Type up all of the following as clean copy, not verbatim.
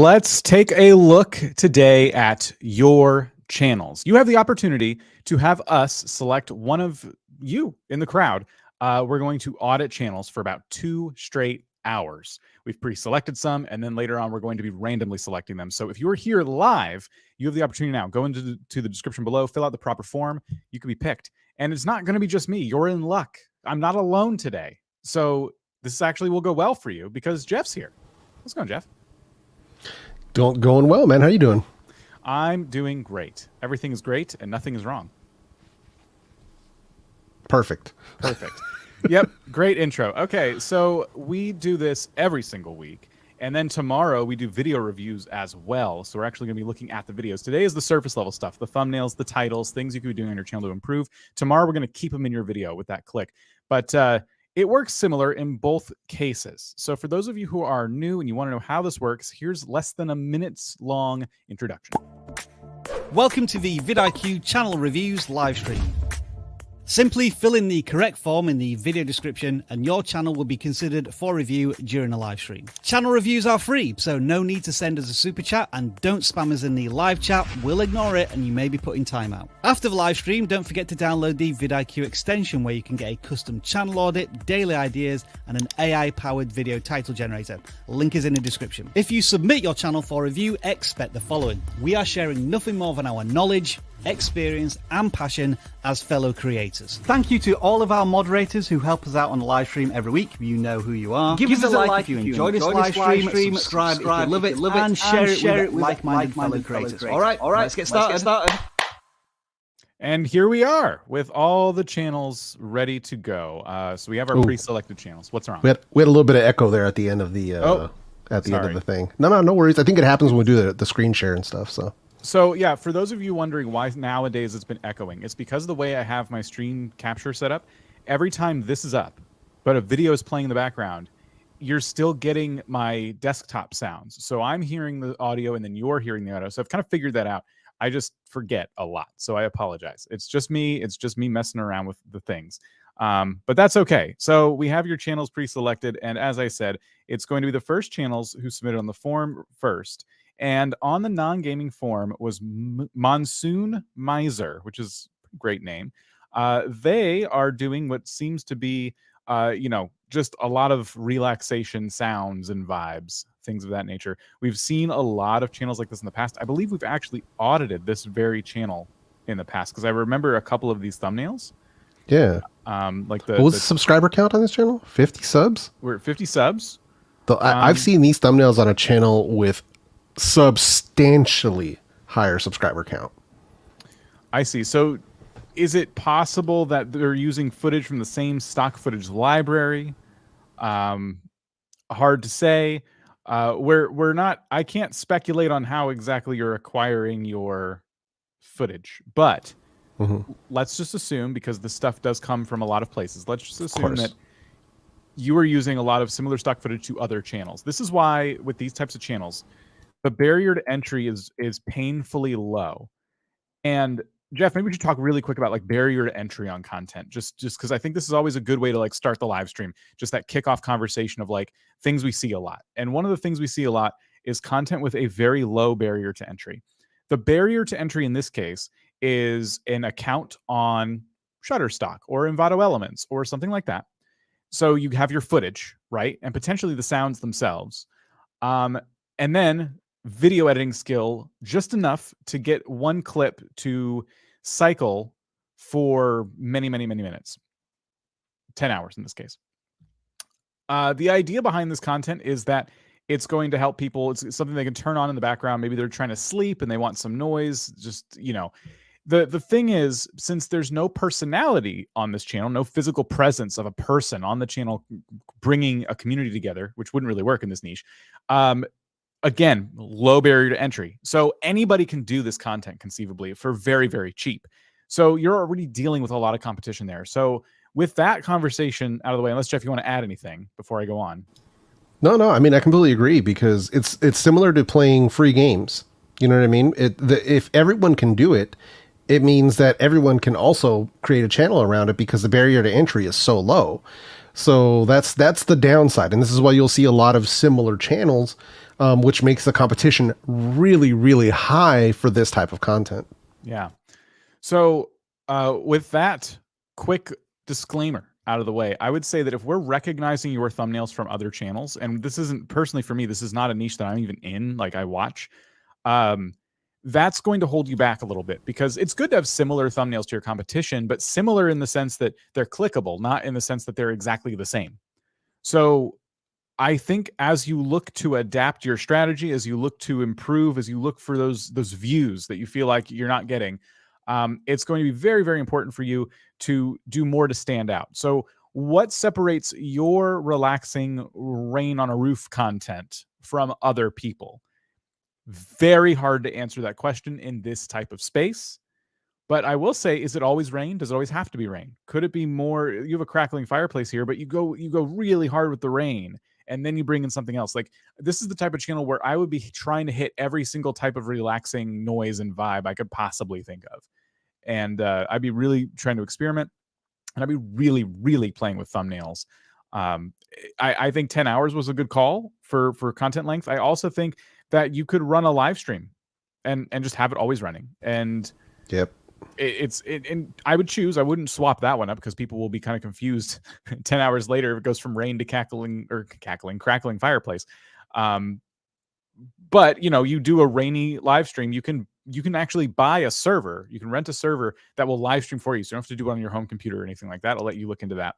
Let's take a look today at your channels. You have the opportunity to have us select one of you in the crowd. We're going to audit channels for about 2 straight hours. We've pre-selected some, and then later on, we're going to be randomly selecting them. So if you're here live, you have the opportunity now. Go into the description below, fill out the proper form. You can be picked. And it's not going to be just me. You're in luck. I'm not alone today. So this actually will go well for you because Jeff's here. What's going on, Jeff? Going well, man. How you doing? I'm doing great. Everything is great and nothing is wrong. Perfect. Yep. Great intro. Okay. So we do this every single week. And then tomorrow we do video reviews as well. So we're actually going to be looking at the videos. Today is the surface level stuff, the thumbnails, the titles, things you could be doing on your channel to improve. Tomorrow we're going to keep them in your video with that click. But it works similar in both cases. So for those of you who are new and you want to know how this works, here's less than a minute's long introduction. Welcome to the vidIQ channel reviews live stream. Simply fill in the correct form in the video description and your channel will be considered for review during a live stream. Channel reviews are free, so no need to send us a super chat, and don't spam us in the live chat. We'll ignore it and you may be put in timeout. After the live stream, don't forget to download the vidIQ extension where you can get a custom channel audit, daily ideas, and an AI-powered video title generator. Link is in the description. If you submit your channel for review, expect the following. We are sharing nothing more than our knowledge, experience and passion as fellow creators. Thank you to all of our moderators who help us out on the live stream every week. You know who you are. Give us a like if you enjoy this live stream, subscribe if you love it, and share it with like-minded fellow creators. All right, let's get started. And here we are with all the channels ready to go. So we have our pre-selected channels. What's wrong? We had a little bit of echo there at the end of the end of the thing. No worries. I think it happens when we do the screen share and stuff. So yeah, for those of you wondering why nowadays it's been echoing, it's because of the way I have my screen capture set up. Every time this is up, but a video is playing in the background, you're still getting my desktop sounds. So I'm hearing the audio and then you're hearing the audio. So I've kind of figured that out. I just forget a lot. So I apologize. It's just me messing around with the things. But that's okay. So we have your channels pre-selected. And as I said, it's going to be the first channels who submitted on the form first. And on the non-gaming form was Monsoon Meister, which is a great name. They are doing what seems to be, just a lot of relaxation sounds and vibes, things of that nature. We've seen a lot of channels like this in the past. I believe we've actually audited this very channel in the past because I remember a couple of these thumbnails. Yeah. What was the subscriber count on this channel? 50 subs? We're at 50 subs. I've seen these thumbnails on a channel with substantially higher subscriber count. I see. So is it possible that they're using footage from the same stock footage library? Hard to say. I can't speculate on how exactly you're acquiring your footage, but let's just assume, because this stuff does come from a lot of places, let's just assume that you are using a lot of similar stock footage to other channels. This is why with these types of channels, the barrier to entry is painfully low. And Jeff, maybe we should talk really quick about like barrier to entry on content, just because I think this is always a good way to like start the live stream, just that kickoff conversation of like things we see a lot. And one of the things we see a lot is content with a very low barrier to entry. The barrier to entry in this case is an account on Shutterstock or Envato Elements or something like that. So you have your footage, right? And potentially the sounds themselves. And then video editing skill, just enough to get one clip to cycle for many minutes, 10 hours in this case. The idea behind this content is that it's going to help people. It's something they can turn on in the background. Maybe they're trying to sleep and they want some noise. Just, the thing is, since there's no personality on this channel, no physical presence of a person on the channel bringing a community together, which wouldn't really work in this niche. Again, low barrier to entry. So anybody can do this content conceivably for very, very cheap. So you're already dealing with a lot of competition there. So with that conversation out of the way, unless Jeff, you want to add anything before I go on? No. I mean, I completely agree because it's similar to playing free games. You know what I mean? If everyone can do it, it means that everyone can also create a channel around it because the barrier to entry is so low. So that's the downside. And this is why you'll see a lot of similar channels which makes the competition really, really high for this type of content. Yeah. So with that quick disclaimer out of the way, I would say that if we're recognizing your thumbnails from other channels, and this isn't personally for me, this is not a niche that I'm even in, like I watch, that's going to hold you back a little bit, because it's good to have similar thumbnails to your competition, but similar in the sense that they're clickable, not in the sense that they're exactly the same. So I think as you look to adapt your strategy, as you look to improve, as you look for those views that you feel like you're not getting, it's going to be very, very important for you to do more to stand out. So what separates your relaxing rain on a roof content from other people? Very hard to answer that question in this type of space. But I will say, is it always rain? Does it always have to be rain? Could it be more? You have a crackling fireplace here, but you go really hard with the rain, and then you bring in something else. Like, this is the type of channel where I would be trying to hit every single type of relaxing noise and vibe I could possibly think of. And I'd be really trying to experiment, and I'd be really, really playing with thumbnails. I think 10 hours was a good call for content length. I also think that you could run a live stream and just have it always running. And yep. And I would choose, I wouldn't swap that one up, because people will be kind of confused 10 hours later if it goes from rain to crackling fireplace. But you do a rainy live stream, you can actually buy a server, you can rent a server that will live stream for you, so you don't have to do it on your home computer or anything like that. I'll let you look into that.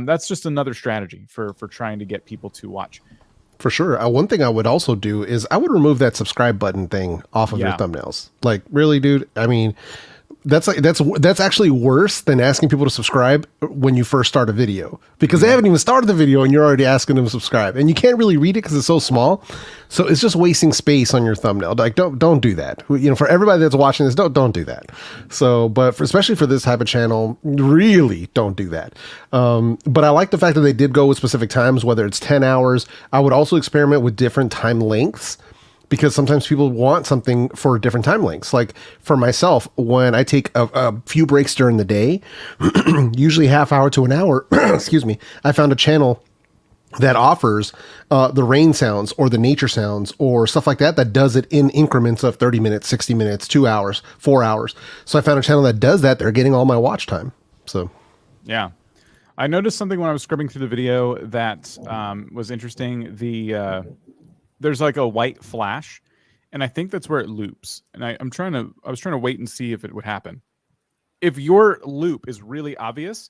That's just another strategy for trying to get people to watch. For sure. One thing I would also do is I would remove that subscribe button thing off of your thumbnails. Like, really, dude? I mean, that's actually worse than asking people to subscribe when you first start a video, because they haven't even started the video and you're already asking them to subscribe, and you can't really read it because it's so small. So it's just wasting space on your thumbnail. Like, don't do that. For everybody that's watching this, don't do that. So, but especially for this type of channel, really don't do that. But I like the fact that they did go with specific times, whether it's 10 hours. I would also experiment with different time lengths, because sometimes people want something for different time lengths. Like for myself, when I take a few breaks during the day, usually half hour to an hour, excuse me, I found a channel that offers the rain sounds or the nature sounds or stuff like that, that does it in increments of 30 minutes, 60 minutes, 2 hours, 4 hours. So I found a channel that does that. They're getting all my watch time. So, yeah. I noticed something when I was scrubbing through the video that was interesting. There's like a white flash, and I think that's where it loops. And I was trying to wait and see if it would happen. If your loop is really obvious,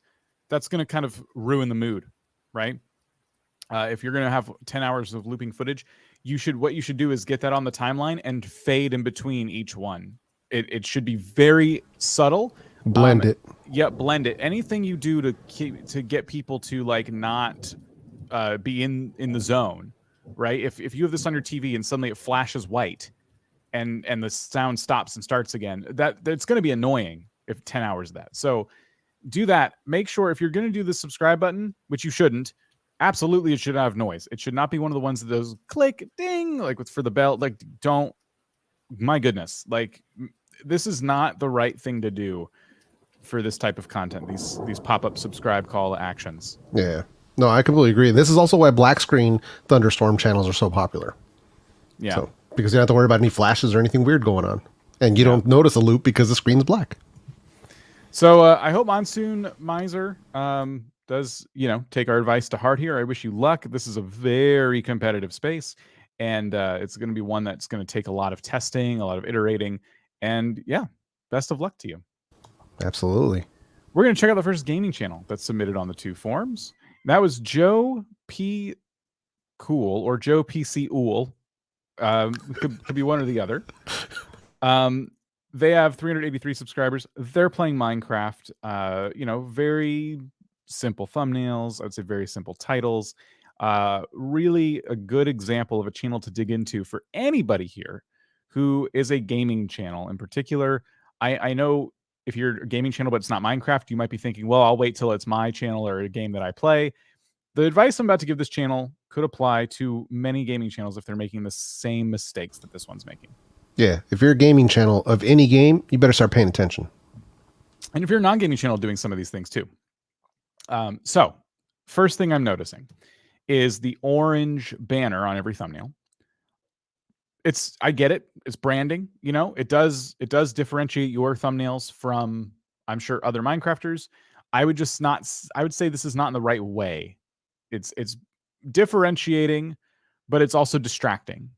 that's going to kind of ruin the mood, right? If you're going to have 10 hours of looping footage, what you should do is get that on the timeline and fade in between each one. It should be very subtle. Blend it. Yeah, blend it. Anything you do to get people to like not be in the zone. Right? If you have this on your TV and suddenly it flashes white and the sound stops and starts again, that's going to be annoying if 10 hours of that. So do that. Make sure if you're going to do the subscribe button, which you shouldn't, absolutely it should have noise. It should not be one of the ones that does click, ding, like for the bell. Like, don't, my goodness, like this is not the right thing to do for this type of content. These pop-up subscribe call actions. Yeah. No, I completely agree. This is also why black screen thunderstorm channels are so popular. Yeah. So, because you don't have to worry about any flashes or anything weird going on. And you don't notice a loop because the screen's black. So I hope Monsoon Meister does, take our advice to heart here. I wish you luck. This is a very competitive space, and it's going to be one that's going to take a lot of testing, a lot of iterating, and yeah, best of luck to you. Absolutely. We're going to check out the first gaming channel that's submitted on the two forums. That was Joe P. Cool or Joe PC Ool. Could be one or the other. They have 383 subscribers. They're playing Minecraft. Very simple thumbnails. I would say very simple titles. Really a good example of a channel to dig into for anybody here who is a gaming channel in particular. I know if you're a gaming channel, but it's not Minecraft, you might be thinking, well, I'll wait till it's my channel or a game that I play. The advice I'm about to give this channel could apply to many gaming channels if they're making the same mistakes that this one's making. Yeah. If you're a gaming channel of any game, you better start paying attention. And if you're a non-gaming channel doing some of these things too. So first thing I'm noticing is the orange banner on every thumbnail. I get it. It's branding, you know, it does differentiate your thumbnails from, I'm sure, other Minecrafters. I would say this is not in the right way. It's differentiating, but it's also distracting.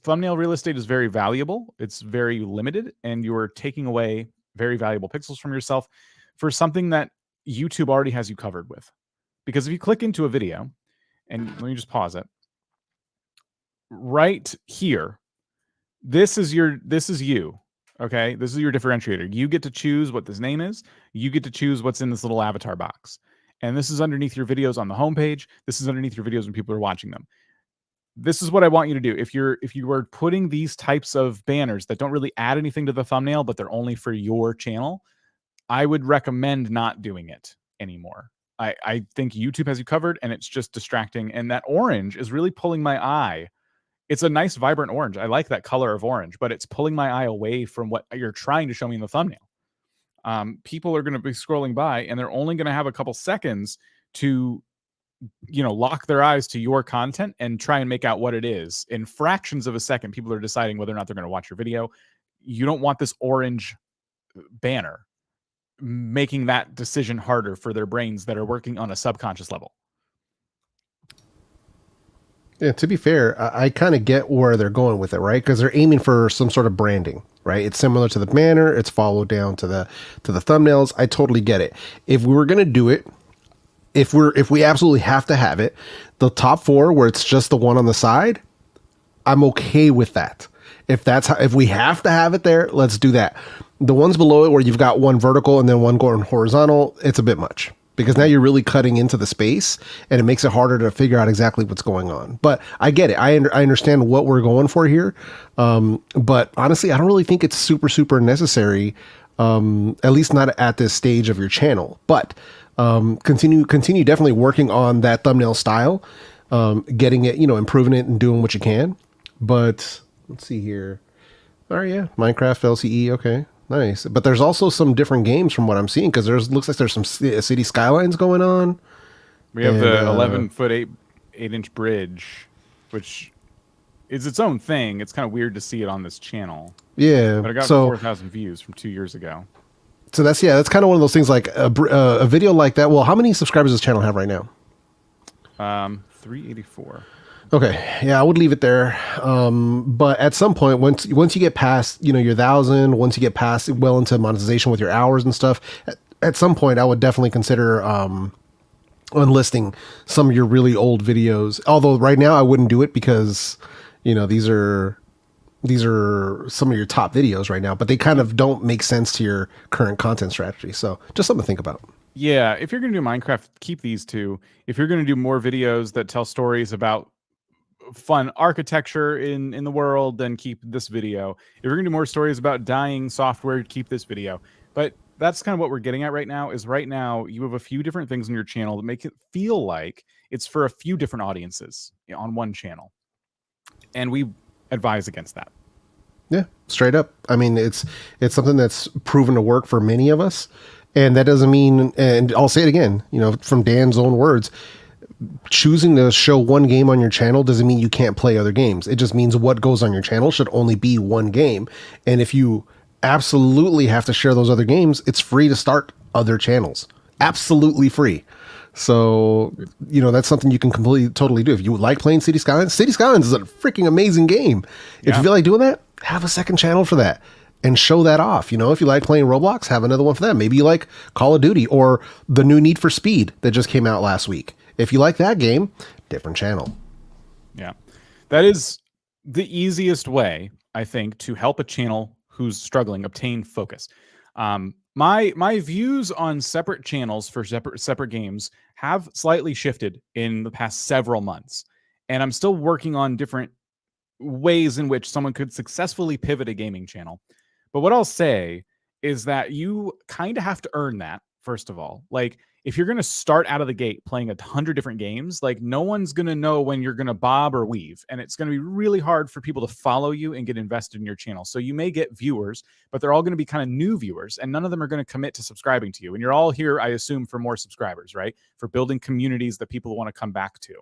Thumbnail real estate is very valuable. It's very limited, and you're taking away very valuable pixels from yourself for something that YouTube already has you covered with. Because if you click into a video, and let me just pause it right here, this is you. Okay, this is your differentiator. You get to choose what this name is. You get to choose what's in this little avatar box. And this is underneath your videos on the homepage. This is underneath your videos when people are watching them. This is what I want you to do. If you are putting these types of banners that don't really add anything to the thumbnail, but they're only for your channel, I would recommend not doing it anymore. I think YouTube has you covered, and it's just distracting. And that orange is really pulling my eye. It's a nice, vibrant orange. I like that color of orange, but it's pulling my eye away from what you're trying to show me in the thumbnail. People are going to be scrolling by, and they're only going to have a couple seconds to, you know, lock their eyes to your content and try and make out what it is. In fractions of a second, people are deciding whether or not they're going to watch your video. You don't want this orange banner making that decision harder for their brains that are working on a subconscious level. Yeah, to be fair, I kind of get where they're going with it, right? Because they're aiming for some sort of branding, right? It's similar to the banner. It's followed down to the thumbnails. I totally get it. If we were going to do it, if we absolutely have to have it, the top 4 where it's just the one on the side, I'm okay with that. If we have to have it there, let's do that. The ones below it where you've got one vertical and then one going horizontal, it's a bit much, because now you're really cutting into the space, and it makes it harder to figure out exactly what's going on. But I get it. I understand what we're going for here. But honestly, I don't really think it's super necessary, at least not at this stage of your channel. But continue definitely working on that thumbnail style, getting it, improving it and doing what you can. But let's see here. All right, yeah, Minecraft LCE, okay. Nice. But there's also some different games from what I'm seeing, because looks like there's some city skylines going on. We have the 11-foot 8-inch bridge, which is its own thing. It's kind of weird to see it on this channel. Yeah. But I got 4,000 views from 2 years ago. So that's kind of one of those things, like a video like that. Well, how many subscribers does this channel have right now? 384. Okay, yeah, I would leave it there. But at some point, once you get past, your 1,000, once you get past well into monetization with your hours and stuff, at some point, I would definitely consider unlisting some of your really old videos. Although right now I wouldn't do it, because these are some of your top videos right now, but they kind of don't make sense to your current content strategy. So just something to think about. Yeah, if you're going to do Minecraft, keep these two. If you're going to do more videos that tell stories about fun architecture in the world, then keep this video. If you're gonna do more stories about dying software, keep this video. But that's kind of what we're getting at right now. Right now you have a few different things in your channel that make it feel like it's for a few different audiences on one channel, and we advise against that. Yeah, straight up. I mean, it's something that's proven to work for many of us, and that doesn't mean, and I'll say it again, from Dan's own words, choosing to show one game on your channel doesn't mean you can't play other games. It just means what goes on your channel should only be one game. And if you absolutely have to share those other games, it's free to start other channels. Absolutely free. So, that's something you can totally do. If you like playing City Skylines is a freaking amazing game. If you feel like doing that, have a second channel for that and show that off. If you like playing Roblox, have another one for that. Maybe you like Call of Duty or the new Need for Speed that just came out last week. If you like that game, different channel. Yeah. That is the easiest way, I think, to help a channel who's struggling obtain focus. My views on separate channels for separate games have slightly shifted in the past several months, and I'm still working on different ways in which someone could successfully pivot a gaming channel. But what I'll say is that you kind of have to earn that, first of all. Like, if you're going to start out of the gate playing 100 different games, like, no one's going to know when you're going to bob or weave. And it's going to be really hard for people to follow you and get invested in your channel. So you may get viewers, but they're all going to be kind of new viewers, and none of them are going to commit to subscribing to you. And you're all here, I assume, for more subscribers, right? For building communities that people want to come back to.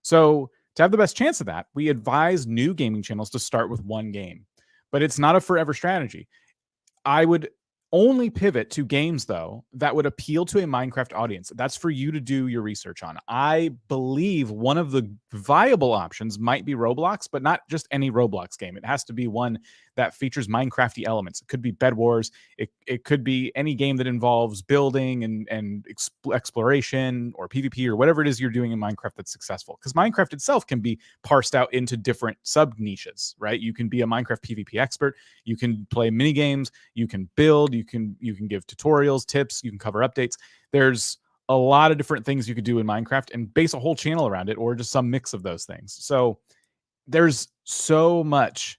So To have the best chance of that, we advise new gaming channels to start with one game, but it's not a forever strategy. I would only pivot to games, though, that would appeal to a Minecraft audience. That's for you to do your research on. I believe one of the viable options might be Roblox, but not just any Roblox game. It has to be one that features Minecrafty elements. It could be Bed Wars. It could be any game that involves building and exploration or PvP or whatever it is you're doing in Minecraft that's successful. Because Minecraft itself can be parsed out into different sub niches, right? You can be a Minecraft PvP expert. You can play mini games. You can build. You can give tutorials, tips. You can cover updates. There's a lot of different things you could do in Minecraft and base a whole channel around it, or just some mix of those things. So there's so much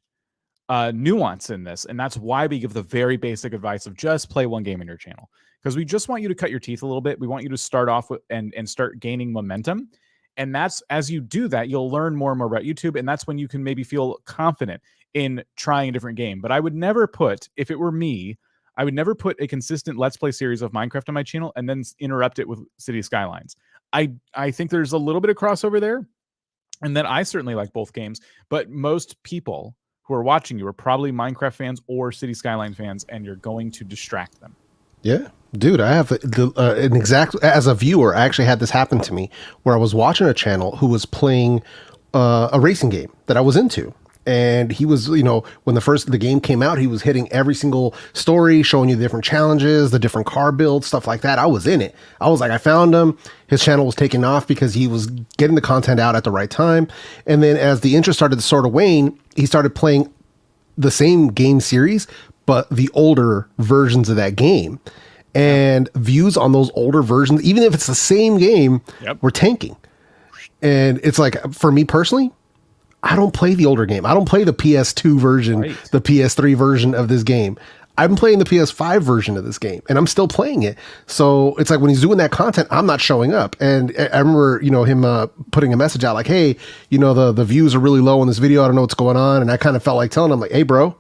nuance in this, and that's why we give the very basic advice of just play one game in your channel, because we just want you to cut your teeth a little bit. We want you to start off with and start gaining momentum, and that's, as you do that, you'll learn more and more about YouTube, and that's when you can maybe feel confident in trying a different game. But I would never put, if it were me, I would never put a consistent Let's Play series of Minecraft on my channel and then interrupt it with City Skylines. I think there's a little bit of crossover there, and that I certainly like both games, but most people who are watching you are probably Minecraft fans or City Skyline fans, and you're going to distract them. Yeah, dude, I have an exact, as a viewer, I actually had this happen to me where I was watching a channel who was playing a racing game that I was into. And he was, you know, when the game came out, he was hitting every single story, showing you the different challenges, the different car builds, stuff like that. I was in it. I was like, I found him. His channel was taking off because he was getting the content out at the right time. And then as the interest started to sort of wane, he started playing the same game series, but the older versions of that game. And views on those older versions, even if it's the same game, were tanking. And it's like, for me personally, I don't play the older game. I don't play the PS2 version, the PS3 version of this game. I'm playing the PS5 version of this game, and I'm still playing it. So it's like when he's doing that content, I'm not showing up. And I remember, you know, him putting a message out like, hey, you know, the views are really low in this video. I don't know what's going on. And I kind of felt like telling him, like, hey, bro,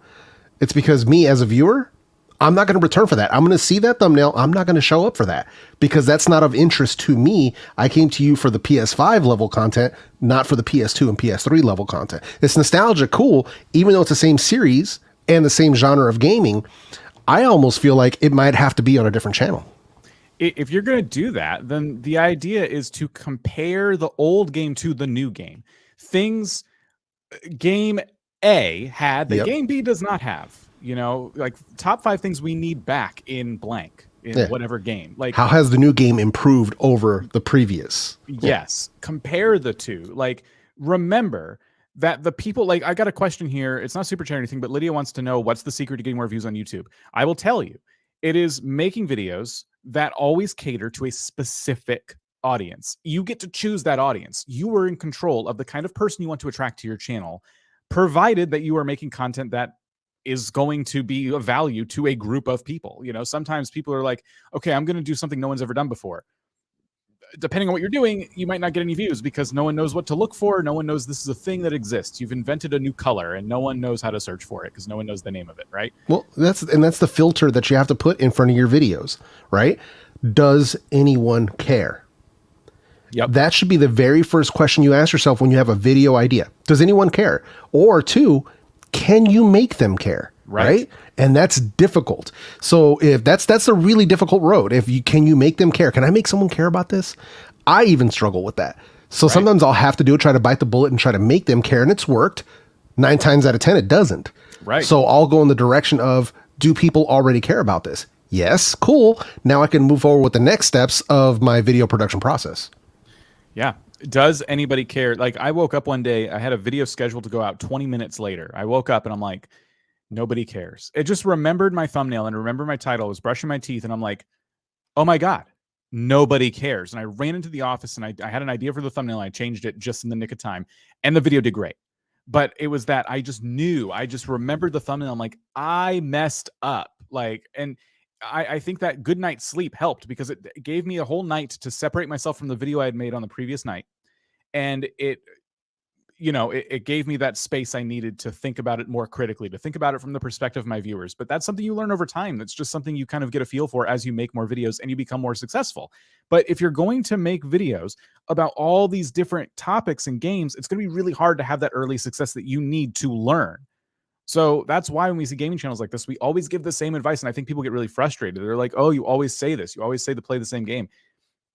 it's because me as a viewer, I'm not going to return for that. I'm going to see that thumbnail. I'm not going to show up for that because that's not of interest to me. I came to you for the PS5 level content, not for the PS2 and PS3 level content. It's nostalgia cool, even though it's the same series and the same genre of gaming. I almost feel like it might have to be on a different channel. If you're going to do that, then the idea is to compare the old game to the new game. Things game A had that game B does not have. You know, like top 5 things we need back in blank in whatever game. Like, how has the new game improved over the previous? Yes. Compare the two. Like, remember that the people, like, I got a question here. It's not super chat or anything, but Lydia wants to know what's the secret to getting more views on YouTube. I will tell you, it is making videos that always cater to a specific audience. You get to choose that audience. You are in control of the kind of person you want to attract to your channel, provided that you are making content that is going to be of value to a group of people. You know, sometimes people are like, okay, I'm going to do something no one's ever done before. Depending on what you're doing, you might not get any views because no one knows what to look for. No one knows this is a thing that exists. You've invented a new color and no one knows how to search for it because no one knows the name of it, right? Well, that's the filter that you have to put in front of your videos, right? Does anyone care? Yep. That should be the very first question you ask yourself when you have a video idea. Does anyone care? Or 2, can you make them care? Right. And that's difficult. So if that's a really difficult road. Can you make them care? Can I make someone care about this? I even struggle with that. So sometimes I'll have to try to bite the bullet and try to make them care. And it's worked 9 times out of 10. It doesn't. Right. So I'll go in the direction of, do people already care about this? Yes. Cool. Now I can move forward with the next steps of my video production process. Yeah. Does anybody care? Like, I woke up one day, I had a video scheduled to go out 20 minutes later. I woke up and I'm like, nobody cares. It just remembered my thumbnail and remembered my title. I was brushing my teeth and I'm like, oh my God, nobody cares. And I ran into the office and I had an idea for the thumbnail. I changed it just in the nick of time and the video did great. But it was that I just remembered the thumbnail. I'm like, I messed up. Like, and I think that good night's sleep helped because it gave me a whole night to separate myself from the video I had made on the previous night. And it you know, it gave me that space I needed to think about it more critically, to think about it from the perspective of my viewers. But that's something you learn over time. That's just something you kind of get a feel for as you make more videos and you become more successful. But if you're going to make videos about all these different topics and games, it's going to be really hard to have that early success that you need to learn. So that's why when we see gaming channels like this, we always give the same advice. And I think people get really frustrated. They're like, oh, you always say this. You always say to play the same game.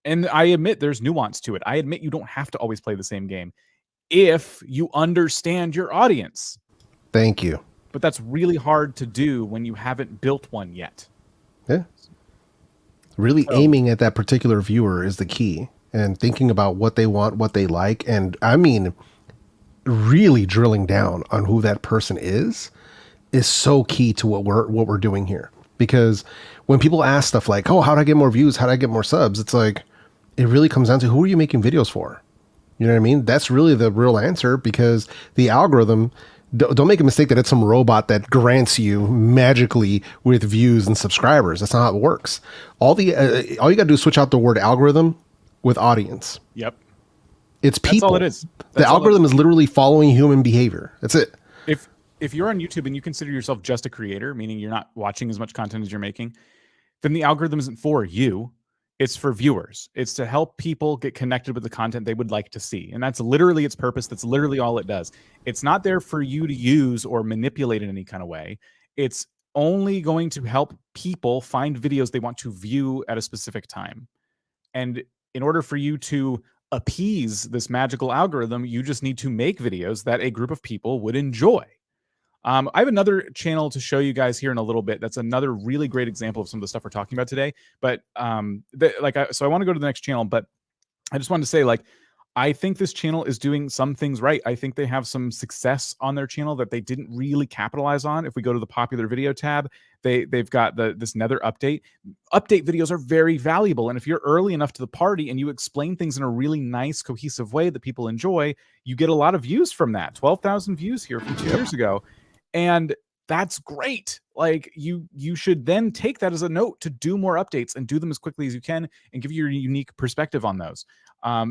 And I admit there's nuance to it. I admit you don't have to always play the same game if you understand your audience. Thank you. But that's really hard to do when you haven't built one yet. Yeah. Really aiming at that particular viewer is the key, and thinking about what they want, what they like. And I mean, really drilling down on who that person is so key to what we're doing here. Because when people ask stuff like, oh, how do I get more views? How do I get more subs? It's like, it really comes down to who are you making videos for? You know what I mean? That's really the real answer, because the algorithm, don't make a mistake that it's some robot that grants you magically with views and subscribers. That's not how it works. All you got to do is switch out the word algorithm with audience. Yep. It's people. That's all it is. The algorithm is literally following human behavior. That's it. If you're on YouTube and you consider yourself just a creator, meaning you're not watching as much content as you're making, then the algorithm isn't for you. It's for viewers. It's to help people get connected with the content they would like to see. And that's literally its purpose. That's literally all it does. It's not there for you to use or manipulate in any kind of way. It's only going to help people find videos they want to view at a specific time. And in order for you to appease this magical algorithm, you just need to make videos that a group of people would enjoy. I have another channel to show you guys here in a little bit. That's another really great example of some of the stuff we're talking about today. But so I want to go to the next channel, but I just wanted to say, like, I think this channel is doing some things right. I think they have some success on their channel that they didn't really capitalize on. If we go to the popular video tab, they've got this Nether update. Update videos are very valuable. And if you're early enough to the party and you explain things in a really nice, cohesive way that people enjoy, you get a lot of views from that. 12,000 views here from 2 years ago. And that's great. Like, you should then take that as a note to do more updates and do them as quickly as you can and give your unique perspective on those.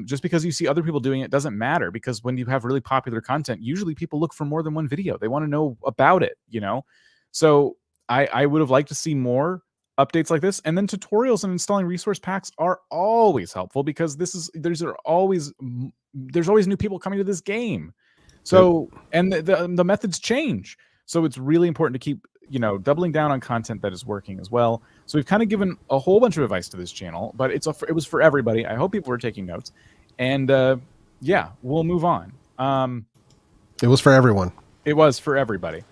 Just because you see other people doing it doesn't matter, because when you have really popular content, usually people look for more than one video. They want to know about it, you know? So I would have liked to see more updates like this. And then tutorials and installing resource packs are always helpful, because there's always new people coming to this game. So, and the methods change. So it's really important to keep, doubling down on content that is working as well. So we've kind of given a whole bunch of advice to this channel, but it was for everybody. I hope people were taking notes. And yeah, we'll move on. It was for everyone. It was for everybody.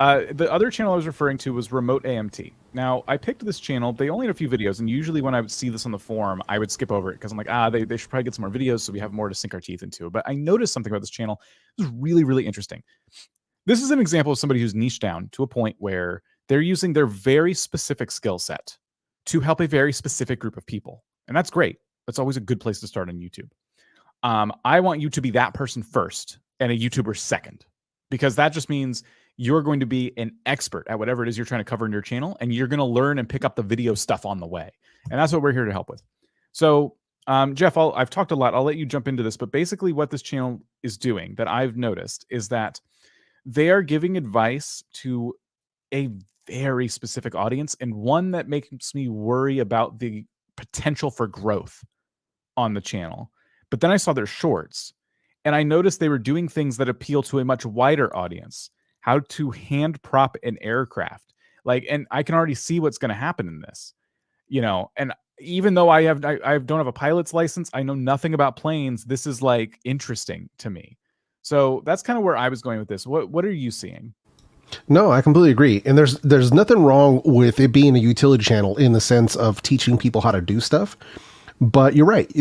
The other channel I was referring to was Remote AMT. Now, I picked this channel. They only had a few videos, and usually when I would see this on the forum, I would skip over it because I'm like, they should probably get some more videos so we have more to sink our teeth into. But I noticed something about this channel. It was really, really interesting. This is an example of somebody who's niched down to a point where they're using their very specific skill set to help a very specific group of people. And that's great. That's always a good place to start on YouTube. I want you to be that person first and a YouTuber second, because that just means you're going to be an expert at whatever it is you're trying to cover in your channel, and you're going to learn and pick up the video stuff on the way. And that's what we're here to help with. So, Jeff, I've talked a lot. I'll let you jump into this, but basically what this channel is doing that I've noticed is that they are giving advice to a very specific audience, and one that makes me worry about the potential for growth on the channel. But then I saw their shorts, and I noticed they were doing things that appeal to a much wider audience. How to hand prop an aircraft. And I can already see what's going to happen in this, and even though I don't have a pilot's license, I know nothing about planes. This is like interesting to me. So that's kind of where I was going with this. What are you seeing? No, I completely agree. And there's nothing wrong with it being a utility channel in the sense of teaching people how to do stuff. But you're right.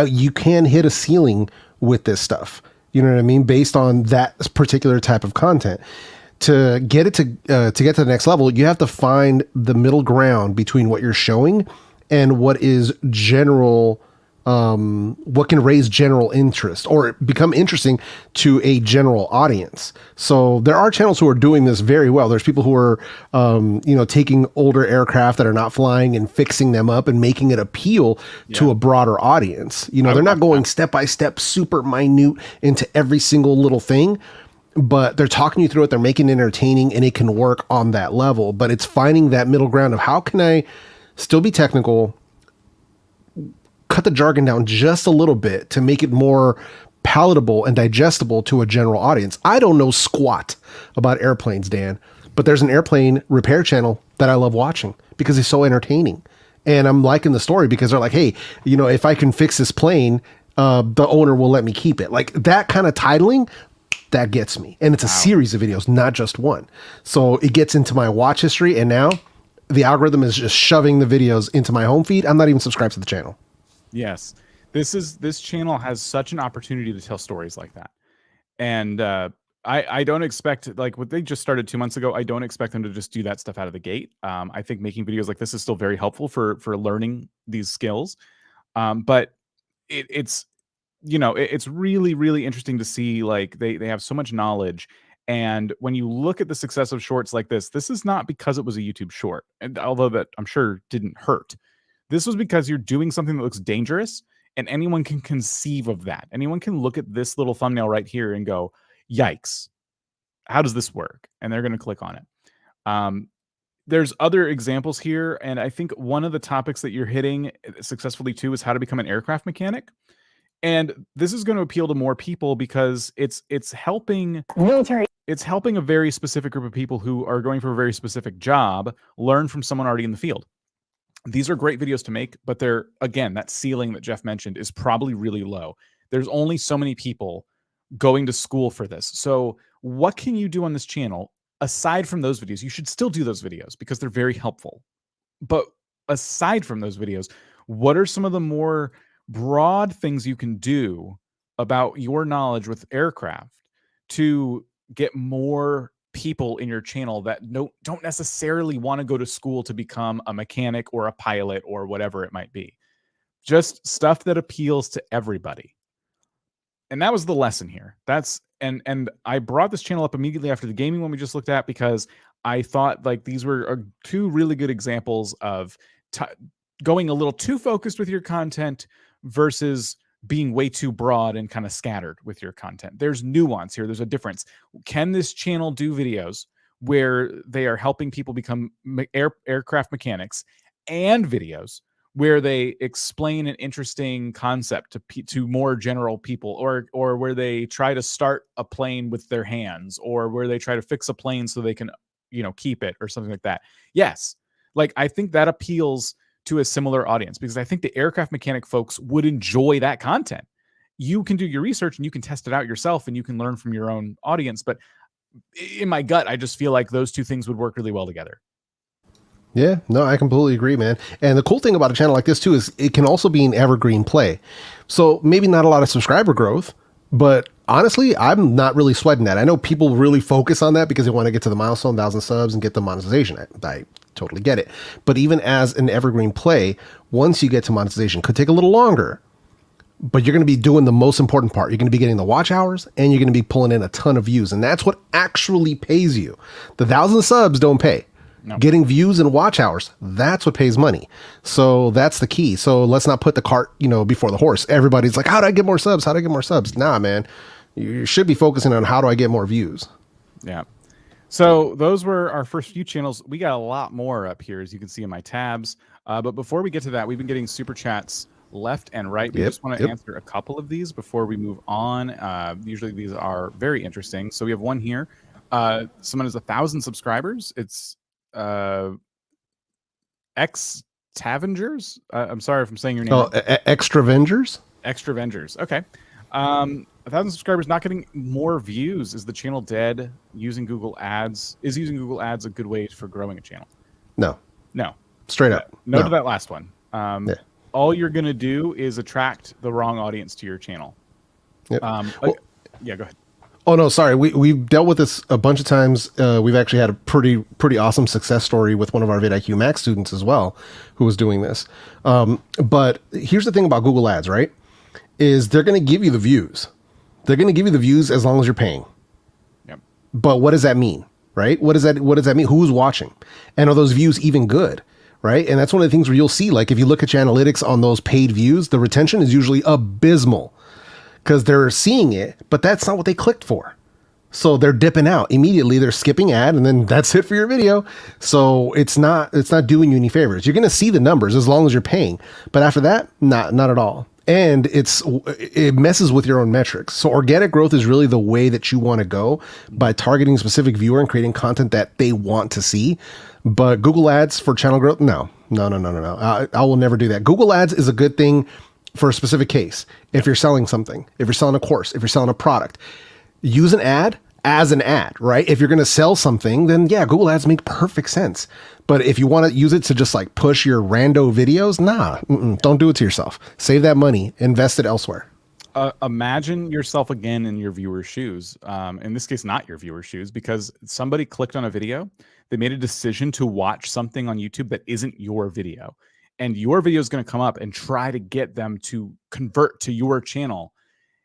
You can hit a ceiling with this stuff. You know what I mean? Based on that particular type of content. To get it to get to the next level, you have to find the middle ground between what you're showing and what is general what can raise general interest or become interesting to a general audience. So there are channels who are doing this very well. There's people who are, taking older aircraft that are not flying and fixing them up and making it appeal to a broader audience. They're not going step by step, super minute into every single little thing, but they're talking you through it. They're making it entertaining, and it can work on that level. But it's finding that middle ground of how can I still be technical, cut the jargon down just a little bit to make it more palatable and digestible to a general audience. I don't know squat about airplanes, Dan, but there's an airplane repair channel that I love watching because it's so entertaining. And I'm liking the story because they're like, hey, if I can fix this plane, the owner will let me keep it. Like that kind of titling, that gets me. And it's a series of videos, not just one. So it gets into my watch history, and now the algorithm is just shoving the videos into my home feed. I'm not even subscribed to the channel. Yes, this channel has such an opportunity to tell stories like that, and I don't expect, like what they just started 2 months ago. I don't expect them to just do that stuff out of the gate. I think making videos like this is still very helpful for learning these skills, but it's it's really really interesting to see like they have so much knowledge. And when you look at the success of shorts like this is not because it was a YouTube short, and although that I'm sure didn't hurt. This was because you're doing something that looks dangerous, and anyone can conceive of that. Anyone can look at this little thumbnail right here and go, yikes, how does this work? And they're going to click on it. There's other examples here, and I think one of the topics that you're hitting successfully too is how to become an aircraft mechanic. And this is going to appeal to more people because it's helping military. It's helping a very specific group of people who are going for a very specific job learn from someone already in the field. These are great videos to make, but they're, again, that ceiling that Jeff mentioned is probably really low. There's only so many people going to school for this. So what can you do on this channel aside from those videos? You should still do those videos because they're very helpful. But aside from those videos, what are some of the more broad things you can do about your knowledge with aircraft to get more people in your channel that don't necessarily want to go to school to become a mechanic or a pilot or whatever it might be? Just stuff that appeals to everybody. And that was the lesson here. And I brought this channel up immediately after the gaming one we just looked at because I thought like these were two really good examples of going a little too focused with your content versus being way too broad and kind of scattered with your content. There's nuance here. There's a difference. Can this channel do videos where they are helping people become aircraft mechanics, and videos where they explain an interesting concept to more general people, or where they try to start a plane with their hands, or where they try to fix a plane so they can, keep it or something like that? Yes. Like, I think that appeals to a similar audience because I think the aircraft mechanic folks would enjoy that content. You can do your research and you can test it out yourself and you can learn from your own audience. But in my gut, I just feel like those two things would work really well together. Yeah, no, I completely agree, man. And the cool thing about a channel like this too is it can also be an evergreen play. So maybe not a lot of subscriber growth, but honestly, I'm not really sweating that. I know people really focus on that because they want to get to the milestone 1,000 subs and get the monetization. I totally get it. But even as an evergreen play, once you get to monetization, could take a little longer, but you're going to be doing the most important part. You're going to be getting the watch hours and you're going to be pulling in a ton of views. And that's what actually pays you. The 1,000 subs don't pay. No. Getting views and watch hours, that's what pays money. So that's the key. So let's not put the cart, before the horse. Everybody's like, how do I get more subs? How do I get more subs? Nah, man, you should be focusing on how do I get more views? Yeah. So those were our first few channels. We got a lot more up here, as you can see in my tabs. But before we get to that, we've been getting super chats left and right. We just want to answer a couple of these before we move on. Usually these are very interesting. So we have one here. Someone has 1,000 subscribers. It's X Tavengers. I'm sorry if I'm saying your name. Oh, Extra Vengers. Extra Vengers. Okay. 1,000 subscribers, not getting more views. Is the channel dead? Using Google Ads. Is using Google Ads a good way for growing a channel? No. Straight up. No to that last one. All you're gonna do is attract the wrong audience to your channel. Yep. Yeah, go ahead. Oh no, sorry. We've dealt with this a bunch of times. We've actually had a pretty awesome success story with one of our vidIQ Max students as well, who was doing this. But here's the thing about Google Ads, right? Is they're going to give you the views. They're going to give you the views as long as you're paying. Yep. But what does that mean, right? What does that mean? Who's watching? And are those views even good? Right? And that's one of the things where you'll see, like if you look at your analytics on those paid views, the retention is usually abysmal because they're seeing it, but that's not what they clicked for. So they're dipping out immediately. They're skipping ad, and then that's it for your video. So it's not doing you any favors. You're going to see the numbers as long as you're paying, but after that, not at all. And it messes with your own metrics. So organic growth is really the way that you want to go by targeting a specific viewer and creating content that they want to see. But Google Ads for channel growth, no. I will never do that. Google Ads is a good thing for a specific case. If you're selling something, if you're selling a course, if you're selling a product, use an ad as an ad, right? If you're going to sell something, then yeah, Google Ads make perfect sense. But if you want to use it to just like push your rando videos, don't do it to yourself. Save that money, invest it elsewhere. Imagine yourself again in your viewer's shoes. In this case, not your viewer's shoes, because somebody clicked on a video. They made a decision to watch something on YouTube that isn't your video. And your video is going to come up and try to get them to convert to your channel.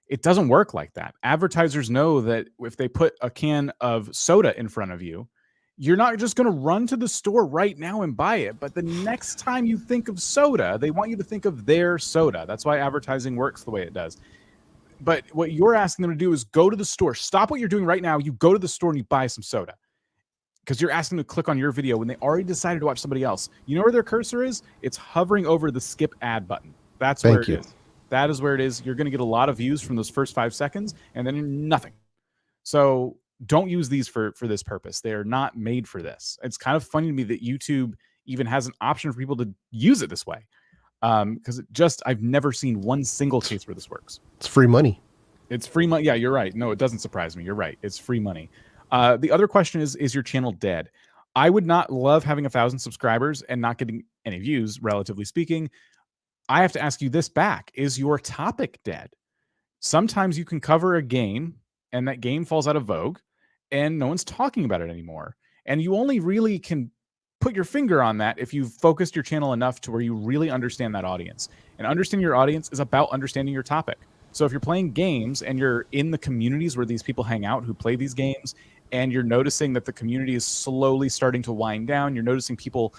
It doesn't work like that. Advertisers know that if they put a can of soda in front of you, you're not just going to run to the store right now and buy it. But the next time you think of soda, they want you to think of their soda. That's why advertising works the way it does. But what you're asking them to do is go to the store. Stop what you're doing right now. You go to the store and you buy some soda. Because you're asking them to click on your video when they already decided to watch somebody else. You know where their cursor is? It's hovering over the skip ad button. That's where it is. That is where it is. You're going to get a lot of views from those first 5 seconds and then nothing. So don't use these for this purpose. They are not made for this. It's kind of funny to me that YouTube even has an option for people to use it this way. Because I've never seen one single case where this works. It's free money. It's free money. Yeah, you're right. No, it doesn't surprise me. You're right. It's free money. The other question is your channel dead? I would not love having 1,000 subscribers and not getting any views, relatively speaking. I have to ask you this back. Is your topic dead? Sometimes you can cover a game and that game falls out of vogue and no one's talking about it anymore. And you only really can put your finger on that if you've focused your channel enough to where you really understand that audience. And understanding your audience is about understanding your topic. So if you're playing games and you're in the communities where these people hang out who play these games, and you're noticing that the community is slowly starting to wind down, you're noticing people,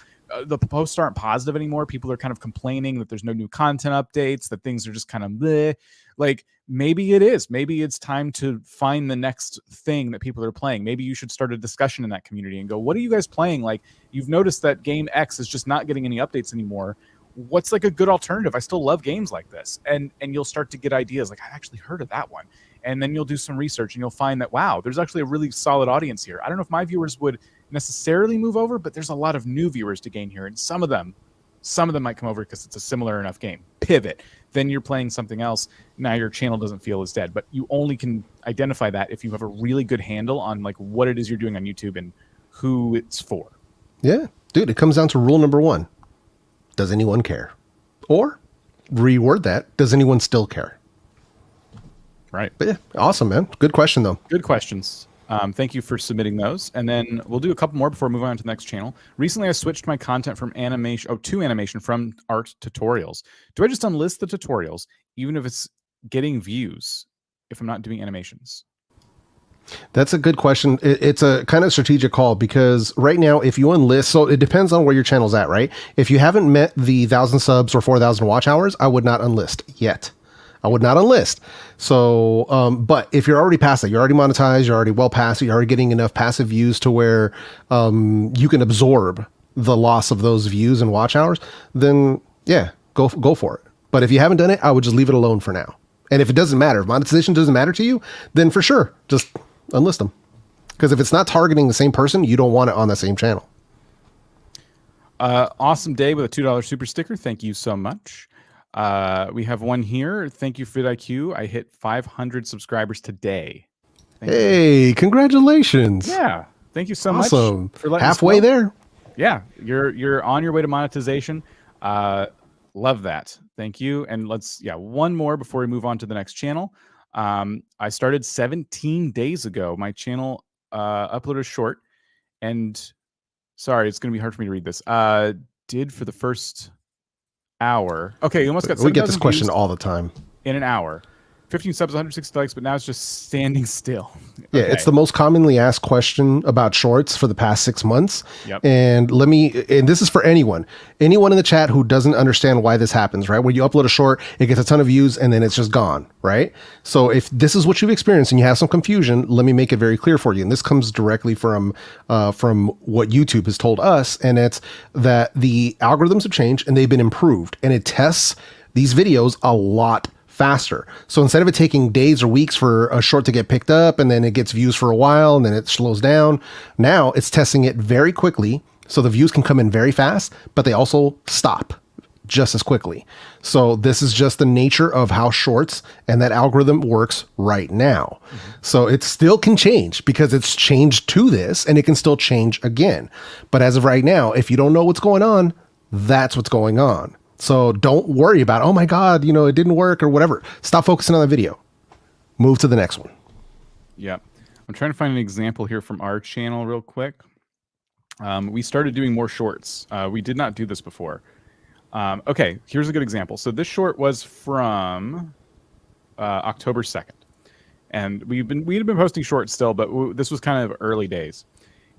the posts aren't positive anymore. People are kind of complaining that there's no new content updates, that things are just kind of bleh. Like maybe it is. Maybe it's time to find the next thing that people are playing. Maybe you should start a discussion in that community and go, what are you guys playing? Like you've noticed that game X is just not getting any updates anymore. What's like a good alternative? I still love games like this. And you'll start to get ideas like, I've actually heard of that one. And then you'll do some research and you'll find that, wow, there's actually a really solid audience here. I don't know if my viewers would necessarily move over, but there's a lot of new viewers to gain here. And some of them might come over because it's a similar enough game. Pivot. Then you're playing something else. Now your channel doesn't feel as dead, but you only can identify that if you have a really good handle on like what it is you're doing on YouTube and who it's for. Yeah, dude, it comes down to rule number 1. Does anyone care? Or reword that. Does anyone still care? Right. But yeah, awesome, man. Good question, though. Good questions. Thank you for submitting those. And then we'll do a couple more before moving on to the next channel. Recently, I switched my content from animation to animation from art tutorials. Do I just unlist the tutorials, even if it's getting views, if I'm not doing animations? That's a good question. It's a kind of strategic call because right now, if you unlist, so it depends on where your channel's at, right? If you haven't met the 1,000 subs or 4,000 watch hours, I would not unlist yet. I would not unlist. So, but if you're already past that, you're already monetized, you're already well past it, you're already getting enough passive views to where you can absorb the loss of those views and watch hours, then yeah, go for it. But if you haven't done it, I would just leave it alone for now. And if it doesn't matter, if monetization doesn't matter to you, then for sure, just unlist them. Because if it's not targeting the same person, you don't want it on the same channel. Awesome Day with a $2 super sticker. Thank you so much. We have one here. Thank you, vidIQ. I hit 500 subscribers today. Hey, congratulations. Yeah. Thank you so much. Awesome. For letting halfway us know. there. Yeah. You're on your way to monetization. Love that. Thank you. And one more before we move on to the next channel. I started 17 days ago. My channel uploaded a short, and sorry, it's going to be hard for me to read this. Did for the first hour. Okay, you almost got 7,000 We get this question views all the time. in an hour. 15 subs, 160 likes, but now it's just standing still. Yeah, it's the most commonly asked question about shorts for the past 6 months. Yep. And this is for anyone in the chat who doesn't understand why this happens, right? When you upload a short, it gets a ton of views and then it's just gone, right? So if this is what you've experienced and you have some confusion, let me make it very clear for you. And this comes directly from what YouTube has told us. And it's that the algorithms have changed and they've been improved, and it tests these videos a lot faster. So instead of it taking days or weeks for a short to get picked up and then it gets views for a while and then it slows down, now it's testing it very quickly. So the views can come in very fast, but they also stop just as quickly. So this is just the nature of how shorts and that algorithm works right now. So it still can change because it's changed to this, and it can still change again. But as of right now, if you don't know what's going on, that's what's going on. So don't worry about, oh my God, it didn't work or whatever. Stop focusing on the video. Move to the next one. Yep. I'm trying to find an example here from our channel real quick. We started doing more shorts. We did not do this before. Okay, here's a good example. So this short was from October 2nd. And we had been posting shorts still, but this was kind of early days.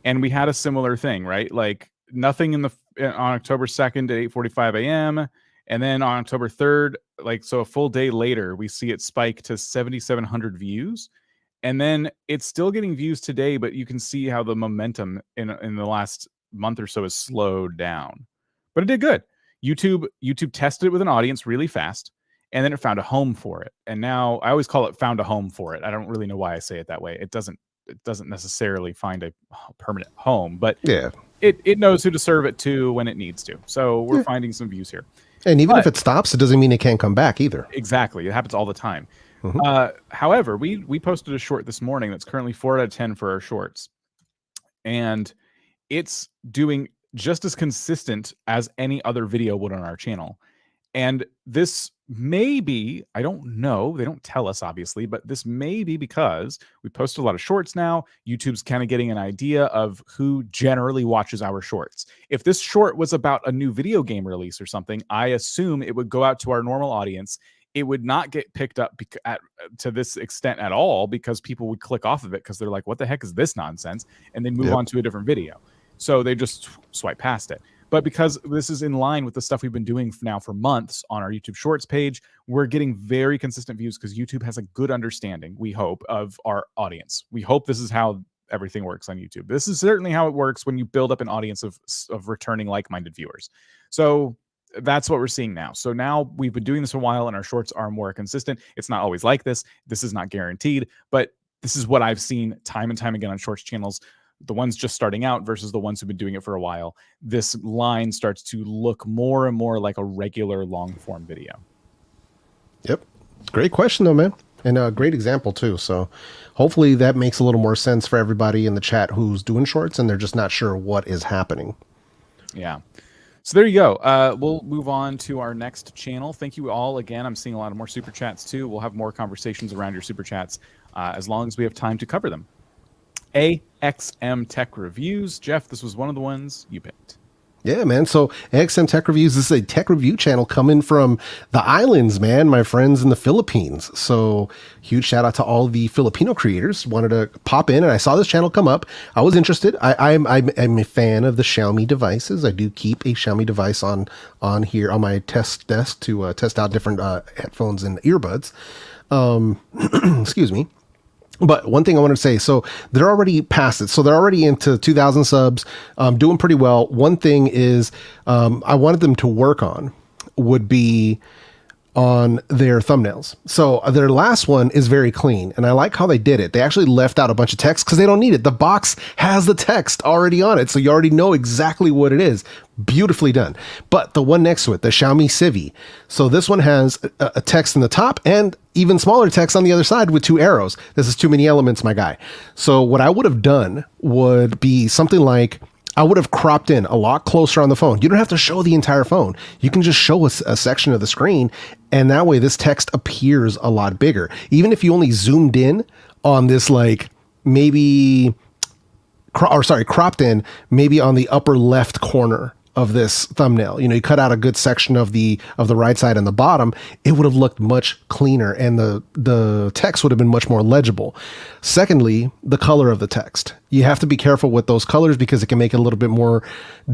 And we had a similar thing, right? Like nothing on October 2nd at 8:45 a.m. And then on October 3rd, so a full day later, we see it spike to 7,700 views. And then it's still getting views today, but you can see how the momentum in the last month or so has slowed down. But it did good. YouTube tested it with an audience really fast, and then it found a home for it. And now I always call it found a home for it. I don't really know why I say it that way. It doesn't necessarily find a permanent home, but yeah, it knows who to serve it to when it needs to. So we're finding some views here. And even if it stops, it doesn't mean it can't come back either. Exactly. It happens all the time. However, we posted a short this morning that's currently 4 out of 10 for our shorts. And it's doing just as consistent as any other video would on our channel. And this may be, I don't know, they don't tell us obviously, but this may be because we post a lot of shorts now. YouTube's kind of getting an idea of who generally watches our shorts. If this short was about a new video game release or something, I assume it would go out to our normal audience. It would not get picked up to this extent at all, because people would click off of it because they're like, what the heck is this nonsense? And then move on to a different video. So they just swipe past it. But because this is in line with the stuff we've been doing now for months on our YouTube Shorts page, we're getting very consistent views because YouTube has a good understanding, we hope, of our audience. We hope this is how everything works on YouTube. This is certainly how it works when you build up an audience of returning like-minded viewers. So that's what we're seeing now. So now we've been doing this for a while and our shorts are more consistent. It's not always like this. This is not guaranteed, but this is what I've seen time and time again on shorts channels. The ones just starting out versus the ones who've been doing it for a while, this line starts to look more and more like a regular long form video. Yep. Great question though, man. And a great example too. So hopefully that makes a little more sense for everybody in the chat who's doing shorts and they're just not sure what is happening. Yeah. So there you go. We'll move on to our next channel. Thank you all again. I'm seeing a lot of more super chats too. We'll have more conversations around your super chats as long as we have time to cover them. AXM Tech Reviews. Jeff, this was one of the ones you picked. Yeah, man. So AXM Tech Reviews, this is a tech review channel coming from the islands, man, my friends in the Philippines. So huge shout out to all the Filipino creators. Wanted to pop in and I saw this channel come up. I was interested. I'm a fan of the Xiaomi devices. I do keep a Xiaomi device on here on my test desk to test out different headphones and earbuds. Excuse me. But one thing I want to say, so they're already past it. So they're already into 2,000 subs, doing pretty well. One thing is I wanted them to work on would be on their thumbnails. So their last one is very clean and I like how they did it. They actually left out a bunch of text because they don't need it. The box has the text already on it. So you already know exactly what it is. Beautifully done. But the one next to it, the Xiaomi Civi. So this one has a text in the top and even smaller text on the other side with 2 arrows. This is too many elements, my guy. So what I would have done would be something like I would have cropped in a lot closer on the phone. You don't have to show the entire phone. You can just show a section of the screen, and that way this text appears a lot bigger. Even if you only zoomed in on this, like maybe, cropped in maybe on the upper left corner of this thumbnail. You cut out a good section of the right side and the bottom, it would have looked much cleaner, and the text would have been much more legible. Secondly, the color of the text. You have to be careful with those colors because it can make it a little bit more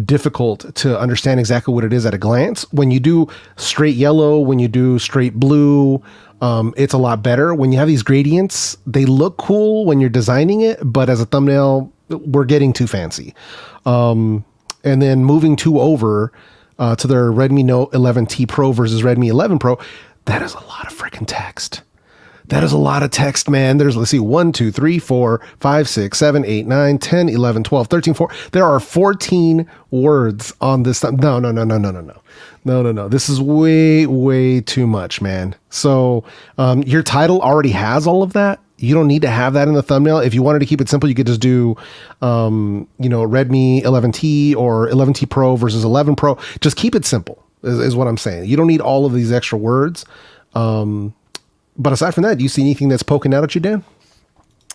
difficult to understand exactly what it is at a glance. When you do straight yellow, when you do straight blue, it's a lot better. When you have these gradients, they look cool when you're designing it, but as a thumbnail, we're getting too fancy. And then moving over to their Redmi Note 11T Pro versus Redmi 11 Pro, that is a lot of freaking text. That is a lot of text, man. There's, let's see, 1, 2, 3, 4, 5, 6, 7, 8, 9, 10, 11, 12, 13, 14. There are 14 words on this. No. This is way too much, man. So your title already has all of that. You don't need to have that in the thumbnail. If you wanted to keep it simple, you could just do, Redmi 11T or 11T Pro versus 11 Pro. Just keep it simple is what I'm saying. You don't need all of these extra words. But aside from that, do you see anything that's poking out at you, Dan?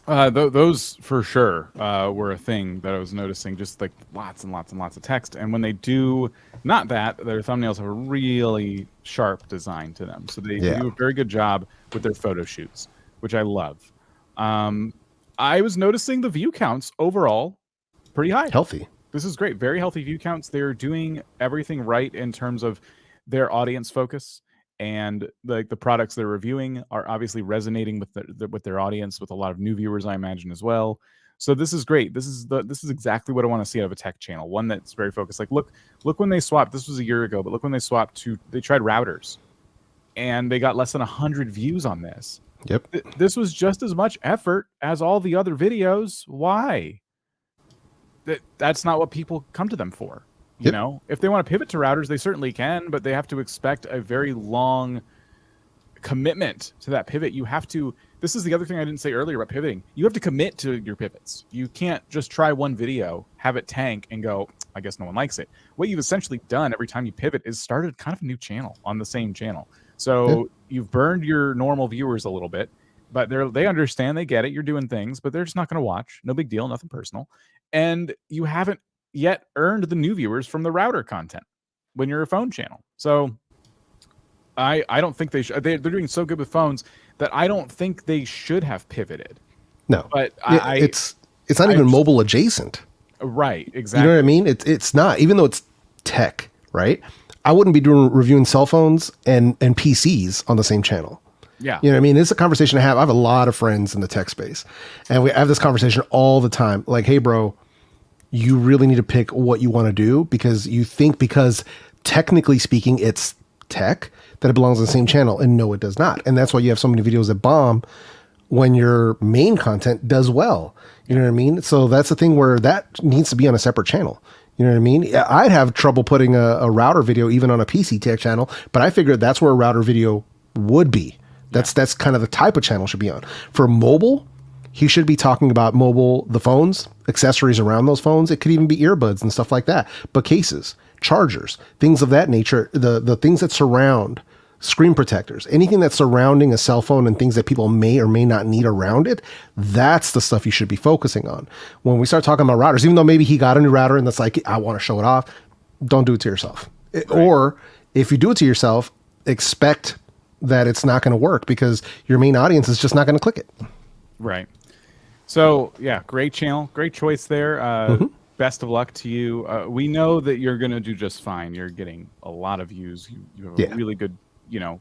Those for sure were a thing that I was noticing, just like lots and lots and lots of text. And when they do not that, their thumbnails have a really sharp design to them. So they do a very good job with their photo shoots, which I love. I was noticing the view counts overall pretty high. Healthy. This is great. Very healthy view counts. They're doing everything right in terms of their audience focus. And like the products they're reviewing are obviously resonating with their audience, with a lot of new viewers, I imagine, as well. So this is great. This is exactly what I want to see out of a tech channel. One that's very focused. Like look when they swapped. This was a year ago, but look when they swapped they tried routers, and they got less than 100 views on this. Yep. This was just as much effort as all the other videos. Why? That's not what people come to them for. You know, if they want to pivot to routers, they certainly can, but they have to expect a very long commitment to that pivot. You have to, this is the other thing I didn't say earlier about pivoting. You have to commit to your pivots. You can't just try one video, have it tank, and go, I guess no one likes it. What you've essentially done every time you pivot is started kind of a new channel on the same channel. So you've burned your normal viewers a little bit, but they understand, they get it. You're doing things, but they're just not going to watch. No big deal, nothing personal. And you haven't yet earned the new viewers from the router content when you're a phone channel. So I don't think they should. They're doing so good with phones that I don't think they should have pivoted. No, but it's not even mobile adjacent. Right. Exactly. You know what I mean? It's not, even though it's tech, right? I wouldn't be reviewing cell phones and PCs on the same channel. Yeah. You know what I mean? It's a conversation I have. I have a lot of friends in the tech space, and we have this conversation all the time. Like, hey, bro, you really need to pick what you want to do because technically speaking, it's tech, that it belongs on the same channel. And no, it does not. And that's why you have so many videos that bomb when your main content does well. You know what I mean? So that's the thing where that needs to be on a separate channel. You know what I mean? I'd have trouble putting a router video even on a PC tech channel, but I figured that's where a router video would be. That's kind of the type of channel it should be on. For mobile, he should be talking about mobile, the phones, accessories around those phones. It could even be earbuds and stuff like that, but cases, chargers, things of that nature, the things that surround, screen protectors, anything that's surrounding a cell phone and things that people may or may not need around it, that's the stuff you should be focusing on. When we start talking about routers, even though maybe he got a new router and that's like, I want to show it off, don't do it to yourself. Right. Or if you do it to yourself, expect that it's not going to work because your main audience is just not going to click it. Right. So yeah, great channel, great choice there. Best of luck to you. We know that you're going to do just fine. You're getting a lot of views. You have a really good,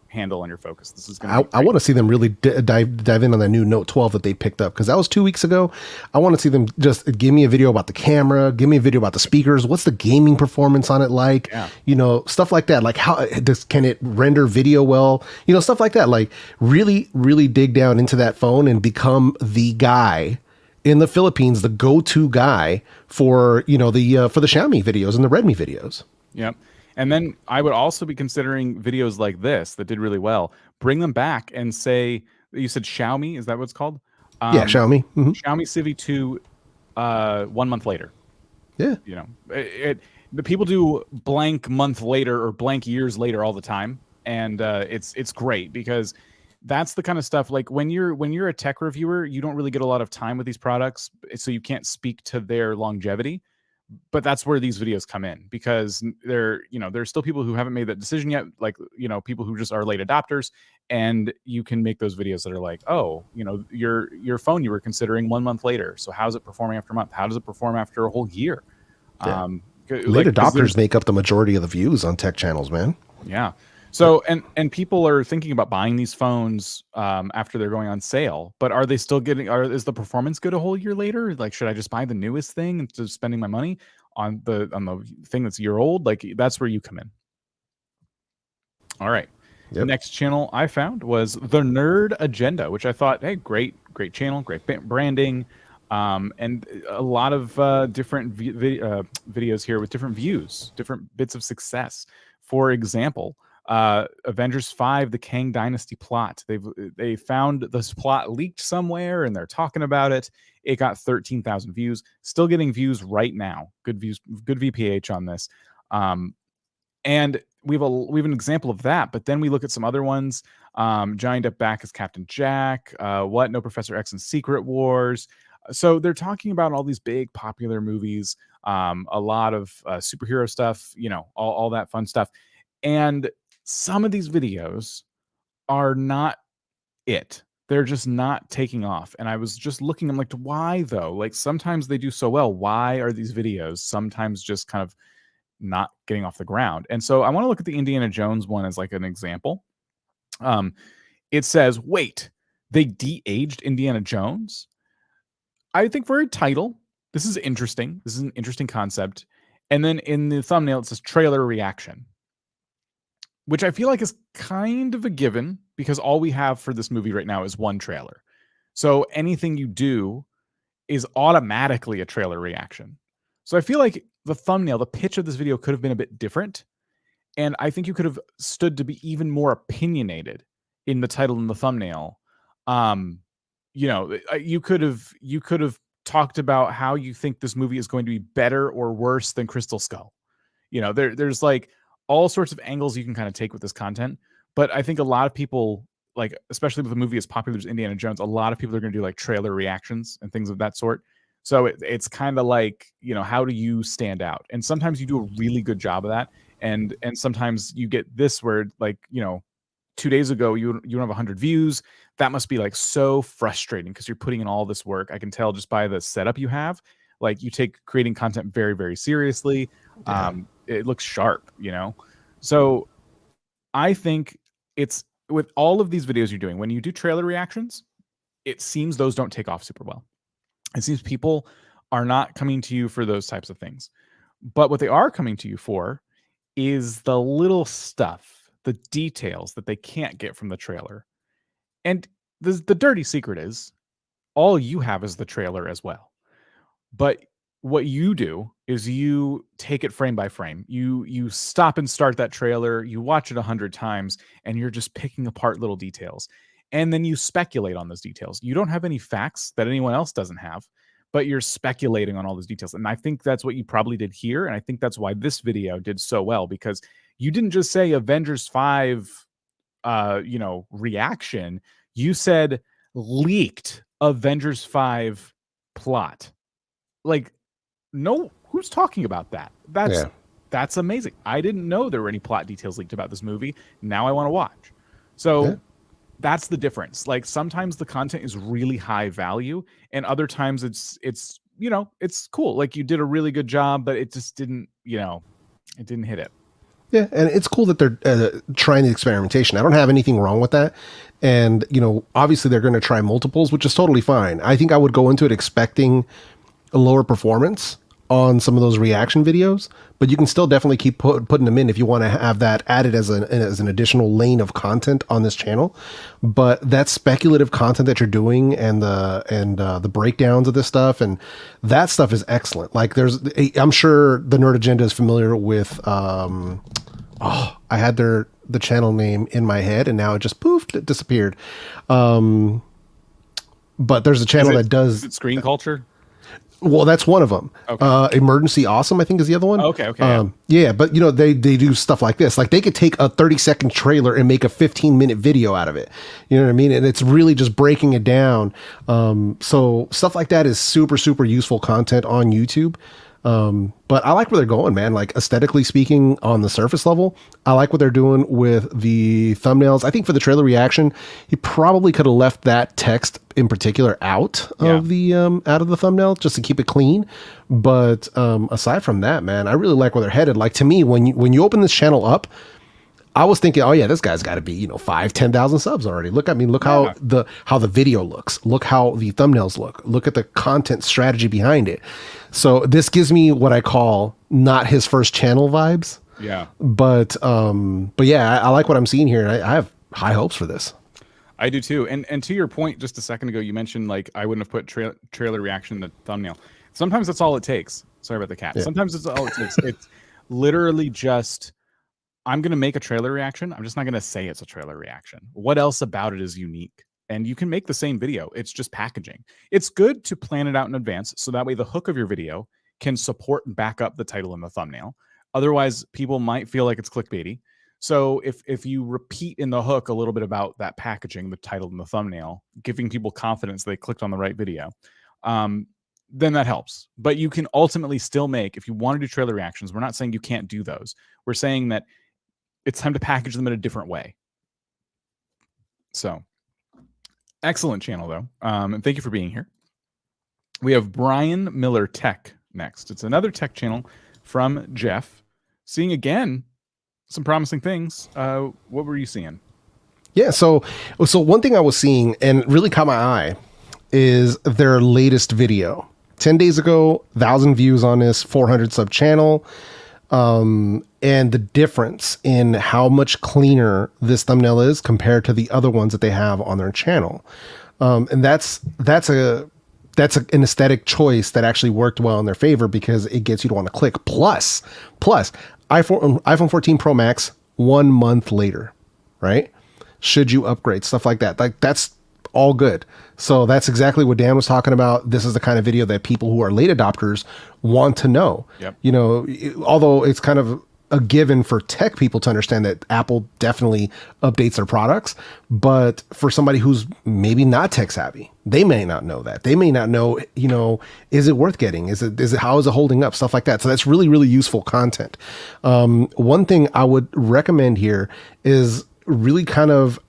handle on your focus. This is going to. I want to see them really dive in on that new Note 12 that they picked up because that was 2 weeks ago. I want to see them just give me a video about the camera, give me a video about the speakers. What's the gaming performance on it like? Yeah. Stuff like that. Like can it render video well? Stuff like that. Like really, really dig down into that phone and become the guy in the Philippines, the go-to guy for the Xiaomi videos and the Redmi videos. Yep. And then I would also be considering videos like this that did really well. Bring them back and say, you said Xiaomi, is that what it's called? Yeah, Xiaomi. Xiaomi Civi 2 1 month later. Yeah. You know, the people do blank month later or blank years later all the time, and it's great because that's the kind of stuff, like when you're a tech reviewer, you don't really get a lot of time with these products, so you can't speak to their longevity. But that's where these videos come in, because there's still people who haven't made that decision yet, like, people who just are late adopters, and you can make those videos that are like, oh, your phone you were considering 1 month later, so how's it performing after a month? How does it perform after a whole year? Yeah. Late Like, adopters make up the majority of the views on tech channels, man. yeah. So, and people are thinking about buying these phones after they're going on sale, but are they still getting? Is the performance good a whole year later? Like, should I just buy the newest thing instead of spending my money on the thing that's a year old? Like, that's where you come in. All right. Yep. Next channel I found was the Nerd Agenda, which I thought, hey, great channel, great branding, and a lot of different videos here with different views, different bits of success. For example, Avengers 5, the Kang Dynasty plot. They found this plot leaked somewhere, and they're talking about it. It got 13,000 views. Still getting views right now. Good views, good VPH on this. And we have an example of that. But then we look at some other ones. Johnny Depp back as Captain Jack. What? No Professor X and Secret Wars. So they're talking about all these big popular movies. A lot of superhero stuff. All that fun stuff. And some of these videos are not it. They're just not taking off. And I was just looking, I'm like, why though? Like, sometimes they do so well. Why are these videos sometimes just kind of not getting off the ground? And so I want to look at the Indiana Jones one as like an example. It says, wait, they de-aged Indiana Jones? I think for a title, this is interesting. This is an interesting concept. And then in the thumbnail, it says trailer reaction, which I feel like is kind of a given, because all we have for this movie right now is one trailer. So anything you do is automatically a trailer reaction. So I feel like the thumbnail, the pitch of this video could have been a bit different. And I think you could have stood to be even more opinionated in the title and the thumbnail. You could have talked about how you think this movie is going to be better or worse than Crystal Skull. There's like all sorts of angles you can kind of take with this content. But I think a lot of people, like, especially with a movie as popular as Indiana Jones, a lot of people are going to do like trailer reactions and things of that sort. So it's kind of like, how do you stand out? And sometimes you do a really good job of that. And sometimes you get this where, like, 2 days ago, you don't have 100 views. That must be like so frustrating because you're putting in all this work. I can tell just by the setup you have. Like, you take creating content very, very seriously. Yeah. It looks sharp, So I think it's, with all of these videos you're doing, when you do trailer reactions, it seems those don't take off super well. It seems people are not coming to you for those types of things. But what they are coming to you for is the little stuff, the details that they can't get from the trailer. And the dirty secret is, all you have is the trailer as well. But what you do is you take it frame by frame. You stop and start that trailer, you watch it 100 times, and you're just picking apart little details. And then you speculate on those details. You don't have any facts that anyone else doesn't have, but you're speculating on all those details. And I think that's what you probably did here. And I think that's why this video did so well, because you didn't just say Avengers 5, reaction. You said leaked Avengers 5 plot. Like, no, who's talking about that? That's amazing. I didn't know there were any plot details leaked about this movie. Now I want to watch. So that's the difference. Like, sometimes the content is really high value, and other times it's cool. Like, you did a really good job, but it just didn't, it didn't hit it. Yeah, and it's cool that they're trying the experimentation. I don't have anything wrong with that. And, obviously they're going to try multiples, which is totally fine. I think I would go into it expecting a lower performance on some of those reaction videos, but you can still definitely keep putting them in if you want to have that added as an additional lane of content on this channel. But that speculative content that you're doing and the breakdowns of this stuff, and that stuff is excellent. Like, I'm sure the Nerd Agenda is familiar with, I had the channel name in my head and now it just poofed, it disappeared. But there's a channel that does Screen Culture. Well, that's one of them. Okay. Emergency Awesome, I think, is the other one. Okay. Yeah, but they do stuff like this. Like they could take a 30-second trailer and make a 15-minute video out of it. You know what I mean? And it's really just breaking it down. So stuff like that is super, super useful content on YouTube. But I like where they're going, man. Like aesthetically speaking, on the surface level, I like what they're doing with the thumbnails. I think for the trailer reaction, he probably could have left that text in particular out of the thumbnail just to keep it clean. But aside from that, man, I really like where they're headed. Like to me, when you open this channel up, I was thinking, oh yeah, this guy's got to be 5,000-10,000 subs already. Look how the video looks. Look how the thumbnails look. Look at the content strategy behind it. So this gives me what I call not his first channel vibes. Yeah. But yeah, I like what I'm seeing here, and I have high hopes for this. I do too. And to your point, just a second ago, you mentioned like I wouldn't have put trailer reaction in the thumbnail. Sometimes that's all it takes. Sorry about the cat. Yeah. Sometimes it's all it takes. It's literally just, I'm going to make a trailer reaction. I'm just not going to say it's a trailer reaction. What else about it is unique? And you can make the same video. It's just packaging. It's good to plan it out in advance, so that way the hook of your video can support and back up the title and the thumbnail. Otherwise, people might feel like it's clickbaity. So if you repeat in the hook a little bit about that packaging, the title and the thumbnail, giving people confidence they clicked on the right video, then that helps. But you can ultimately still make, if you want to do trailer reactions, we're not saying you can't do those. We're saying that it's time to package them in a different way. So, excellent channel, though. And thank you for being here. We have Brian Miller Tech next. It's another tech channel from Jeff. Seeing, again, some promising things. What were you seeing? Yeah, so one thing I was seeing and really caught my eye is their latest video. 10 days ago, 1,000 views on this 400 sub channel. And the difference in how much cleaner this thumbnail is compared to the other ones that they have on their channel. And that's an aesthetic choice that actually worked well in their favor because it gets you to want to click. Plus iPhone 14 Pro Max 1 month later, right? Should you upgrade, stuff like that. Like that's all good. So that's exactly what Dan was talking about. This is the kind of video that people who are late adopters want to know. Yep. Although it's kind of a given for tech people to understand that Apple definitely updates their products, but for somebody who's maybe not tech savvy, they may not know that. They may not know, is it worth getting? Is it how is it holding up? Stuff like that. So that's really, really useful content. One thing I would recommend here is really kind of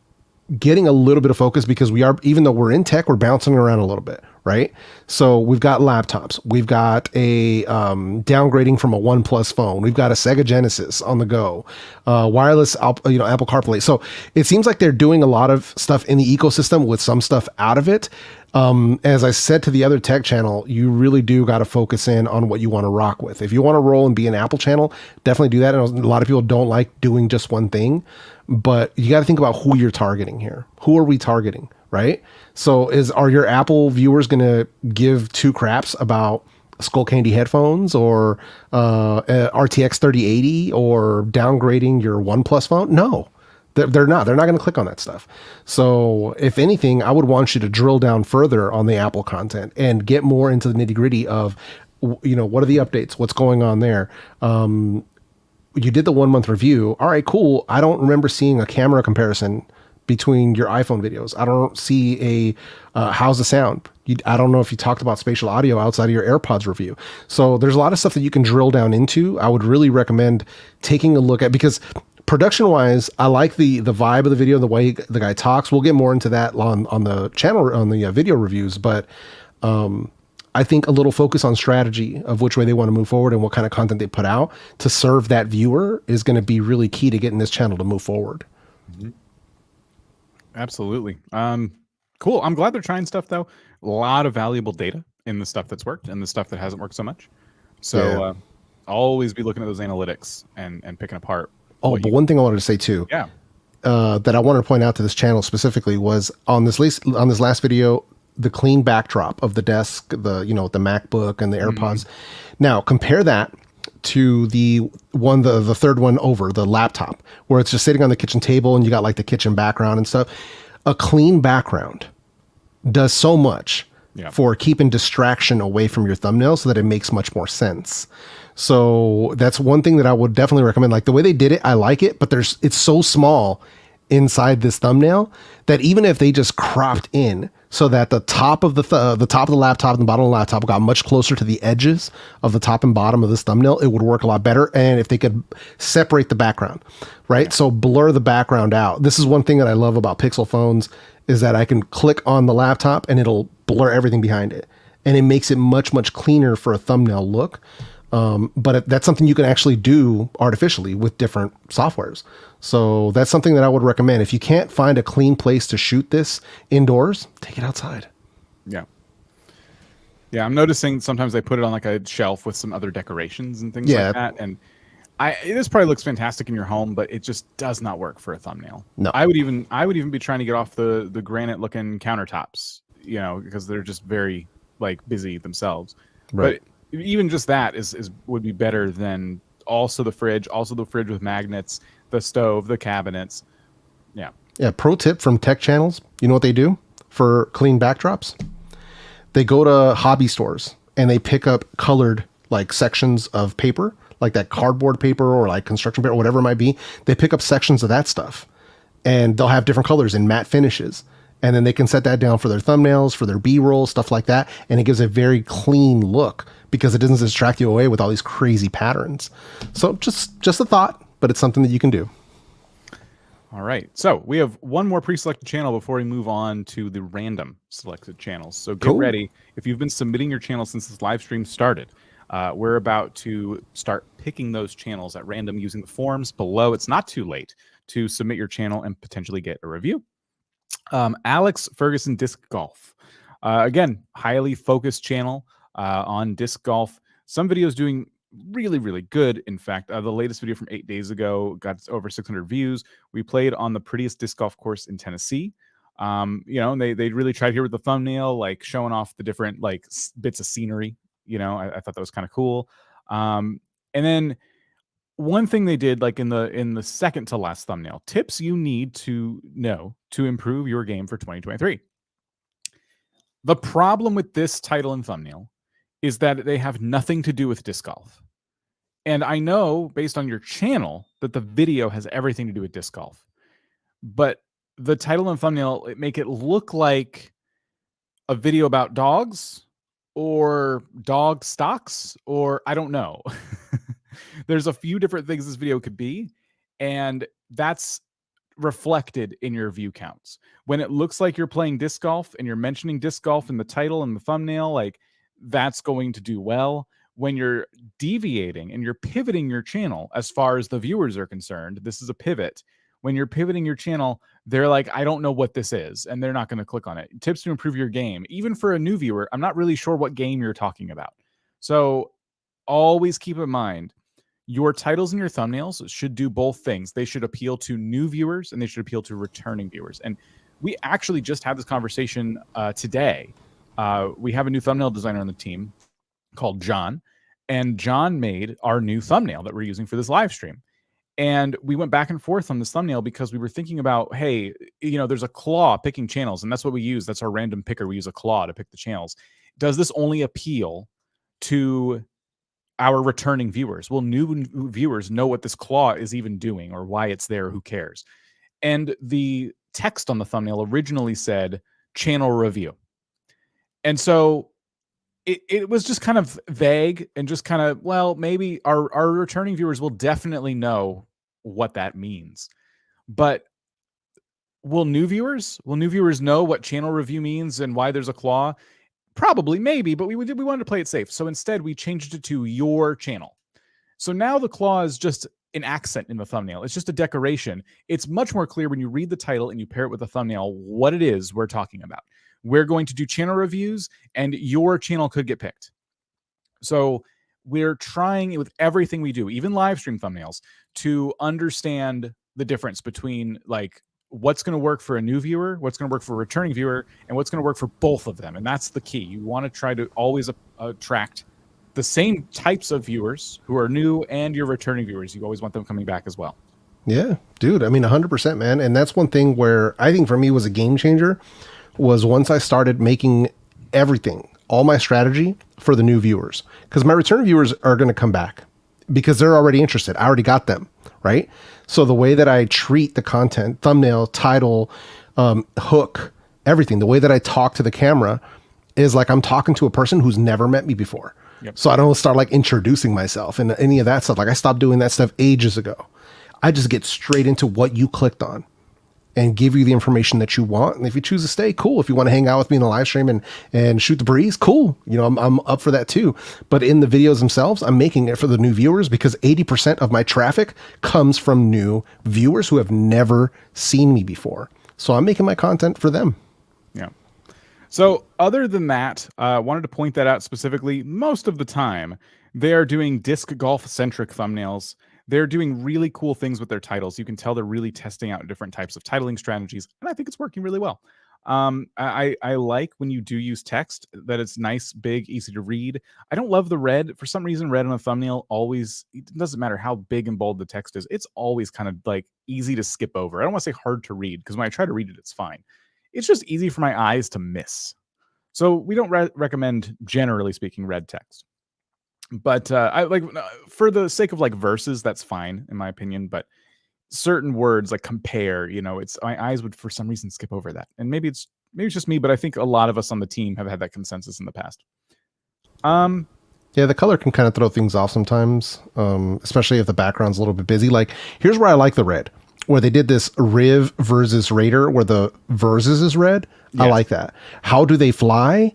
getting a little bit of focus because even though we're in tech, we're bouncing around a little bit, right? So we've got laptops, we've got a downgrading from a OnePlus phone, we've got a Sega Genesis on the go, wireless, Apple CarPlay. So it seems like they're doing a lot of stuff in the ecosystem with some stuff out of it. As I said to the other tech channel, you really do got to focus in on what you want to rock with. If you want to roll and be an Apple channel, definitely do that. And a lot of people don't like doing just one thing, but you got to think about who you're targeting here. Who are we targeting, right? So are your Apple viewers going to give two craps about Skullcandy headphones or RTX 3080 or downgrading your OnePlus phone? No. They're not going to click on that stuff. So if anything, I would want you to drill down further on the Apple content and get more into the nitty gritty of, what are the updates? What's going on there? You did the 1 month review. All right, cool. I don't remember seeing a camera comparison between your iPhone videos. I don't see how's the sound? I don't know if you talked about spatial audio outside of your AirPods review. So there's a lot of stuff that you can drill down into. I would really recommend taking a look at, because production wise, I like the vibe of the video, the way the guy talks. We'll get more into that on the channel, on the video reviews, but I think a little focus on strategy of which way they want to move forward and what kind of content they put out to serve that viewer is going to be really key to getting this channel to move forward. Mm-hmm. Absolutely. Cool. I'm glad they're trying stuff though. A lot of valuable data in the stuff that's worked and the stuff that hasn't worked so much. So always be looking at those analytics and picking apart. Oh, but one thing I wanted to say too, that I wanted to point out to this channel specifically was on this last video, the clean backdrop of the desk, the MacBook and the AirPods. Now compare that to the third one over, the laptop, where it's just sitting on the kitchen table and you got like the kitchen background and stuff. A clean background does so much Yeah. for keeping distraction away from your thumbnail so that it makes much more sense. So that's one thing that I would definitely recommend. Like the way they did it, I like it, but it's so small inside this thumbnail that even if they just cropped in so that the top of the top of the laptop and the bottom of the laptop got much closer to the edges of the top and bottom of this thumbnail, it would work a lot better. And if they could separate the background, right? So blur the background out. This is one thing that I love about Pixel phones is that I can click on the laptop and it'll blur everything behind it. And it makes it much, much cleaner for a thumbnail look. But that's something you can actually do artificially with different softwares. So that's something that I would recommend. If you can't find a clean place to shoot this indoors, take it outside. Yeah. Yeah, I'm noticing sometimes they put it on like a shelf with some other decorations and things like that. And this probably looks fantastic in your home, but it just does not work for a thumbnail. No. I would even be trying to get off the granite looking countertops, you know, because they're just very like busy themselves. Right. But even just that would be better than also the fridge with magnets, the stove, the cabinets. Yeah. Yeah. Pro tip from tech channels. You know what they do for clean backdrops? They go to hobby stores and they pick up colored like sections of paper, like that cardboard paper or like construction paper, whatever it might be. They pick up sections of that stuff and they'll have different colors in matte finishes. And then they can set that down for their thumbnails, for their B-roll, stuff like that. And it gives a very clean look because it doesn't distract you away with all these crazy patterns. So just a thought, but it's something that you can do. All right. So we have one more pre-selected channel before we move on to the random selected channels. So get ready. If you've been submitting your channel since this live stream started, we're about to start picking those channels at random using the forms below. It's not too late to submit your channel and potentially get a review. Alex Ferguson Disc Golf. Again, highly focused channel on disc golf. Some videos doing really, really good. In fact, the latest video from 8 days ago got over 600 views. We played on the prettiest disc golf course in Tennessee. You know, and they really tried here with the thumbnail, like showing off the different like bits of scenery. You know, I thought that was kind of cool. And then one thing they did, like in the second to last thumbnail, tips you need to know to improve your game for 2023. The problem with this title and thumbnail is that they have nothing to do with disc golf. And I know based on your channel that the video has everything to do with disc golf. But the title and thumbnail make it look like a video about dogs or dog stocks, or I don't know. There's a few different things this video could be, and that's reflected in your view counts. When it looks like you're playing disc golf and you're mentioning disc golf in the title and the thumbnail, like that's going to do well. When you're deviating and you're pivoting your channel as far as the viewers are concerned, this is a pivot. When you're pivoting your channel, they're like, I don't know what this is, and they're not going to click on it. Tips to improve your game. Even for a new viewer, I'm not really sure what game you're talking about. So always keep in mind, your titles and your thumbnails should do both things. They should appeal to new viewers and they should appeal to returning viewers. And we actually just had this conversation today. We have a new thumbnail designer on the team called John, and John made our new thumbnail that we're using for this live stream. And we went back and forth on this thumbnail because we were thinking about, hey, you know, there's a claw picking channels, and that's what we use. That's our random picker. We use a claw to pick the channels. Does this only appeal to our returning viewers? Will new viewers know what this claw is even doing or why it's there? Who cares? And the text on the thumbnail originally said channel review. And so it was just kind of vague and just kind of, well, maybe our returning viewers will definitely know what that means. But will new viewers know what channel review means and why there's a claw? Probably, maybe, but we wanted to play it safe. So instead, we changed it to your channel. So now the claw is just an accent in the thumbnail. It's just a decoration. It's much more clear when you read the title and you pair it with the thumbnail what it is we're talking about. We're going to do channel reviews, and your channel could get picked. So we're trying with everything we do, even live stream thumbnails, to understand the difference between like what's going to work for a new viewer, what's going to work for a returning viewer, and what's going to work for both of them. And that's the key. You want to try to always attract the same types of viewers who are new and your returning viewers. You always want them coming back as well. Yeah, dude. I mean, 100%, man. And that's one thing where I think for me was a game changer was once I started making everything, all my strategy for the new viewers, because my return viewers are going to come back because they're already interested. I already got them, right? So the way that I treat the content, thumbnail, title, hook, everything, the way that I talk to the camera is like I'm talking to a person who's never met me before. Yep. So I don't start like introducing myself and any of that stuff. Like I stopped doing that stuff ages ago. I just get straight into what you clicked on and give you the information that you want. And if you choose to stay, cool. If you want to hang out with me in a live stream and shoot the breeze, cool. You know, I'm up for that too. But in the videos themselves, I'm making it for the new viewers because 80% of my traffic comes from new viewers who have never seen me before. So I'm making my content for them. Yeah. So other than that, I wanted to point that out specifically. Most of the time, they are doing disc golf centric thumbnails. They're doing really cool things with their titles. You can tell they're really testing out different types of titling strategies, and I think it's working really well. I like when you do use text, that it's nice, big, easy to read. I don't love the red. For some reason, red on a thumbnail always, it doesn't matter how big and bold the text is, it's always kind of like easy to skip over. I don't want to say hard to read, because when I try to read it, it's fine. It's just easy for my eyes to miss. So we don't recommend, generally speaking, red text. But I like, for the sake of like verses, that's fine in my opinion. But certain words like compare, you know, it's, my eyes would for some reason skip over that. And maybe it's just me, but I think a lot of us on the team have had that consensus in the past. Yeah, the color can kind of throw things off sometimes, especially if the background's a little bit busy. Like here's where I like the red, where they did this Riv versus Raider, where the versus is red. Yes. I like that. How do they fly?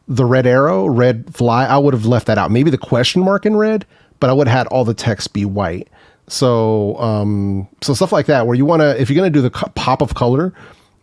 The red arrow, red fly, I would have left that out. Maybe the question mark in red, but I would have had all the text be white. So, so stuff like that, where you want to, if you're going to do the pop of color,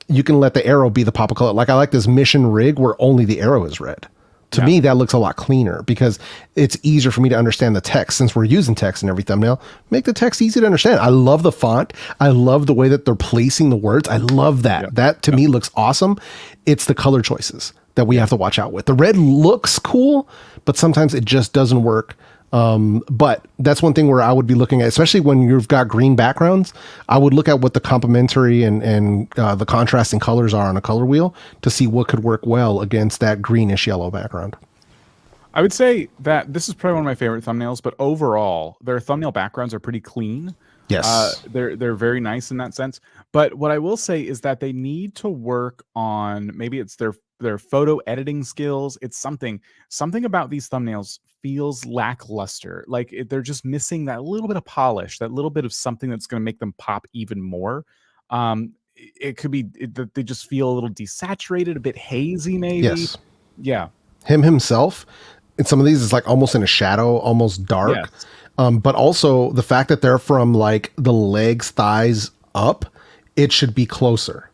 you can let the arrow be the pop of color. Like I like this mission rig where only the arrow is red. To me, that looks a lot cleaner because it's easier for me to understand the text. Since we're using text in every thumbnail, make the text easy to understand. I love the font. I love the way that they're placing the words. I love that. That to me looks awesome. It's the color choices that we have to watch out with. The red looks cool, but sometimes it just doesn't work. But that's one thing where I would be looking at, especially when you've got green backgrounds, I would look at what the complementary and the contrasting colors are on a color wheel to see what could work well against that greenish yellow background. I would say that this is probably one of my favorite thumbnails, but overall, their thumbnail backgrounds are pretty clean. Yes. They're very nice in that sense. But what I will say is that they need to work on, maybe it's their photo editing skills. It's something about these thumbnails feels lackluster. Like they're just missing that little bit of polish, that little bit of something that's going to make them pop even more. It could be that they just feel a little desaturated, a bit hazy, maybe. Yes. Yeah. Him himself, in some of these, is like almost in a shadow, almost dark. Yes. But also the fact that they're from like the legs, thighs up, it should be closer.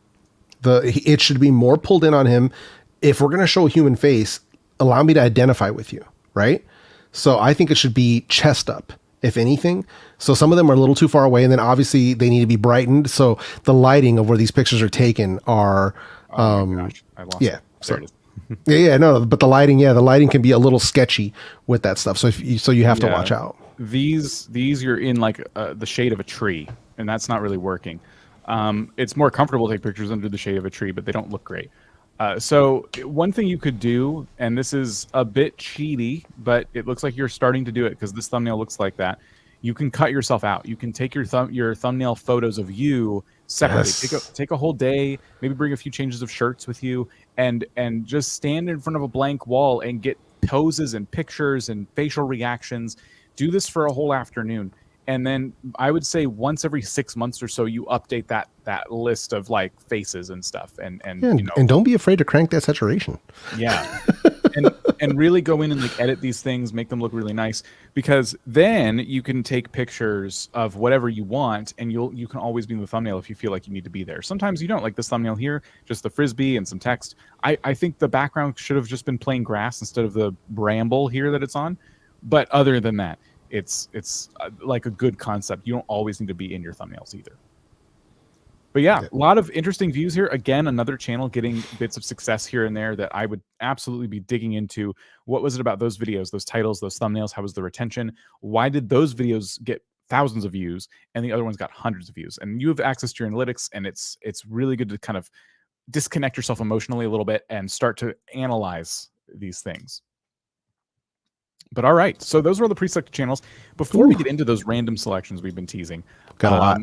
It should be more pulled in on him. If we're going to show a human face, allow me to identify with you, right? So I think it should be chest up, if anything. So some of them are a little too far away, and then obviously they need to be brightened. So the lighting of where these pictures are taken are, oh my gosh, I lost it. So no, but the lighting can be a little sketchy with that stuff. So you have to watch out. These you're in like the shade of a tree, and that's not really working. It's more comfortable to take pictures under the shade of a tree, but they don't look great. So one thing you could do, and this is a bit cheaty, but it looks like you're starting to do it because this thumbnail looks like that. You can cut yourself out. You can take your thumbnail photos of you separately. Yes. Take a whole day, maybe bring a few changes of shirts with you, and just stand in front of a blank wall and get poses and pictures and facial reactions. Do this for a whole afternoon. And then I would say once every 6 months or so, you update that list of like faces and stuff. And you know, and don't be afraid to crank that saturation. Yeah. and really go in and like edit these things, make them look really nice, because then you can take pictures of whatever you want, and you can always be in the thumbnail if you feel like you need to be there. Sometimes you don't, like this thumbnail here, just the frisbee and some text. I think the background should have just been plain grass instead of the bramble here that it's on. But other than that, it's like a good concept. You don't always need to be in your thumbnails either. But yeah, a lot of interesting views here. Again, another channel getting bits of success here and there that I would absolutely be digging into. What was it about those videos, those titles, those thumbnails? How was the retention? Why did those videos get thousands of views and the other ones got hundreds of views? And you have access to your analytics, and it's really good to kind of disconnect yourself emotionally a little bit and start to analyze these things. But all right, so those were all the pre-selected channels. Before we get into those random selections we've been teasing, got a lot.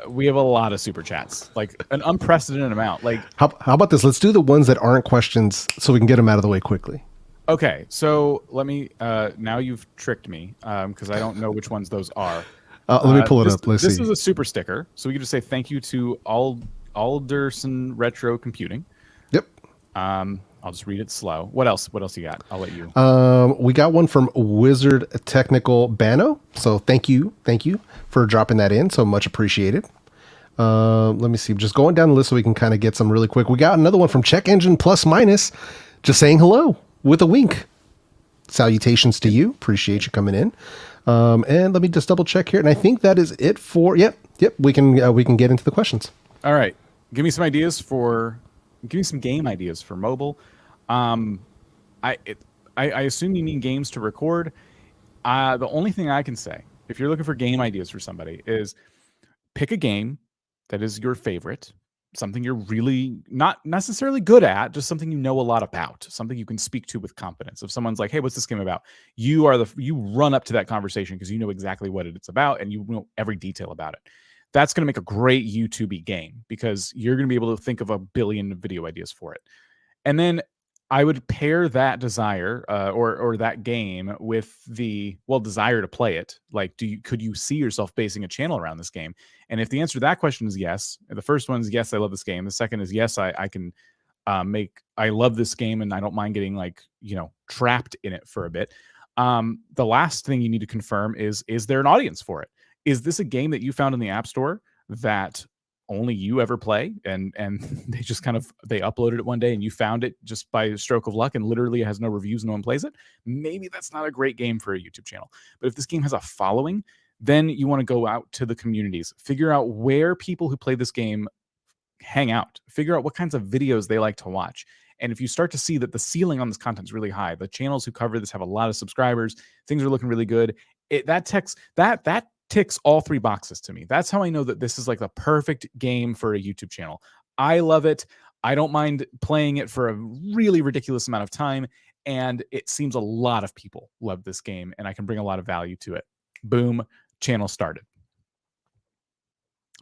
We have a lot of super chats, like an unprecedented amount. Like, how about this? Let's do the ones that aren't questions so we can get them out of the way quickly. Okay, so let me. Now you've tricked me because I don't know which ones those are. Let me pull it up. Let's see. This is a super sticker, so we can just say thank you to Alderson Retro Computing. Yep. I'll just read it slow. What else? What else you got? I'll let you. We got one from Wizard Technical Bano. So thank you for dropping that in. So much appreciated. Let me see. Just going down the list so we can kind of get some really quick. We got another one from Check Engine Plus Minus, just saying hello with a wink. Salutations to you. Appreciate you coming in. And let me just double check here. And I think that is it for. Yep. We can get into the questions. All right. Give me some game ideas for mobile. I assume you need games to record. The only thing I can say, if you're looking for game ideas for somebody, is pick a game that is your favorite, something you're really not necessarily good at, just something you know a lot about, something you can speak to with confidence. If someone's like, "Hey, what's this game about?" You run up to that conversation because you know exactly what it's about and you know every detail about it. That's going to make a great YouTube game because you're going to be able to think of a billion video ideas for it. And then I would pair that desire or that game with the desire to play it. Like, could you see yourself basing a channel around this game? And if the answer to that question is yes, the first one is yes, I love this game. The second is yes, I can I love this game and I don't mind getting trapped in it for a bit. The last thing you need to confirm is there an audience for it? Is this a game that you found in the App Store that only you ever play and they just they uploaded it one day and you found it just by a stroke of luck and literally has no reviews, no one plays it? Maybe that's not a great game for a YouTube channel. But if this game has a following, then you want to go out to the communities, figure out where people who play this game hang out, figure out what kinds of videos they like to watch. And if you start to see that the ceiling on this content is really high, the channels who cover this have a lot of subscribers, things are looking really good, that ticks all three boxes to me. That's how I know that this is like the perfect game for a YouTube channel. I love it. I don't mind playing it for a really ridiculous amount of time. And it seems a lot of people love this game and I can bring a lot of value to it. Boom, channel started.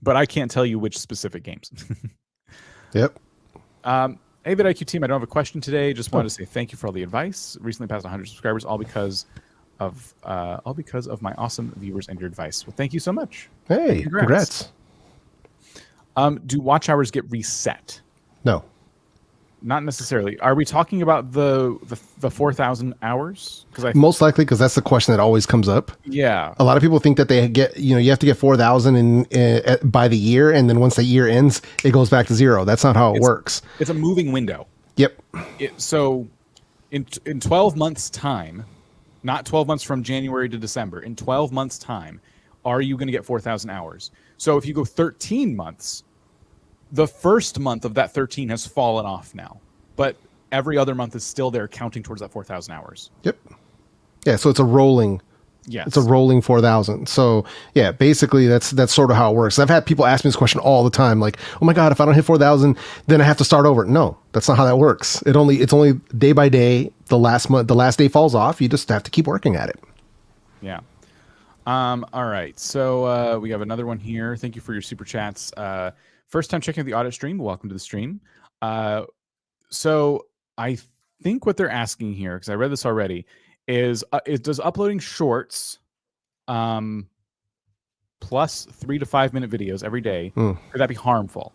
But I can't tell you which specific games. Yep. Hey, vidIQ team, I don't have a question today. Just wanted to say thank you for all the advice. Recently passed 100 subscribers, all because of my awesome viewers and your advice. Well, thank you so much. Hey, congrats. Do watch hours get reset? No, not necessarily. Are we talking about the 4,000 hours? Most likely, because that's the question that always comes up. Yeah, a lot of people think that they get, you have to get 4,000 by the year, and then once the year ends, it goes back to zero. That's not how it works. It's a moving window. Yep. So in 12 months' time. Not 12 months from January to December. In 12 months' time, are you going to get 4,000 hours? So if you go 13 months, the first month of that 13 has fallen off now. But every other month is still there counting towards that 4,000 hours. Yep. Yeah, so it's a rolling. Yes. It's a rolling 4,000. So yeah, basically that's sort of how it works. I've had people ask me this question all the time, like, "Oh my God, if I don't hit 4,000, then I have to start over." No, that's not how that works. It's only day by day. The last day falls off. You just have to keep working at it. Yeah. All right. So we have another one here. Thank you for your super chats. First time checking out the audit stream. Welcome to the stream. So I think what they're asking here, because I read this already, is does uploading shorts plus 3 to 5 minute videos every day, could that be harmful?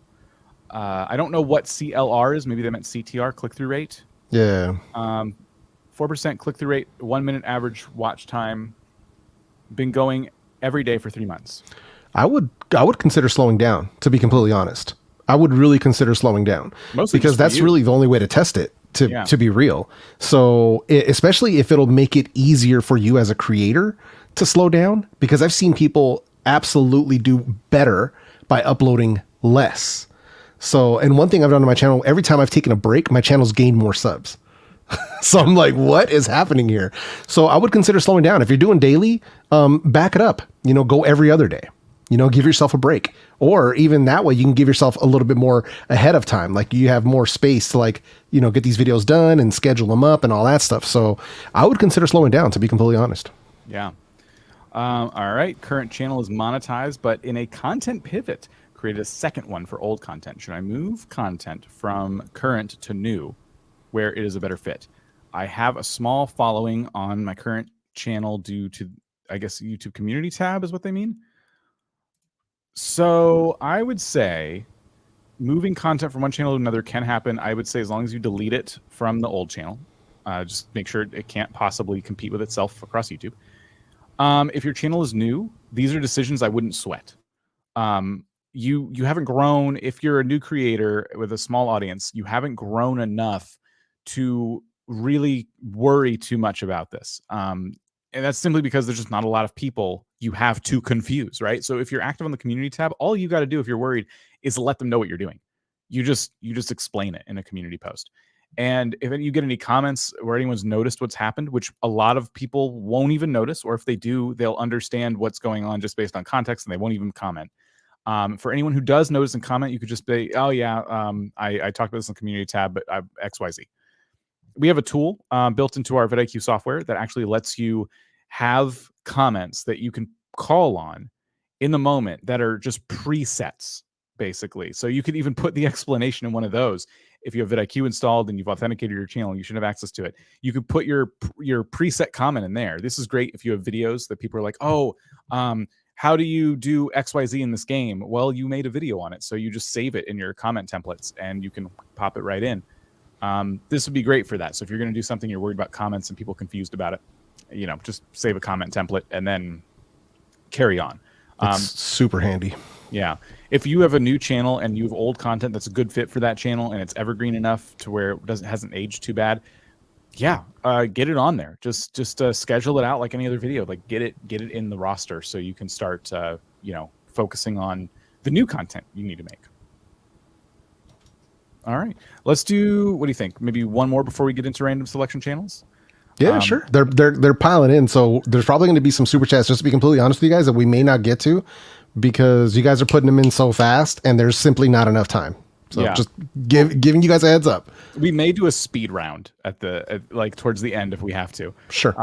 I don't know what CLR is. Maybe they meant CTR, click-through rate. Yeah. 4% click-through rate, 1 minute average watch time. Been going every day for 3 months. I would consider slowing down, to be completely honest. I would really consider slowing down. Mostly because that's really the only way to test it, to be real. So especially if it'll make it easier for you as a creator to slow down, because I've seen people absolutely do better by uploading less. So, and one thing I've done on my channel, every time I've taken a break, my channel's gained more subs. So I'm like, what is happening here? So I would consider slowing down. If you're doing daily, back it up, go every other day. You know, give yourself a break, or even that way you can give yourself a little bit more ahead of time. Like you have more space to like, you know, get these videos done and schedule them up and all that stuff. So I would consider slowing down, to be completely honest. Yeah. All right. Current channel is monetized, but in a content pivot, created a second one for old content. Should I move content from current to new where it is a better fit? I have a small following on my current channel due to, I guess, YouTube community tab is what they mean. So I would say moving content from one channel to another can happen. I would say as long as you delete it from the old channel, just make sure it can't possibly compete with itself across YouTube. If your channel is new, these are decisions I wouldn't sweat. You haven't grown. If you're a new creator with a small audience, you haven't grown enough to really worry too much about this. And that's simply because there's just not a lot of people you have to confuse, right? So if you're active on the community tab, all you got to do if you're worried is let them know what you're doing. You just explain it in a community post. And if you get any comments where anyone's noticed what's happened, which a lot of people won't even notice, or if they do, they'll understand what's going on just based on context and they won't even comment. For anyone who does notice and comment, you could just say, oh yeah, I talked about this in the community tab, but XYZ. We have a tool built into our vidIQ software that actually lets you have comments that you can call on in the moment that are just presets, basically. So you could even put the explanation in one of those. If you have vidIQ installed and you've authenticated your channel, you should have access to it. You could put your preset comment in there. This is great if you have videos that people are like, oh, how do you do XYZ in this game? Well, you made a video on it. So you just save it in your comment templates and you can pop it right in. This would be great for that. So if you're going to do something, you're worried about comments and people confused about it, you know, just save a comment template and then carry on. It's super handy. Yeah. If you have a new channel and you have old content that's a good fit for that channel and it's evergreen enough to where it hasn't aged too bad, yeah, get it on there. Just schedule it out like any other video. Like get it in the roster so you can start, you know, focusing on the new content you need to make. All right, let's do. What do you think? Maybe one more before we get into random selection channels. Yeah, sure. They're piling in, so there's probably going to be some super chats. Just to be completely honest with you guys, that we may not get to because you guys are putting them in so fast, and there's simply not enough time. So just giving you guys a heads up. We may do a speed round at like towards the end if we have to. Sure.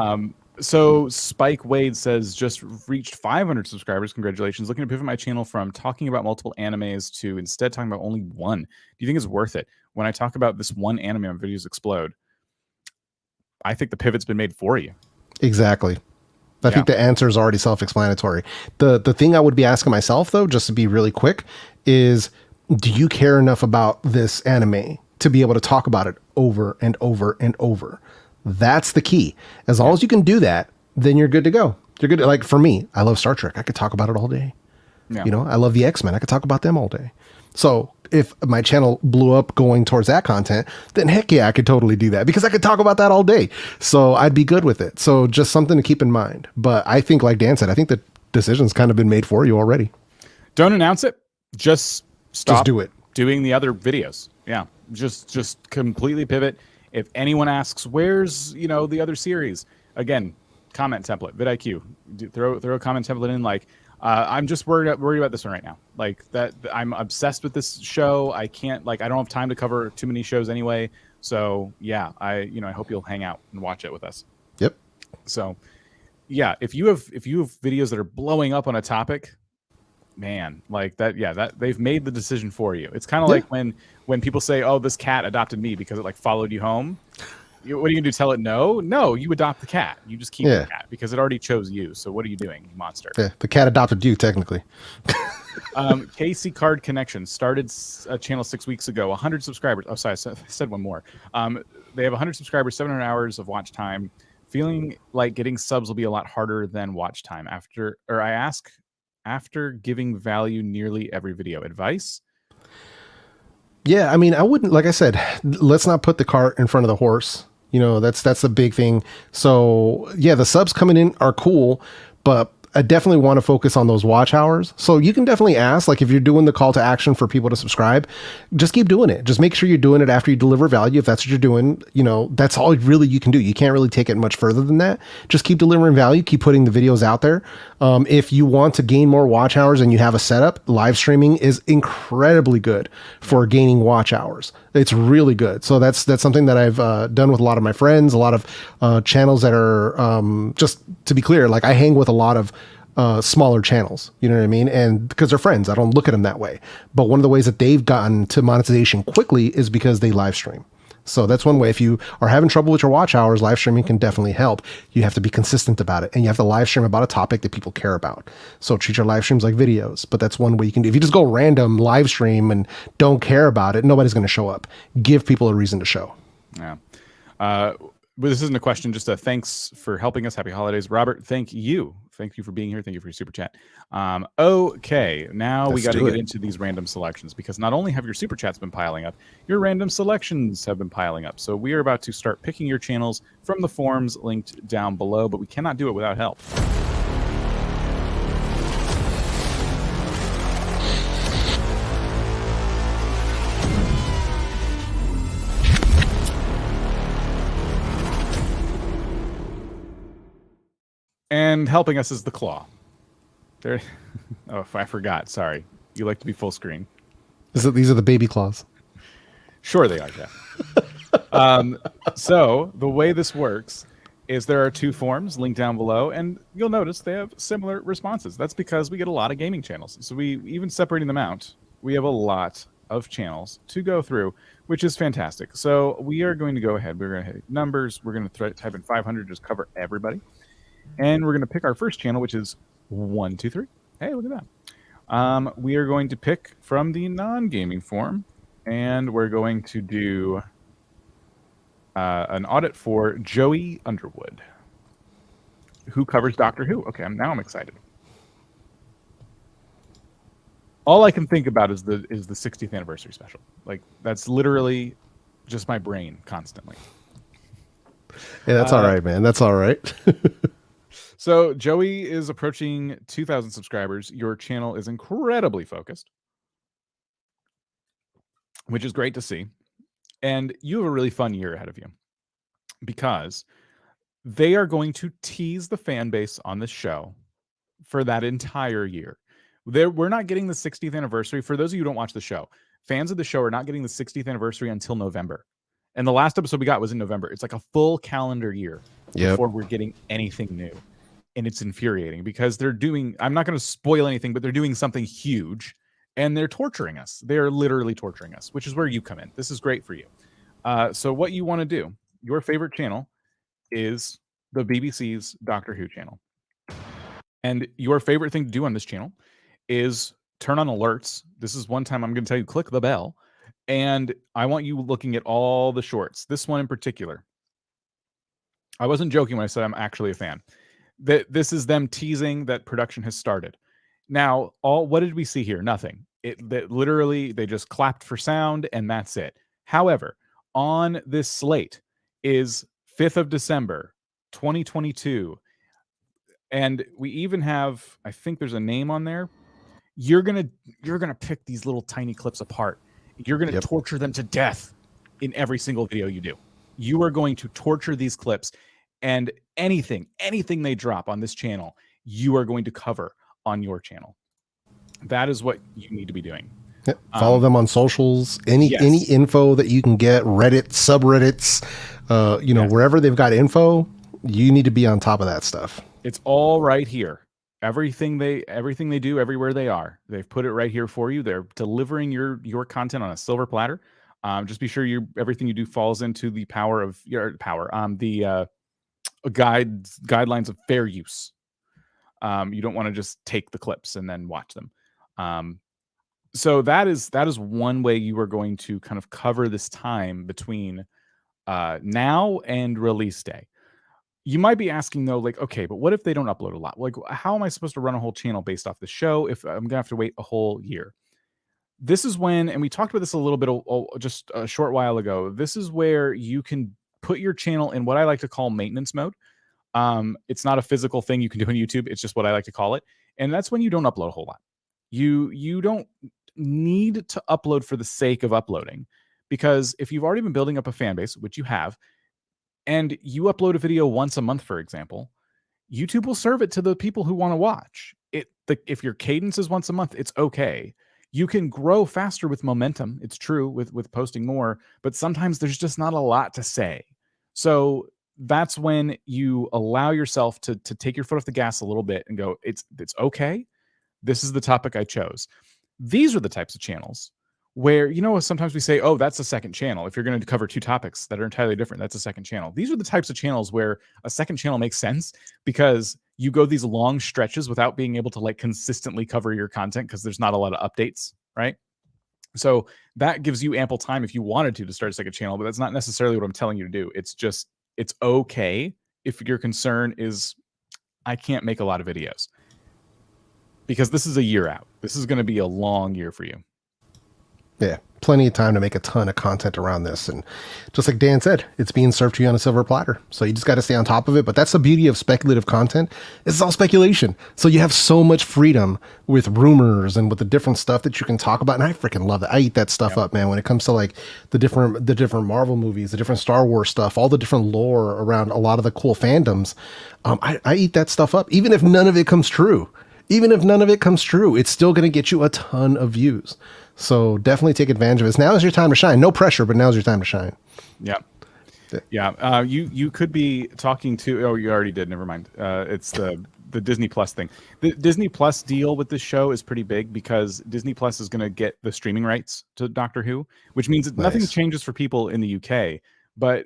So Spike Wade says, just reached 500 subscribers. Congratulations. Looking to pivot my channel from talking about multiple animes to instead talking about only one. Do you think it's worth it? When I talk about this one anime on Videos Explode, I think the pivot's been made for you. Exactly. I think the answer is already self-explanatory. The thing I would be asking myself, though, just to be really quick, is do you care enough about this anime to be able to talk about it over and over and over? That's the key. As long as you can do that, then you're good to go. You're good. Like for me, I love Star Trek. I could talk about it all day. Yeah. You know, I love the X-Men. I could talk about them all day. So if my channel blew up going towards that content, then heck yeah, I could totally do that because I could talk about that all day. So I'd be good with it. So just something to keep in mind. But I think, like Dan said, I think the decision's kind of been made for you already. Don't announce it. Just stop. Just do it. Doing the other videos. Yeah. Just completely pivot. If anyone asks, where's, you know, the other series? Again, comment template, vidIQ. Throw a comment template in like, I'm just worried about this one right now. Like that, I'm obsessed with this show. I can't, like, I don't have time to cover too many shows anyway. So yeah, I hope you'll hang out and watch it with us. Yep. So yeah, if you have videos that are blowing up on a topic, man, like that, yeah, that they've made the decision for you. It's kind of like when people say, oh, this cat adopted me because it like followed you home. What are you gonna do? Tell it no? No, you adopt the cat. You just keep the cat because it already chose you. So what are you doing, you monster? Yeah, the cat adopted you technically. KC Card Connection started a channel 6 weeks ago. 100 subscribers. Oh, sorry, I said one more. They have 100 subscribers, 700 hours of watch time. Feeling like getting subs will be a lot harder than watch time. After giving value nearly every video. Advice? Yeah, I mean, I wouldn't, like I said, let's not put the cart in front of the horse. You know, that's the big thing. So yeah, the subs coming in are cool, but I definitely want to focus on those watch hours. So you can definitely ask, like if you're doing the call to action for people to subscribe, just keep doing it. Just make sure you're doing it after you deliver value. If that's what you're doing, that's all really you can do. You can't really take it much further than that. Just keep delivering value, keep putting the videos out there. If you want to gain more watch hours and you have a setup, live streaming is incredibly good for gaining watch hours. It's really good. So that's something that I've done with a lot of my friends, a lot of channels that are, just to be clear, like I hang with a lot of smaller channels, you know what I mean? And because they're friends, I don't look at them that way. But one of the ways that they've gotten to monetization quickly is because they live stream. So that's one way. If you are having trouble with your watch hours, live streaming can definitely help. You have to be consistent about it, and you have to live stream about a topic that people care about. So treat your live streams like videos, but that's one way you can do. If you just go random live stream and don't care about it, nobody's going to show up. Give people a reason to show. Yeah. But this isn't a question, just a thanks for helping us. Happy holidays, Robert. Thank you. Thank you for being here. Thank you for your super chat. Okay, now we got to get into these random selections, because not only have your super chats been piling up, your random selections have been piling up. So we are about to start picking your channels from the forms linked down below, but we cannot do it without help. And helping us is the claw. There. Oh, I forgot. Sorry. You like to be full screen. These are the baby claws. Sure they are, Jeff. So the way this works is there are two forms linked down below, and you'll notice they have similar responses. That's because we get a lot of gaming channels. So we, even separating them out, we have a lot of channels to go through, which is fantastic. So we are going to go ahead. We're going to hit numbers. We're going to type in 500, just cover everybody. And we're going to pick our first channel, which is 123. Hey, look at that. We are going to pick from the non-gaming form, and we're going to do an audit for Joey Underwood, who covers Doctor Who. Okay, now I'm excited. All I can think about is the 60th anniversary special. Like, that's literally just my brain constantly. Yeah, that's all right, man. That's all right. So Joey is approaching 2,000 subscribers. Your channel is incredibly focused, which is great to see. And you have a really fun year ahead of you, because they are going to tease the fan base on this show for that entire year. We're not getting the 60th anniversary. For those of you who don't watch the show, fans of the show are not getting the 60th anniversary until November. And the last episode we got was in November. It's like a full calendar year before we're getting anything new. And it's infuriating, because they're doing, I'm not going to spoil anything, but they're doing something huge, and they're torturing us. They are literally torturing us, which is where you come in. This is great for you. So what you want to do, your favorite channel is the BBC's Doctor Who channel. And your favorite thing to do on this channel is turn on alerts. This is one time I'm going to tell you, click the bell. And I want you looking at all the shorts. This one in particular. I wasn't joking when I said I'm actually a fan. This is them teasing that production has started. Now, what did we see here? Nothing. Literally, they just clapped for sound, and that's it. However, on this slate is 5th of December, 2022. And we even have, I think there's a name on there. You're gonna pick these little tiny clips apart. You're gonna torture them to death in every single video you do. You are going to torture these clips, and anything they drop on this channel, you are going to cover on your channel. That is what you need to be doing. Yep. Follow them on socials. Any info that you can get, Reddit, subreddits, wherever they've got info, you need to be on top of that stuff. It's all right here. Everything they do, everywhere they are, they've put it right here for you. They're delivering your content on a silver platter. Just be sure everything you do falls into the power of your guidelines of fair use. You don't want to just take the clips and then watch them. So that is one way you are going to kind of cover this time between now and release day. You might be asking though, like, okay, but what if they don't upload a lot? Like, how am I supposed to run a whole channel based off the show if I'm gonna have to wait a whole year? This is when, and we talked about this a little bit just a short while ago, this is where you can put your channel in what I like to call maintenance mode. It's not a physical thing you can do on YouTube. It's just what I like to call it. And that's when you don't upload a whole lot. You don't need to upload for the sake of uploading, because if you've already been building up a fan base, which you have, and you upload a video once a month, for example, YouTube will serve it to the people who want to watch it. If your cadence is once a month, it's okay. You can grow faster with momentum. It's true with posting more, but sometimes there's just not a lot to say. So that's when you allow yourself to take your foot off the gas a little bit and go, it's okay. This is the topic I chose. These are the types of channels where, you know, sometimes we say, oh, that's a second channel. If you're going to cover two topics that are entirely different, that's a second channel. These are the types of channels where a second channel makes sense, because you go these long stretches without being able to like consistently cover your content because there's not a lot of updates, right? So that gives you ample time if you wanted to start a second channel, but that's not necessarily what I'm telling you to do. It's just, it's okay if your concern is, I can't make a lot of videos, because this is a year out. This is going to be a long year for you. Yeah, plenty of time to make a ton of content around this. And just like Dan said, it's being served to you on a silver platter. So you just got to stay on top of it. But that's the beauty of speculative content. It's all speculation. So you have so much freedom with rumors and with the different stuff that you can talk about. And I freaking love it. I eat that stuff up, man. When it comes to like the different Marvel movies, the different Star Wars stuff, all the different lore around a lot of the cool fandoms. I eat that stuff up, even if none of it comes true. Even if none of it comes true, it's still going to get you a ton of views. So definitely take advantage of this. Now is your time to shine. No pressure, but now's your time to shine. Yeah. Yeah. You could be talking to, oh, you already did. Never mind. It's the Disney Plus thing. The Disney Plus deal with this show is pretty big, because Disney Plus is going to get the streaming rights to Doctor Who, which means that nothing changes for people in the UK, but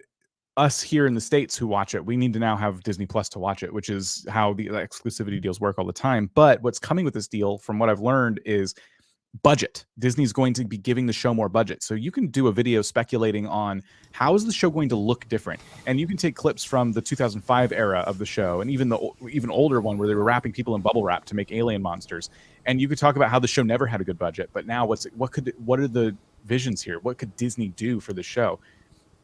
us here in the States who watch it, we need to now have Disney Plus to watch it, which is how the exclusivity deals work all the time. But what's coming with this deal, from what I've learned, is budget. Disney's going to be giving the show more budget. So you can do a video speculating on how is the show going to look different. And you can take clips from the 2005 era of the show, and even the even older one where they were wrapping people in bubble wrap to make alien monsters. And you could talk about how the show never had a good budget, but now what are the visions here? What could Disney do for the show?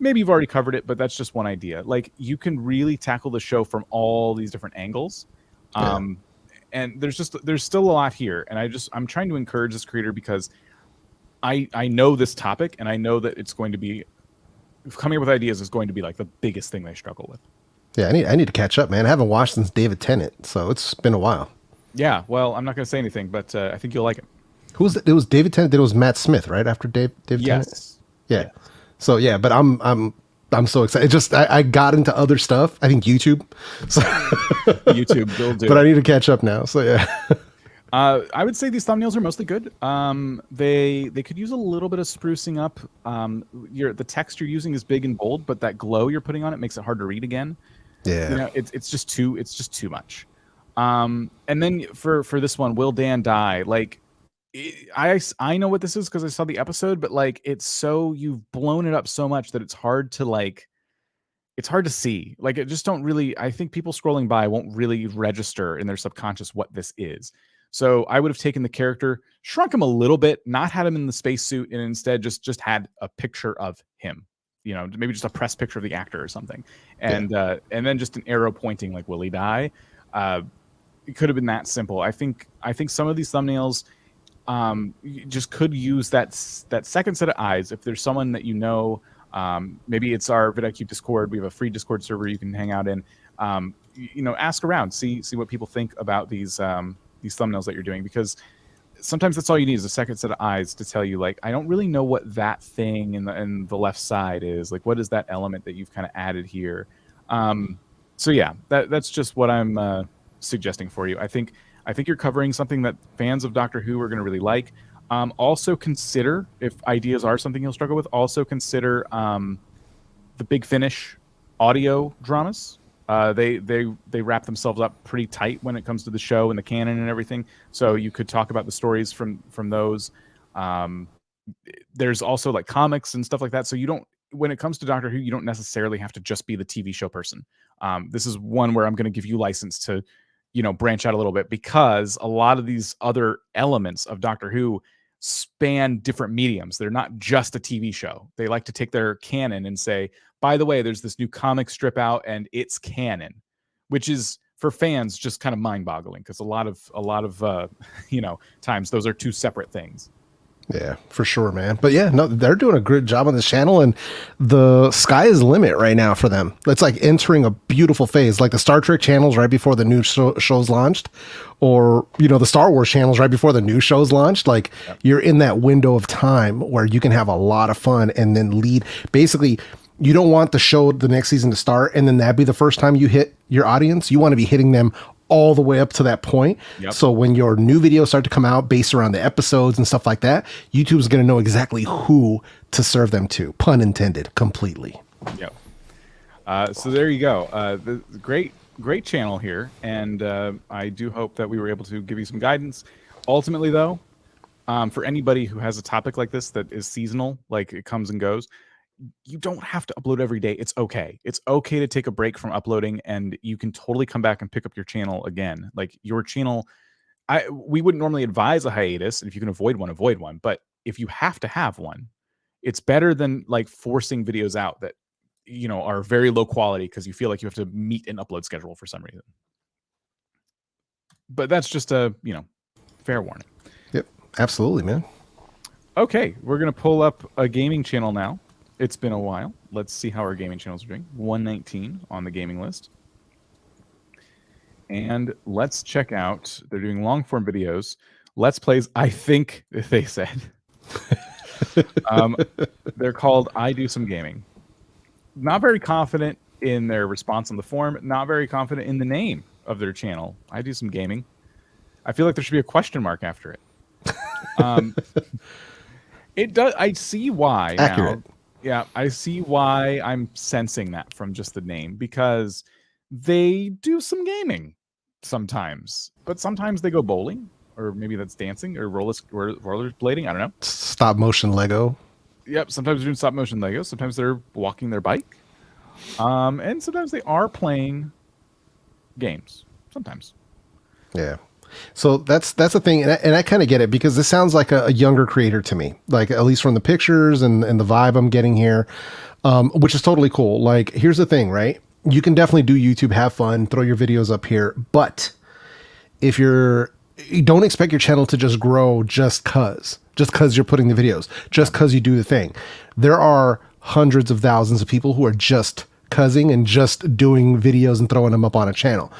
Maybe you've already covered it, but that's just one idea. Like, you can really tackle the show from all these different angles. And there's still a lot here. And I'm trying to encourage this creator, because I know this topic, and I know that it's going to be, coming up with ideas is going to be like the biggest thing they struggle with. Yeah, I need to catch up, man. I haven't watched since David Tennant, so it's been a while. Yeah, well, I'm not going to say anything, but I think you'll like it. Who was it? It was David Tennant. It was Matt Smith, right after David Tennant. Yes. Yeah. So yeah, but I'm so excited. Just I got into other stuff. I think YouTube. So YouTube will do. But I need to catch up now. So yeah. I would say these thumbnails are mostly good. They could use a little bit of sprucing up. The text you're using is big and bold, but that glow you're putting on it makes it hard to read again. Yeah. You know, it's just too much. And then for this one, will Dan die? Like, I know what this is because I saw the episode, but like, you've blown it up so much that it's hard to see. Like, it just don't really, I think people scrolling by won't really register in their subconscious what this is. So I would have taken the character, shrunk him a little bit, not had him in the spacesuit, and instead just had a picture of him, you know, maybe just a press picture of the actor or something. And then just an arrow pointing, like, will he die? It could have been that simple. I think some of these thumbnails, you just could use that second set of eyes. If there's someone that you know, maybe it's our vidIQ Discord. We have a free Discord server you can hang out in. You know, ask around, see what people think about these thumbnails that you're doing, because sometimes that's all you need is a second set of eyes to tell you, like, I don't really know what that thing in the left side is. Like, what is that element that you've kind of added here? So yeah, that's just what I'm suggesting for you. I think you're covering something that fans of Doctor Who are going to really like. Also consider, if ideas are something you'll struggle with, also consider the Big Finish audio dramas. They wrap themselves up pretty tight when it comes to the show and the canon and everything. So you could talk about the stories from those. There's also like comics and stuff like that. So when it comes to Doctor Who, you don't necessarily have to just be the TV show person. This is one where I'm going to give you license to, you know, branch out a little bit, because a lot of these other elements of Doctor Who span different mediums. They're not just a TV show. They like to take their canon and say, by the way, there's this new comic strip out and it's canon. which is for fans just kind of mind-boggling because a lot of you know, times those are two separate things. Yeah, for sure, man. But yeah, no, they're doing a good job on this channel, and the sky is the limit right now for them. It's like entering a beautiful phase, like the Star Trek channels right before the new shows launched, or, you know, the Star Wars channels right before the new shows launched. Like, you're in that window of time where you can have a lot of fun and then lead. Basically, you don't want the show, the next season to start, and then that be the first time you hit your audience. You want to be hitting them all the way up to that point. So when your new videos start to come out based around the episodes and stuff like that, YouTube's going to know exactly who to serve them to, pun intended, completely. So there you go. The great channel here, and I do hope that we were able to give you some guidance. Ultimately, though, for anybody who has a topic like this that is seasonal, like it comes and goes, you don't have to upload every day. It's okay. It's okay to take a break from uploading, and you can totally come back and pick up your channel again. Like, your channel, we wouldn't normally advise a hiatus. If you can avoid one, avoid one. But if you have to have one, it's better than like forcing videos out that, you know, are very low quality because you feel like you have to meet an upload schedule for some reason. But that's just a, you know, fair warning. Yep, absolutely, man. Okay, we're gonna pull up a gaming channel now. It's been a while. Let's see how our gaming channels are doing. 119 on the gaming list. And let's check out, they're doing long form videos. Let's Plays, I think they said. They're called IDoSomeGaming. Not very confident in their response on the forum. Not very confident in the name of their channel. IDoSomeGaming. I feel like there should be a question mark after it. It does. I see why. Accurate. Now. Yeah, I see why I'm sensing that from just the name, because they do some gaming sometimes, but sometimes they go bowling, or maybe that's dancing, or rollerblading. I don't know. Stop motion Lego. Yep, sometimes they're doing stop motion Lego. Sometimes they're walking their bike, and sometimes they are playing games. Sometimes. Yeah. So that's the thing, and I kind of get it, because this sounds like a younger creator to me, like at least from the pictures and the vibe I'm getting here, which is totally cool. Like, here's the thing, right? You can definitely do YouTube, have fun, throw your videos up here, but if you don't expect your channel to just grow just cause you're putting the videos, just cause you do the thing. There are hundreds of thousands of people who are just cuzzing and just doing videos and throwing them up on a channel.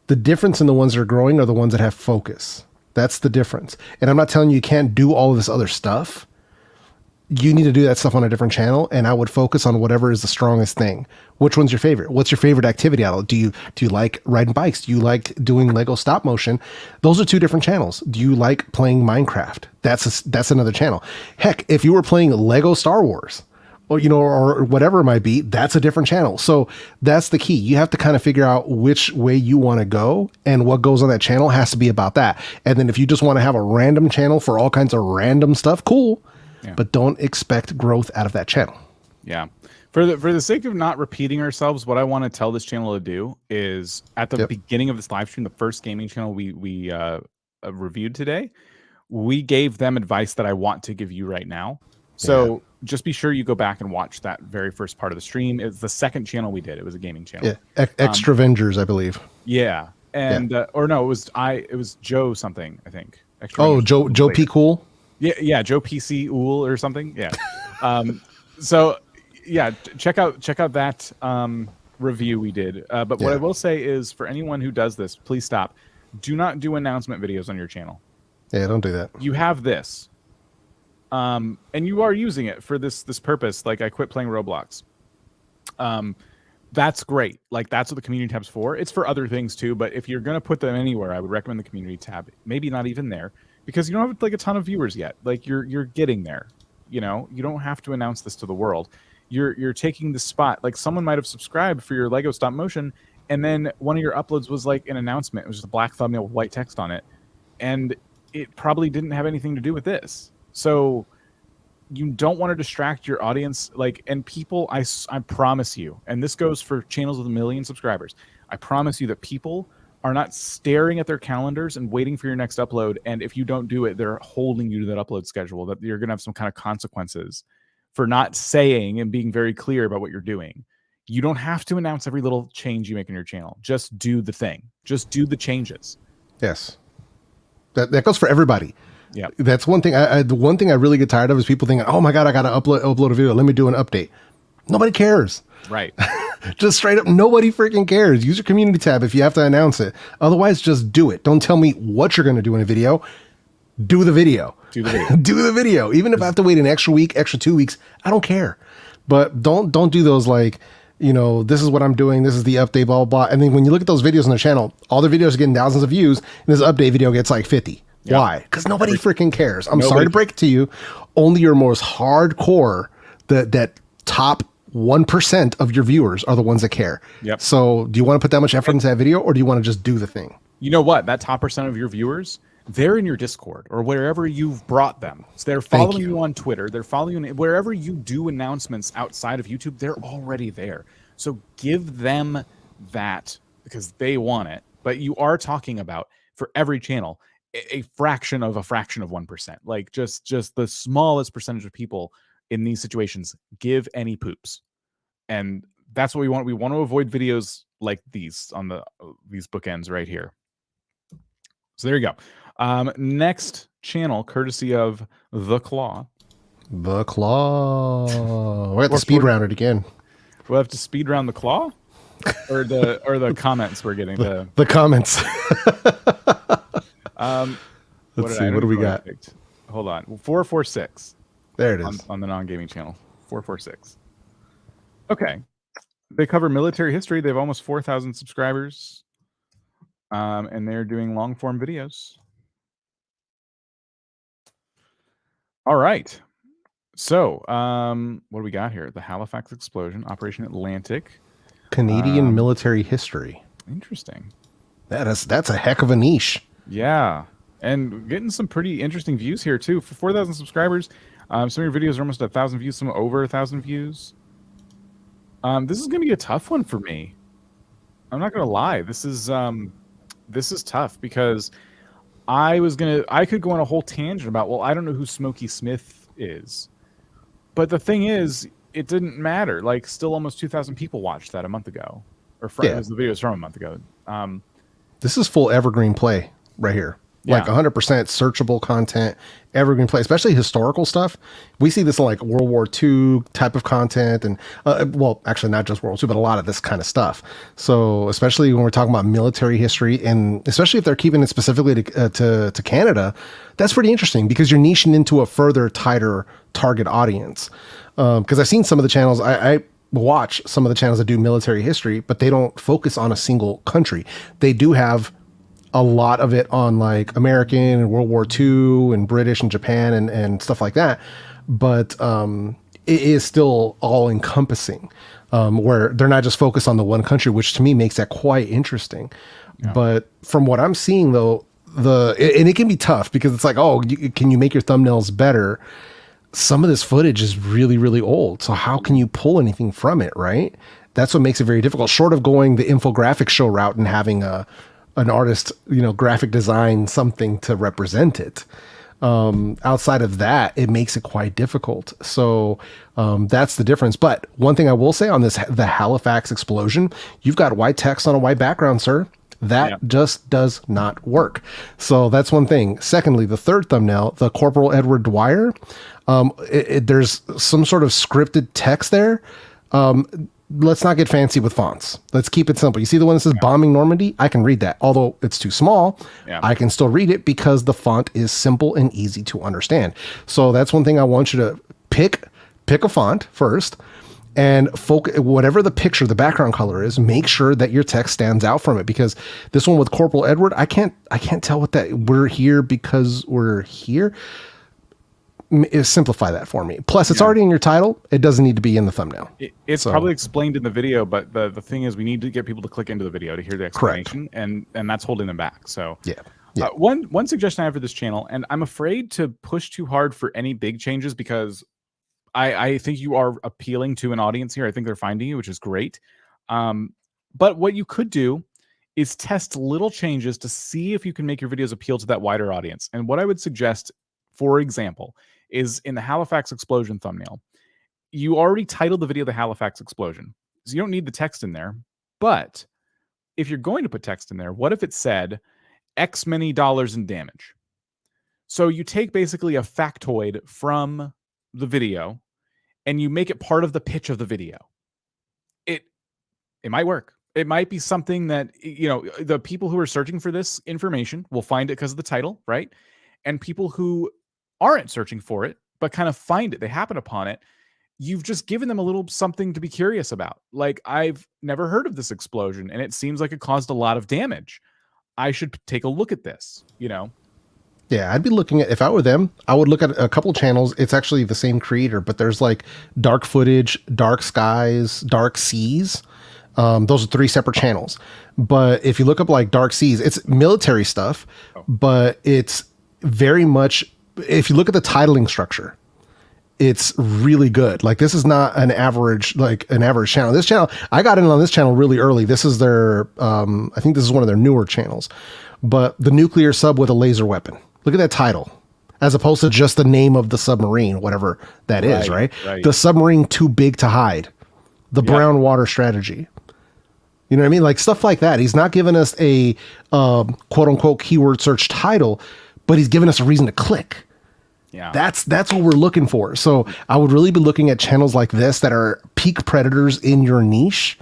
The difference in the ones that are growing are the ones that have focus. That's the difference. And I'm not telling you can't do all of this other stuff. You need to do that stuff on a different channel, and I would focus on whatever is the strongest thing. Which one's your favorite? What's your favorite activity out? Do you like riding bikes? Do you like doing Lego stop motion? Those are two different channels. Do you like playing Minecraft? That's another channel. Heck, if you were playing Lego Star Wars, or, you know, or whatever it might be, that's a different channel. So that's the key. You have to kind of figure out which way you want to go, and what goes on that channel has to be about that. And then if you just want to have a random channel for all kinds of random stuff, cool. Yeah. But don't expect growth out of that channel. Yeah. For the sake of not repeating ourselves, what I want to tell this channel to do is, at the beginning of this live stream, the first gaming channel we reviewed today, we gave them advice that I want to give you right now. So just be sure you go back and watch that very first part of the stream. It's the second channel we did. It was a gaming channel. Yeah, Extra Avengers, I believe. Yeah, and or no, it was Joe something, I think. Extra Joe P. Cool. Yeah, Joe PC Ool or something. Yeah. So yeah, check out that review we did. But what I will say is, for anyone who does this, please stop. Do not do announcement videos on your channel. Yeah, don't do that. You have this. And you are using it for this purpose. Like, I quit playing Roblox. That's great. Like, that's what the community tab's for. It's for other things too, but if you're going to put them anywhere, I would recommend the community tab. Maybe not even there, because you don't have like a ton of viewers yet. Like, you're getting there. You know, you don't have to announce this to the world. You're taking the spot. Like, someone might have subscribed for your Lego stop motion, and then one of your uploads was like an announcement. It was just a black thumbnail with white text on it, and it probably didn't have anything to do with this. So you don't want to distract your audience. Like, and people, I promise you, and this goes for channels with 1 million subscribers, I promise you that people are not staring at their calendars and waiting for your next upload. And if you don't do it, they're holding you to that upload schedule, that you're going to have some kind of consequences for not saying and being very clear about what you're doing. You don't have to announce every little change you make in your channel. Just do the thing. Just do the changes. Yes. That goes for everybody. Yeah. That's one thing. The one thing I really get tired of is people thinking, oh my God, I got to upload a video. Let me do an update. Nobody cares. Right. Just straight up, nobody freaking cares. Use your community tab if you have to announce it. Otherwise, just do it. Don't tell me what you're going to do in a video. Do the video. Do the video. Do the video. Even if I have to wait an extra week, extra 2 weeks, I don't care. But don't do those like, you know, this is what I'm doing. This is the update, blah, blah, blah. And then when you look at those videos on their channel, all their videos are getting thousands of views, and this update video gets like 50. Yep. Why? Because nobody freaking cares. I'm sorry to break it to you. Only your most hardcore, that top 1% of your viewers are the ones that care. Yep. So do you want to put that much effort into that video, or do you want to just do the thing? You know what? That top % of your viewers, they're in your Discord or wherever you've brought them. So they're following you on Twitter. They're following you wherever you do announcements outside of YouTube. They're already there. So give them that because they want it. But you are talking about for every channel, a fraction of 1%. Like just the smallest percentage of people in these situations give any poops. And that's what we want. We want to avoid videos like these on these bookends right here. So there you go. Next channel, courtesy of The Claw. The Claw. We have to speed round it again. We'll have to speed round The Claw? Or the comments we're getting. The comments. Let's see. What do we got? Hold on. 446. There it is. On the non-gaming channel. 446. Okay. They cover military history. They have almost 4,000 subscribers. And they're doing long form videos. All right. So, what do we got here? The Halifax explosion, Operation Atlantic. Canadian military history. Interesting. That's a heck of a niche. Yeah. And getting some pretty interesting views here too. For 4,000 subscribers, some of your videos are almost 1,000 views, some over 1,000 views. This is going to be a tough one for me. I'm not going to lie. This is tough because I could go on a whole tangent about, well, I don't know who Smokey Smith is. But the thing is, it didn't matter. Like, still almost 2,000 people watched that a month ago. Or the videos from a month ago. This is full evergreen play right here. Like 100% searchable content, evergreen play, especially historical stuff. We see this in like World War II type of content, and well, actually not just World War II, but a lot of this kind of stuff. So especially when we're talking about military history, and especially if they're keeping it specifically to Canada, that's pretty interesting because you're niching into a further tighter target audience. Because I've seen some of the channels, I watch some of the channels that do military history, but they don't focus on a single country. They do have a lot of it on like American and World War II and British and Japan and stuff like that. But it is still all encompassing, where they're not just focused on the one country, which to me makes that quite interesting. Yeah. But from what I'm seeing though, and it can be tough because it's like, oh, can you make your thumbnails better? Some of this footage is really, really old. So how can you pull anything from it, right? That's what makes it very difficult, short of going the infographic show route and having an artist, graphic design something to represent it. Outside of that, it makes it quite difficult. So that's the difference. But one thing I will say on the Halifax explosion, you've got white text on a white background, sir. That just does not work. So that's one thing. Secondly, the third thumbnail, the Corporal Edward Dwyer, there's some sort of scripted text there. Let's not get fancy with fonts. Let's keep it simple. You see the one that says bombing Normandy? I can read that. Although it's too small, I can still read it because the font is simple and easy to understand. So that's one thing I want you to pick a font first and whatever the picture, the background color is, make sure that your text stands out from it, because this one with Corporal Edward, I can't tell what that we're here because we're here. Simplify that for me. Plus, it's already in your title. It doesn't need to be in the thumbnail. It's probably explained in the video, but the thing is, we need to get people to click into the video to hear the explanation, and that's holding them back. So one suggestion I have for this channel, and I'm afraid to push too hard for any big changes because I think you are appealing to an audience here. I think they're finding you, which is great. But what you could do is test little changes to see if you can make your videos appeal to that wider audience. And what I would suggest, for example, is in the Halifax explosion thumbnail, you already titled the video the Halifax explosion. So you don't need the text in there. But if you're going to put text in there, what if it said X many dollars in damage? So you take basically a factoid from the video and you make it part of the pitch of the video. It might work. It might be something that, the people who are searching for this information will find it because of the title, right? And people who aren't searching for it, but kind of find it, they happen upon it, you've just given them a little something to be curious about. Like, I've never heard of this explosion, and it seems like it caused a lot of damage. I should take a look at this, Yeah, I'd be looking at, if I were them, I would look at a couple channels. It's actually the same creator, but there's like Dark Footage, Dark Skies, Dark Seas. Those are 3 separate channels. But if you look up like Dark Seas, it's military stuff, but it's very much, if you look at the titling structure, it's really good. Like, this is not an average channel. This channel, I got in on this channel really early. This is their, I think this is one of their newer channels, but the nuclear sub with a laser weapon. Look at that title, as opposed to just the name of the submarine, whatever that is, right? The submarine too big to hide. The brown water strategy. You know what I mean? Like, stuff like that. He's not giving us a quote unquote keyword search title, but he's giving us a reason to click. Yeah. That's what we're looking for. So I would really be looking at channels like this that are peak predators in your niche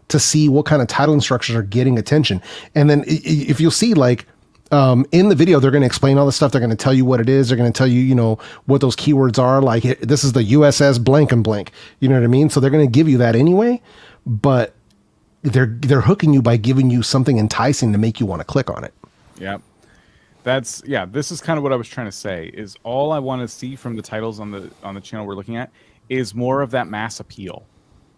to see what kind of titling structures are getting attention. And then if you'll see, like, in the video, they're going to explain all the stuff. They're going to tell you what it is. They're going to tell you, what those keywords are. Like, this is the USS blank and blank. You know what I mean? So they're going to give you that anyway, but they're hooking you by giving you something enticing to make you want to click on it. Yeah. This is kind of what I was trying to say, is all I want to see from the titles on the channel we're looking at is more of that mass appeal.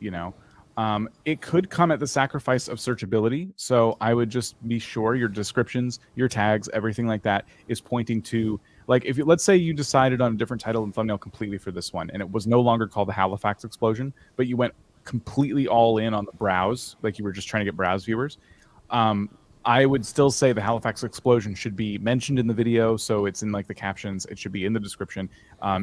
It could come at the sacrifice of searchability. So I would just be sure your descriptions, your tags, everything like that is pointing to, like, if let's say you decided on a different title and thumbnail completely for this one, and it was no longer called the Halifax explosion, but you went completely all in on the browse, like you were just trying to get browse viewers. I would still say the Halifax explosion should be mentioned in the video, so it's in like the captions. It should be in the description.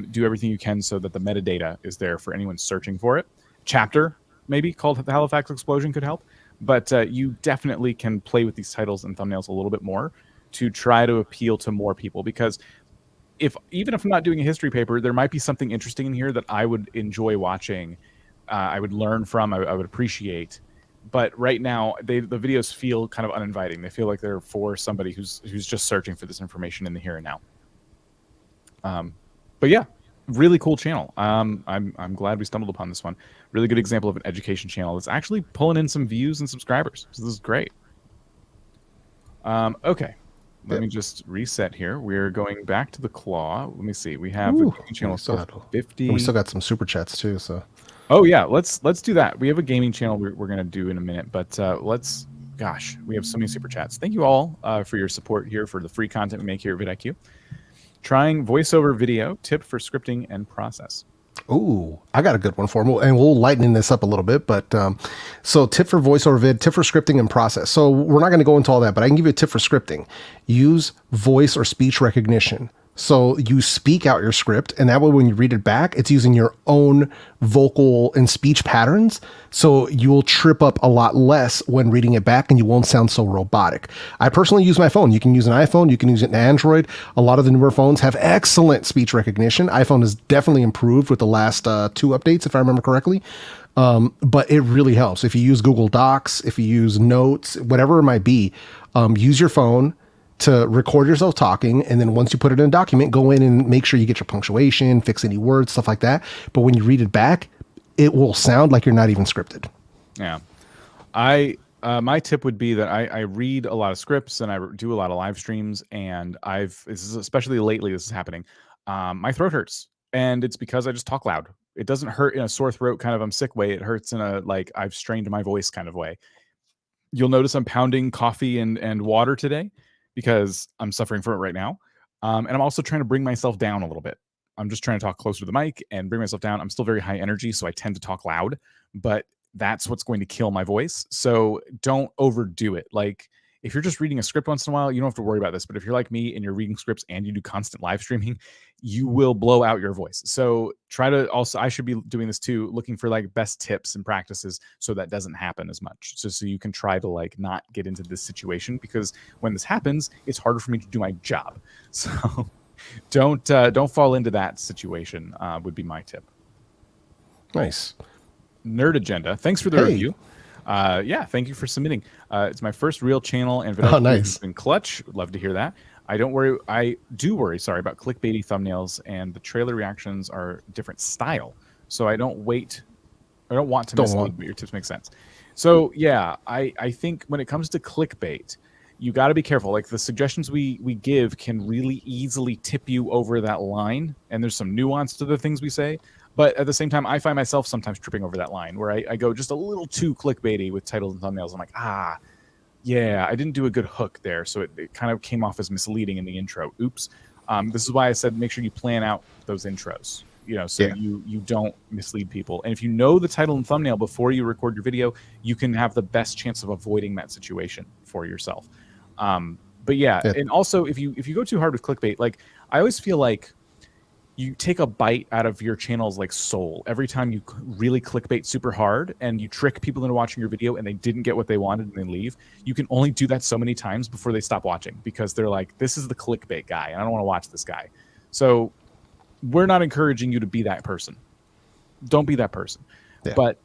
Do everything you can so that the metadata is there for anyone searching for it. Chapter maybe called the Halifax explosion could help, but you definitely can play with these titles and thumbnails a little bit more to try to appeal to more people, because even if I'm not doing a history paper, there might be something interesting in here that I would enjoy watching. I would learn from, I would appreciate. But right now, the videos feel kind of uninviting. They feel like they're for somebody who's just searching for this information in the here and now. But yeah, really cool channel. I'm glad we stumbled upon this one. Really good example of an education channel that's actually pulling in some views and subscribers. So this is great. Okay, let me just reset here. We're going back to the CLAAAAAW. Let me see. We have a channel 50. We still got some super chats too. So. Oh yeah, let's do that. We have a gaming channel we're gonna do in a minute, but we have so many super chats. Thank you all for your support here for the free content we make here at vidIQ. Trying voiceover video, tip for scripting and process. Ooh, I got a good one for him, and we'll lighten this up a little bit. But so tip for voiceover vid, tip for scripting and process. So we're not going to go into all that, but I can give you a tip for scripting. Use voice or speech recognition. So you speak out your script, and that way when you read it back, it's using your own vocal and speech patterns. So you will trip up a lot less when reading it back, and you won't sound so robotic. I personally use my phone. You can use an iPhone. You can use it in Android. A lot of the newer phones have excellent speech recognition. iPhone has definitely improved with the last 2 updates, if I remember correctly. But it really helps. If you use Google Docs, if you use Notes, whatever it might be, use your phone to record yourself talking, and then once you put it in a document, go in and make sure you get your punctuation, fix any words, stuff like that. But when you read it back, it will sound like you're not even scripted. Yeah. My tip would be that I read a lot of scripts and I do a lot of live streams, and this is especially lately, this is happening. My throat hurts, and it's because I just talk loud. It doesn't hurt in a sore throat kind of I'm sick way. It hurts in a like I've strained my voice kind of way. You'll notice I'm pounding coffee and water today, because I'm suffering from it right now. And I'm also trying to bring myself down a little bit. I'm just trying to talk closer to the mic and bring myself down. I'm still very high energy, so I tend to talk loud, but that's what's going to kill my voice. So don't overdo it. Like, if you're just reading a script once in a while, you don't have to worry about this. But if you're like me and you're reading scripts and you do constant live streaming, you will blow out your voice. So try to also, I should be doing this too, looking for like best tips and practices so that doesn't happen as much. So you can try to like not get into this situation, because when this happens, it's harder for me to do my job. So don't fall into that situation, would be my tip. Nice. Nerd Agenda, thanks for the review. Yeah, thank you for submitting. It's my first real channel, and oh, nice. It's been clutch. Would love to hear that. I do worry, sorry, about clickbaity thumbnails, and the trailer reactions are different style. So I don't want to mislead, but your tips make sense. So yeah, I think when it comes to clickbait, you got to be careful. Like the suggestions we give can really easily tip you over that line, and there's some nuance to the things we say. But at the same time, I find myself sometimes tripping over that line where I go just a little too clickbaity with titles and thumbnails. I'm like, yeah, I didn't do a good hook there, so it kind of came off as misleading in the intro. Oops. This is why I said make sure you plan out those intros, so you don't mislead people. And if you know the title and thumbnail before you record your video, you can have the best chance of avoiding that situation for yourself. But yeah, and also if you go too hard with clickbait, like I always feel like you take a bite out of your channel's like soul every time you really clickbait super hard and you trick people into watching your video and they didn't get what they wanted and they leave. You can only do that so many times before they stop watching, because they're like, this is the clickbait guy and I don't want to watch this guy. So we're not encouraging you to be that person. Don't be that person. Yeah. But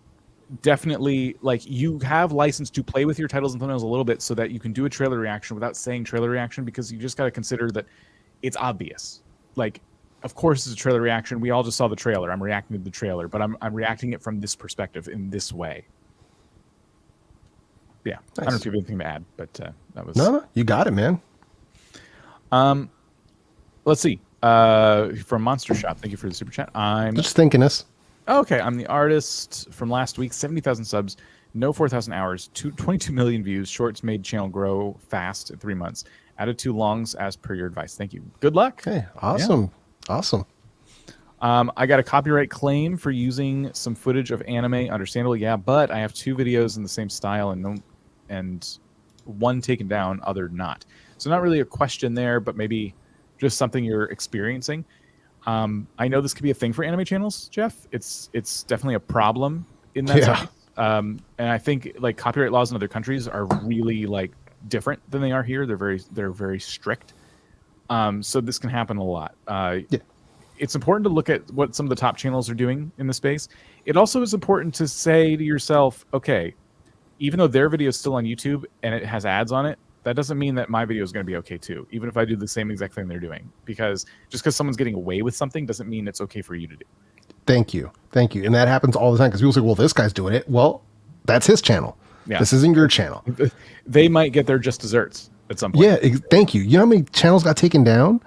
definitely, like, you have license to play with your titles and thumbnails a little bit so that you can do a trailer reaction without saying trailer reaction, because you just got to consider that it's obvious. Like, of course, it's a trailer reaction. We all just saw the trailer. I'm reacting to the trailer, but I'm reacting it from this perspective in this way. Yeah, nice. I don't know if you have anything to add, but that was no, you got it, man. Let's see. From Monster Shop, thank you for the super chat. I'm just thinking this. Okay, I'm the artist from last week. 70,000 subs, no 4,000 hours, 22 million views. Shorts made channel grow fast in 3 months. Added 2 longs as per your advice. Thank you. Good luck. Hey, awesome. Yeah. Awesome. I got a copyright claim for using some footage of anime. Understandable, yeah, but I have 2 videos in the same style and one taken down, other not. So not really a question there, but maybe just something you're experiencing. I know this could be a thing for anime channels, Jeff. It's definitely a problem in that sense. And I think like copyright laws in other countries are really like different than they are here. They're very strict. So this can happen a lot. It's important to look at what some of the top channels are doing in the space. It also is important to say to yourself, okay, even though their video is still on YouTube and it has ads on it, that doesn't mean that my video is going to be okay too, even if I do the same exact thing they're doing. Because just because someone's getting away with something doesn't mean it's okay for you to do. Thank you. And that happens all the time, because people say, well, this guy's doing it. Well, that's his channel. Yeah. This isn't your channel. They might get their just desserts at some point. Yeah, thank you. You know how many channels got taken down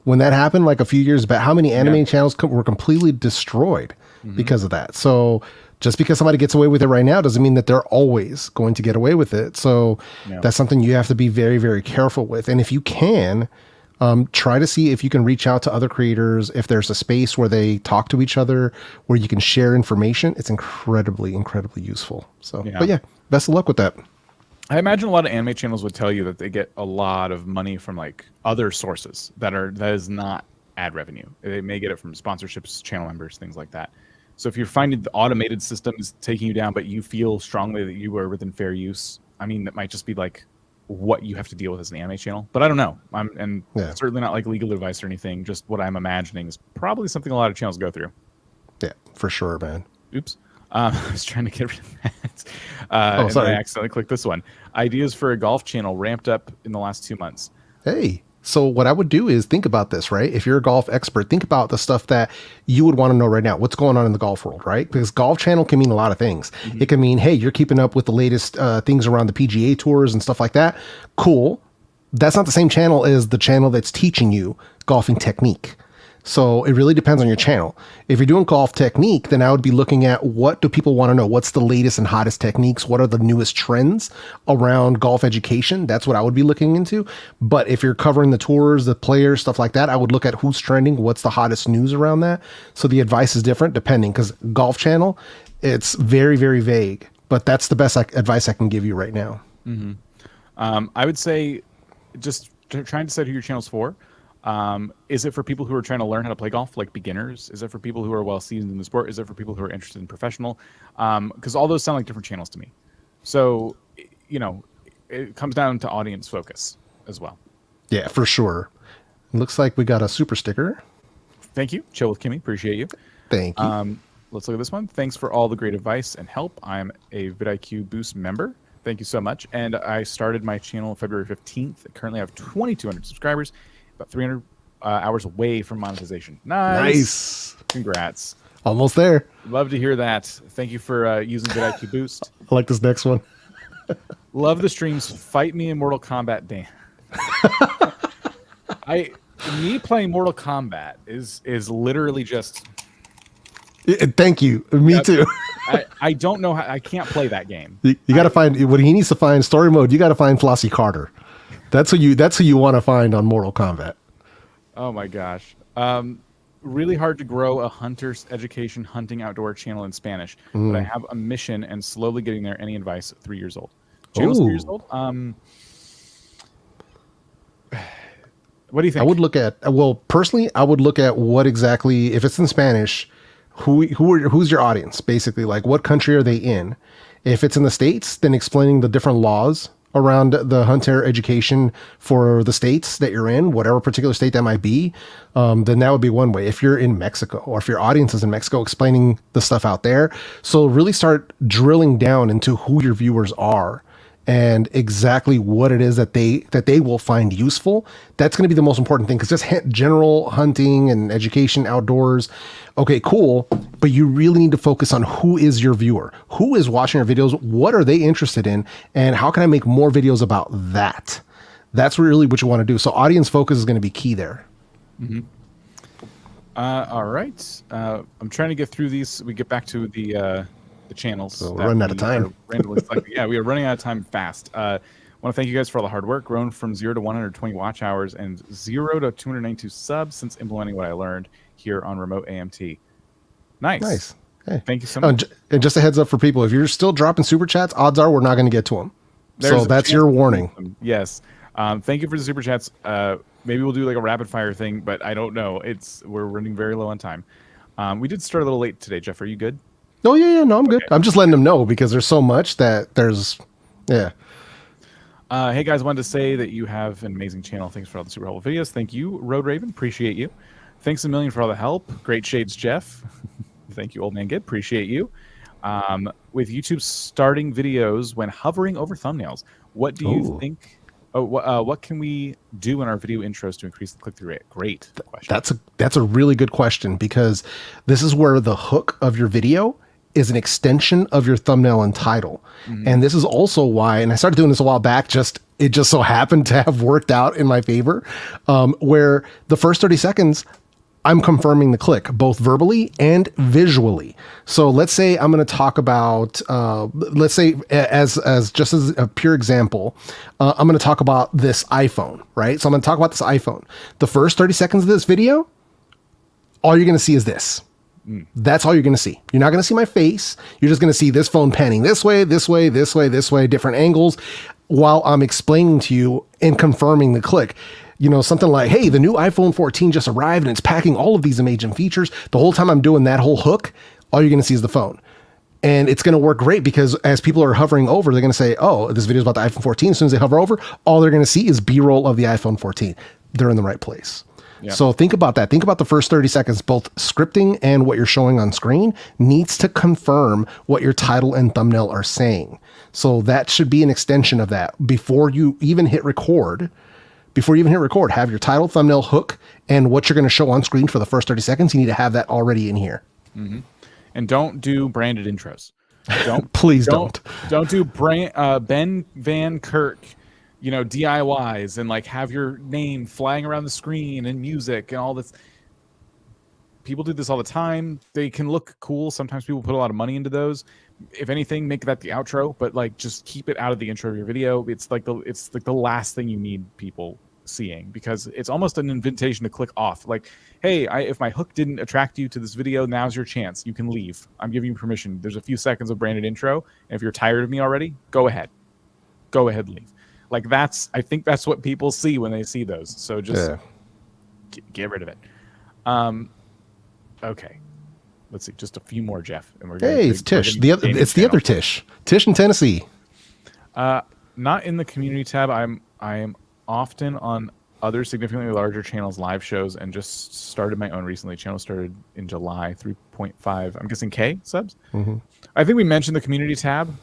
when that happened, like a few years back? How many anime channels were completely destroyed because of that? So just because somebody gets away with it right now doesn't mean that they're always going to get away with it. So that's something you have to be very, very careful with. And if you can, try to see if you can reach out to other creators. If there's a space where they talk to each other, where you can share information, it's incredibly, incredibly useful. So, but yeah, best of luck with that. I imagine a lot of anime channels would tell you that they get a lot of money from like other sources that is not ad revenue. They may get it from sponsorships, channel members, things like that. So if you're finding the automated system is taking you down, but you feel strongly that you are within fair use, I mean, that might just be like what you have to deal with as an anime channel. But I don't know. I'm certainly not like legal advice or anything. Just what I'm imagining is probably something a lot of channels go through. Yeah, for sure, man. Oops. I was trying to get rid of that. Sorry. I accidentally clicked this one. Ideas for a golf channel ramped up in the last 2 months. Hey, so what I would do is think about this, right? If you're a golf expert, think about the stuff that you would want to know right now. What's going on in the golf world, right? Because golf channel can mean a lot of things. It can mean, hey, you're keeping up with the latest things around the PGA tours and stuff like that. Cool. That's not the same channel as the channel that's teaching you golfing technique. So it really depends on your channel. If you're doing golf technique, then I would be looking at what do people want to know? What's the latest and hottest techniques? What are the newest trends around golf education? That's what I would be looking into. But if you're covering the tours, the players, stuff like that, I would look at who's trending, what's the hottest news around that. So the advice is different depending, because golf channel, it's very, very vague. But that's the best advice I can give you right now. I would say just trying to decide who your channel's for. Is it for people who are trying to learn how to play golf, like beginners? Is it for people who are well seasoned in the sport? Is it for people who are interested in professional? Because all those sound like different channels to me. So, you know, it comes down to audience focus as well. Yeah, for sure. Looks like we got a super sticker. Thank you. Chill with Kimmy. Appreciate you. Thank you. Let's look at this one. Thanks for all the great advice and help. I'm a vidIQ Boost member. Thank you so much. And I started my channel February 15th. I currently have 2,200 subscribers, about 300 hours away from monetization. Nice. Congrats. Almost there. Love to hear that. Thank you for using vidIQ Boost. I like this next one. Love the streams. Fight me in Mortal Kombat, Dan. Me playing Mortal Kombat is literally just... Thank you. Me too. I don't know how. I can't play that game. You got to find what he needs to find story mode. You got to find Flossie Carter. That's who you want to find on Mortal Kombat. Oh my gosh. Really hard to grow a hunter's education hunting outdoor channel in Spanish, but I have a mission and slowly getting there. Any advice? 3 years old. Channel's 3 years old. What do you think? I would look at, well, personally, I would look at what exactly, if it's in Spanish, who's your audience, basically, like what country are they in? If it's in the States, then explaining the different laws around the hunter education for the states that you're in, whatever particular state that might be, then that would be one way. If you're in Mexico, or if your audience is in Mexico, explaining the stuff out there. So really start drilling down into who your viewers are and exactly what it is that they will find useful. That's going to be the most important thing, because just general hunting and education outdoors, okay, cool, but you really need to focus on who is your viewer, who is watching your videos, what are they interested in, and how can I make more videos about that? That's really what you want to do. So audience focus is going to be key there. Mm-hmm. All right, I'm trying to get through these. We get back to the channels. So we're running out of time. Yeah, we are running out of time fast. I want to thank you guys for all the hard work. Grown from 0 to 120 watch hours and 0 to 292 subs since implementing what I learned here on remote AMT. Nice. Hey. Thank you so much. And just a heads up for people, if you're still dropping super chats, odds are we're not going to get to them. So that's your warning. Yes. Thank you for the super chats. Maybe we'll do like a rapid fire thing, but I don't know. We're running very low on time. We did start a little late today. Jeff, are you good? Oh yeah, no, I'm good. I'm just letting them know because there's so much that there's, yeah. Hey guys, I wanted to say that you have an amazing channel. Thanks for all the super helpful videos. Thank you, Road Raven. Appreciate you. Thanks a million for all the help. Great shades, Jeff. Thank you, Old Man Good. Appreciate you. With YouTube starting videos when hovering over thumbnails, what do you think? What can we do in our video intros to increase the click-through rate? Great question. That's a really good question, because this is where the hook of your video is an extension of your thumbnail and title. Mm-hmm. And this is also why, and I started doing this a while back, it just so happened to have worked out in my favor, where the first 30 seconds, I'm confirming the click, both verbally and visually. So let's say I'm going to talk about, let's say as a pure example, I'm going to talk about this iPhone, right? So I'm going to talk about this iPhone. The first 30 seconds of this video, all you're going to see is this. That's all you're going to see. You're not going to see my face. You're just going to see this phone panning this way, this way, this way, this way, different angles, while I'm explaining to you and confirming the click. You know, something like, hey, the new iPhone 14 just arrived and it's packing all of these amazing features. The whole time I'm doing that whole hook, all you're going to see is the phone. And it's going to work great, because as people are hovering over, they're going to say, oh, this video is about the iPhone 14. As soon as they hover over, all they're going to see is B-roll of the iPhone 14. They're in the right place. Yeah. So think about that. Think about the first 30 seconds, both scripting and what you're showing on screen needs to confirm what your title and thumbnail are saying. So that should be an extension of that. Before you even hit record, have your title, thumbnail, hook, and what you're going to show on screen for the first 30 seconds. You need to have that already in here. Mm-hmm. And don't do branded intros. Please don't. Don't do Ben Van Kirk, DIYs and like have your name flying around the screen and music and all this. People do this all the time. They can look cool. Sometimes people put a lot of money into those. If anything, make that the outro, but like just keep it out of the intro of your video. It's like the last thing you need people seeing, because it's almost an invitation to click off. Like, hey, if my hook didn't attract you to this video, now's your chance. You can leave. I'm giving you permission. There's a few seconds of branded intro. And if you're tired of me already, go ahead, leave. Like I think that's what people see when they see those. So just get rid of it. Okay. Let's see, just a few more, Jeff. And we're gonna, hey, it's Tish. It's the other Tish. Tish in Tennessee. Not in the community tab. I am often on other significantly larger channels, live shows, and just started my own recently. Channel started in July, 3.5. I'm guessing K subs. I think we mentioned the community tab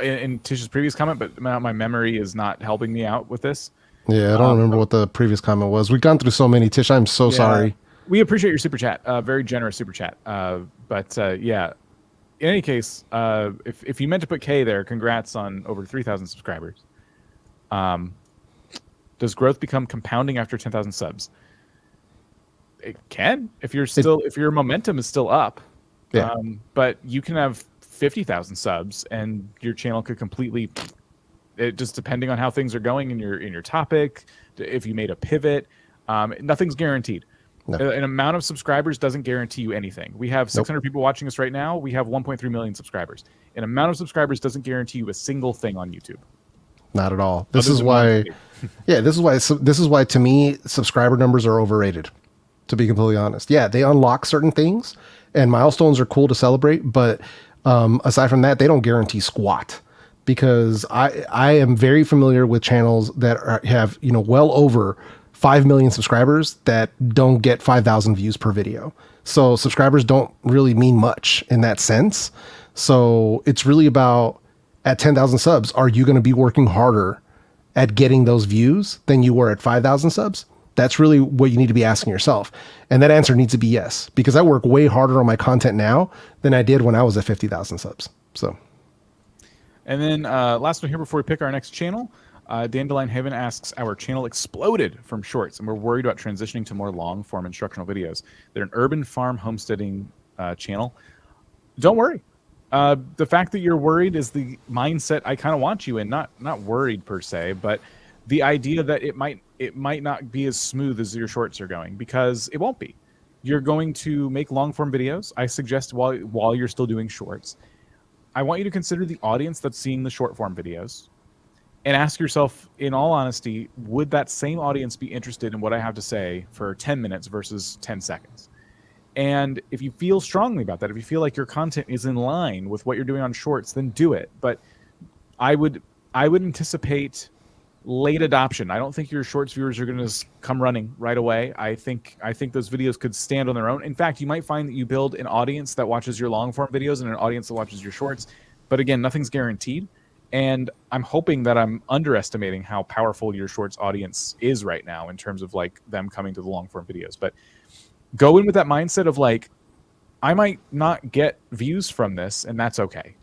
in Tish's previous comment, but my memory is not helping me out with this. Yeah, I don't remember what the previous comment was. We've gone through so many. Tish, I'm so sorry. We appreciate your super chat. Very generous super chat. Yeah. In any case, if you meant to put K there, congrats on over 3,000 subscribers. Does growth become compounding after 10,000 subs? It can, if your momentum is still up. Yeah. But you can have 50,000 subs and your channel could completely, it just depending on how things are going in your topic, if you made a pivot, nothing's guaranteed. No. An amount of subscribers doesn't guarantee you anything. We have 600 people watching us right now. We have 1.3 million subscribers. An amount of subscribers doesn't guarantee you a single thing on YouTube. Not at all. This is why, this is why to me, subscriber numbers are overrated, to be completely honest. Yeah, they unlock certain things and milestones are cool to celebrate, but aside from that, they don't guarantee squat, because I am very familiar with channels that have, well over 5 million subscribers that don't get 5,000 views per video. So subscribers don't really mean much in that sense. So it's really about, at 10,000 subs, are you going to be working harder at getting those views than you were at 5,000 subs? That's really what you need to be asking yourself. And that answer needs to be yes, because I work way harder on my content now than I did when I was at 50,000 subs. So. And then last one here before we pick our next channel. Dandelion Heaven asks, our channel exploded from shorts and we're worried about transitioning to more long form instructional videos. They're an urban farm homesteading channel. Don't worry. The fact that you're worried is the mindset I kind of want you in. Not worried per se, but the idea that it might not be as smooth as your shorts are going, because it won't be. You're going to make long form videos. I suggest while you're still doing shorts, I want you to consider the audience that's seeing the short form videos and ask yourself, in all honesty, would that same audience be interested in what I have to say for 10 minutes versus 10 seconds? And if you feel strongly about that, if you feel like your content is in line with what you're doing on shorts, then do it. But I would anticipate late adoption. I don't think your shorts viewers are going to come running right away. I think those videos could stand on their own. In fact, you might find that you build an audience that watches your long form videos and an audience that watches your shorts. But again, nothing's guaranteed. And I'm hoping that I'm underestimating how powerful your shorts audience is right now in terms of like them coming to the long form videos. But go in with that mindset of like, I might not get views from this, and that's okay.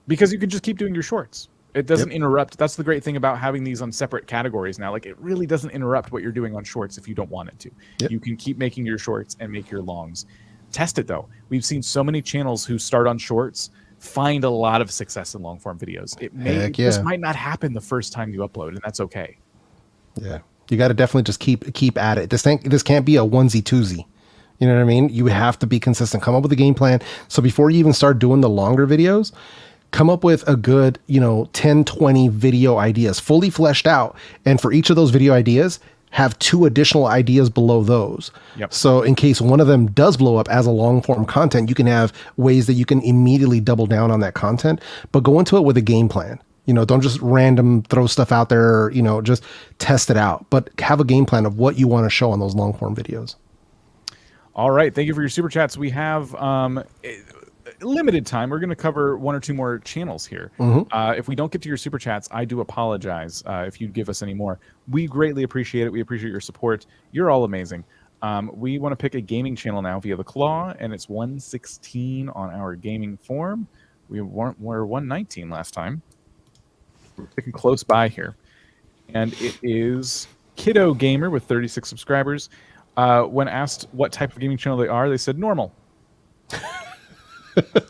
Because you can just keep doing your shorts. It doesn't interrupt. That's the great thing about having these on separate categories now. Like, it really doesn't interrupt what you're doing on shorts if you don't want it to. You can keep making your shorts and make your longs. Test it though. We've seen so many channels who start on shorts find a lot of success in long form videos. This might not happen the first time you upload, and that's okay. Yeah. You got to definitely just keep at it. This can't be a onesie twosie. You know what I mean? You have to be consistent. Come up with a game plan. So before you even start doing the longer videos, come up with a good, 10, 20 video ideas fully fleshed out. And for each of those video ideas, have 2 additional ideas below those. So in case one of them does blow up as a long form content, you can have ways that you can immediately double down on that content, but go into it with a game plan. Don't just random throw stuff out there, just test it out, but have a game plan of what you want to show on those long form videos. All right. Thank you for your super chats. We have limited time. We're going to cover 1 or 2 more channels here. If we don't get to your super chats, I do apologize if you give us any more. We greatly appreciate it. We appreciate your support. You're all amazing. We want to pick a gaming channel now via the Claw, and it's 116 on our gaming form. We were 119 last time. We're picking close by here. And it is Kiddo Gamer with 36 subscribers. When asked what type of gaming channel they are, they said normal.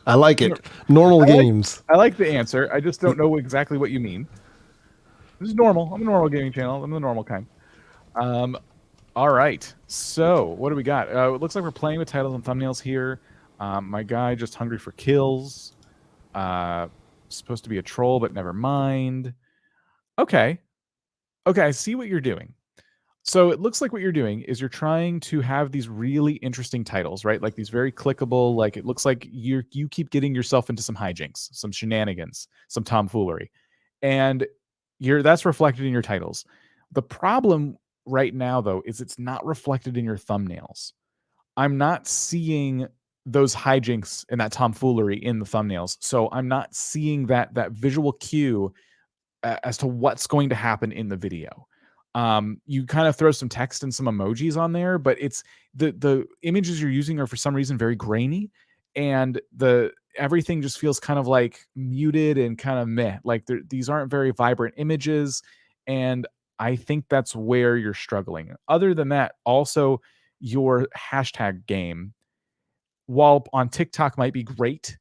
I like it. Normal games. I like the answer. I just don't know exactly what you mean. This is normal. I'm a normal gaming channel. I'm the normal kind. All right. So what do we got? It looks like we're playing with titles and thumbnails here. My guy just hungry for kills. Supposed to be a troll, but never mind. Okay. Okay, I see what you're doing. So it looks like what you're doing is you're trying to have these really interesting titles, right? Like these very clickable, like it looks like you keep getting yourself into some hijinks, some shenanigans, some tomfoolery. And that's reflected in your titles. The problem right now though is it's not reflected in your thumbnails. I'm not seeing those hijinks and that tomfoolery in the thumbnails. So I'm not seeing that visual cue as to what's going to happen in the video. You kind of throw some text and some emojis on there, but it's the images you're using are for some reason very grainy, and everything just feels kind of like muted and kind of meh. Like these aren't very vibrant images, and I think that's where you're struggling. Other than that, also your hashtag game, while on TikTok might be great,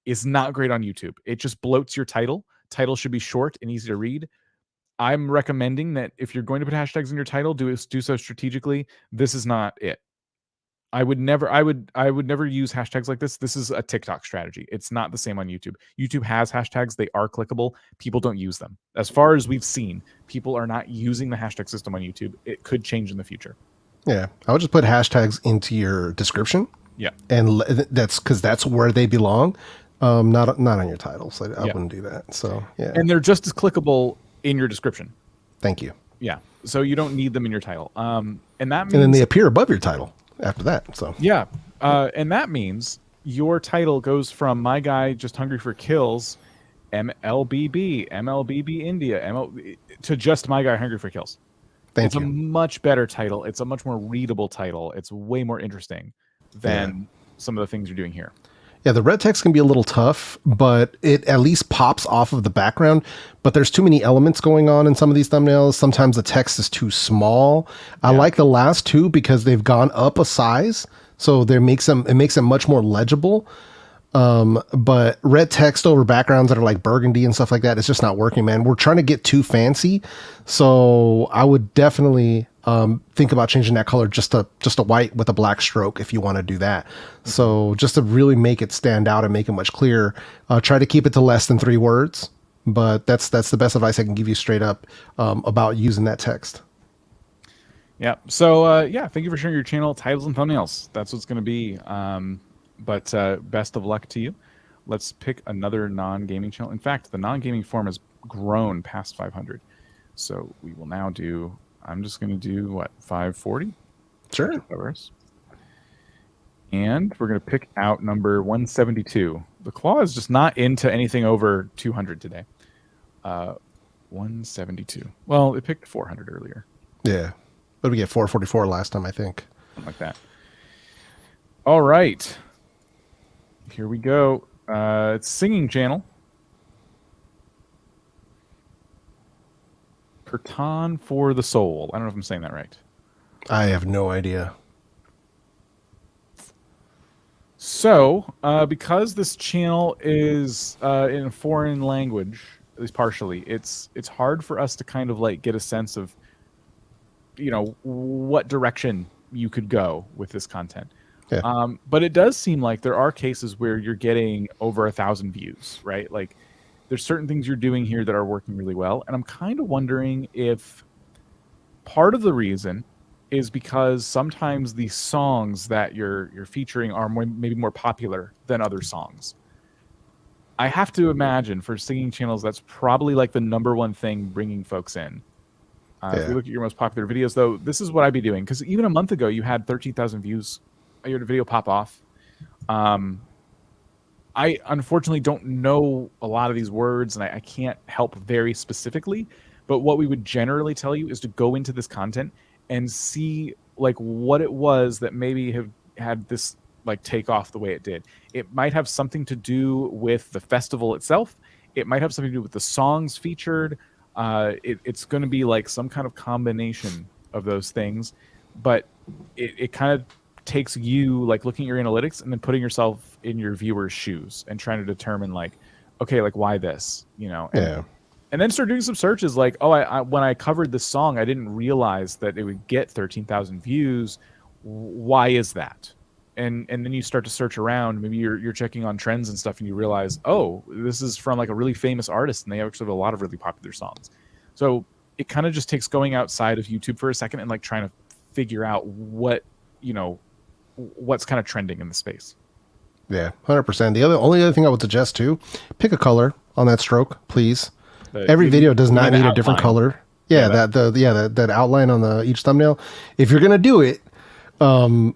is not great on YouTube. It just bloats your title. Title should be short and easy to read. I'm recommending that if you're going to put hashtags in your title, do so strategically. This is not it. I would never use hashtags like this. This is a TikTok strategy. It's not the same on YouTube. YouTube has hashtags. They are clickable. People don't use them. As far as we've seen, people are not using the hashtag system on YouTube. It could change in the future. Yeah. I would just put hashtags into your description. Yeah. And that's because that's where they belong. Not on your titles. I wouldn't do that. So, yeah. And they're just as clickable in your description. Thank you. Yeah. So you don't need them in your title. And that means, and then they appear above your title after that. So yeah. And that means your title goes from my guy just hungry for kills, MLBB India, to just my guy hungry for kills. It's a much better title. It's a much more readable title. It's way more interesting than some of the things you're doing here. Yeah, the red text can be a little tough, but it at least pops off of the background. But there's too many elements going on in some of these thumbnails. Sometimes the text is too small. I like the last two because they've gone up a size, so it makes them much more legible. But red text over backgrounds that are like burgundy and stuff like that, it's just not working, man. We're trying to get too fancy, so I would definitely think about changing that color just a white with a black stroke if you want to do that. So just to really make it stand out and make it much clearer, try to keep it to less than 3 words. But that's the best advice I can give you straight up about using that text. Yeah. So thank you for sharing your channel titles and thumbnails. That's what's going to be. But best of luck to you. Let's pick another non-gaming channel. In fact, the non-gaming form has grown past 500. So we will now do, I'm just going to do, 540? Sure. And we're going to pick out number 172. The Claw is just not into anything over 200 today. 172. Well, it picked 400 earlier. Yeah. But we get 444 last time, I think. Something like that. All right. Here we go. It's singing channel. Kirtan for the soul. I don't know if I'm saying that right. I have no idea. So, because this channel is in a foreign language, at least partially, it's hard for us to kind of like get a sense of, what direction you could go with this content. Yeah. But it does seem like there are cases where you're getting over 1,000 views, right? Like there's certain things you're doing here that are working really well. And I'm kind of wondering if part of the reason is because sometimes the songs that you're featuring are maybe more popular than other songs. I have to imagine for singing channels, that's probably like the #1 thing bringing folks in. If we look at your most popular videos, though, this is what I'd be doing. Because even a month ago, you had 13,000 views. You had a video pop off. I unfortunately don't know a lot of these words, and I can't help very specifically. But what we would generally tell you is to go into this content and see like what it was that maybe have had this like take off the way it did. It might have something to do with the festival itself. It might have something to do with the songs featured. It's going to be like some kind of combination of those things. But it kind of takes you like looking at your analytics and then putting yourself in your viewer's shoes and trying to determine like, okay, like why this, and then start doing some searches like, I when I covered this song, I didn't realize that it would get 13,000 views. Why is that? And then you start to search around. Maybe you're checking on trends and stuff, and you realize, this is from like a really famous artist, and they actually have a lot of really popular songs. So it kind of just takes going outside of YouTube for a second and like trying to figure out what, what's kind of trending in the space. Yeah, 100%. Only other thing I would suggest too, pick a color on that stroke, please. Every video does not need a different color. Yeah, that outline on each thumbnail. If you're gonna do it,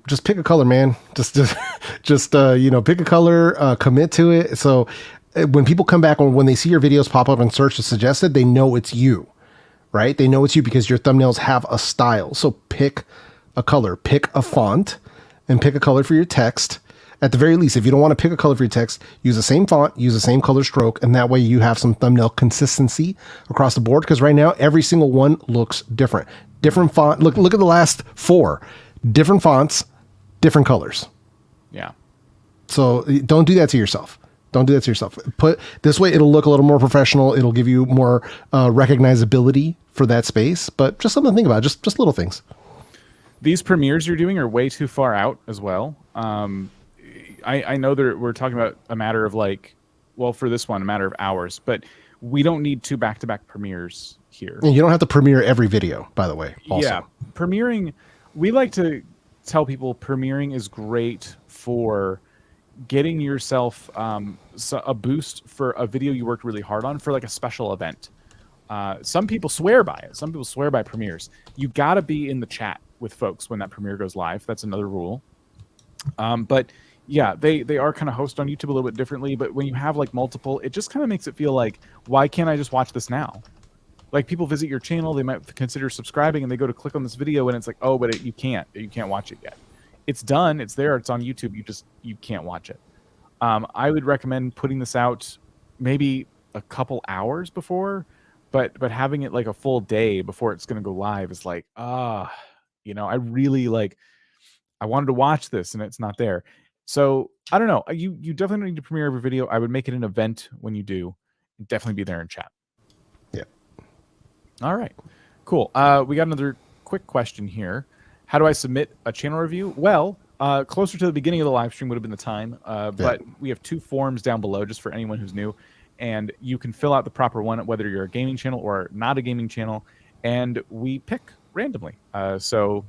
just pick a color, man. Just pick a color, commit to it. So when people come back, or when they see your videos pop up in search as suggested, they know it's you, right? They know it's you because your thumbnails have a style. So pick a color, pick a font, and pick a color for your text. At the very least, if you don't want to pick a color for your text, use the same font, use the same color stroke, and that way you have some thumbnail consistency across the board. Because right now, every single one looks different. Different font. Look at the last 4. Different fonts, different colors. Yeah. So don't do that to yourself. Don't do that to yourself. Put this way, it'll look a little more professional. It'll give you more recognizability for that space. But just something to think about. Just little things. These premieres you're doing are way too far out as well. I know that we're talking about a matter of for this one, a matter of hours, but we don't need 2 back-to-back premieres here. And you don't have to premiere every video, by the way. Also. Yeah, premiering, we like to tell people premiering is great for getting yourself a boost for a video you worked really hard on for like a special event. Some people swear by it. Some people swear by premieres. You got to be in the chat with folks when that premiere goes live. That's another rule. But yeah, they are kind of hosted on YouTube a little bit differently, but when you have like multiple, it just kind of makes it feel like, why can't I just watch this now? Like people visit your channel, they might consider subscribing and they go to click on this video and it's like, oh, but you can't watch it yet. It's done, it's there, it's on YouTube, you can't watch it. I would recommend putting this out maybe a couple hours before, but having it like a full day before it's going to go live is like, I really I wanted to watch this and it's not there. So I don't know. You definitely don't need to premiere every video. I would make it an event when you do. Definitely be there in chat. Yeah. All right. Cool. We got another quick question here. How do I submit a channel review? Well, closer to the beginning of the live stream would have been the time. But we have 2 forms down below just for anyone who's new. And you can fill out the proper one, whether you're a gaming channel or not a gaming channel. And we pick randomly. So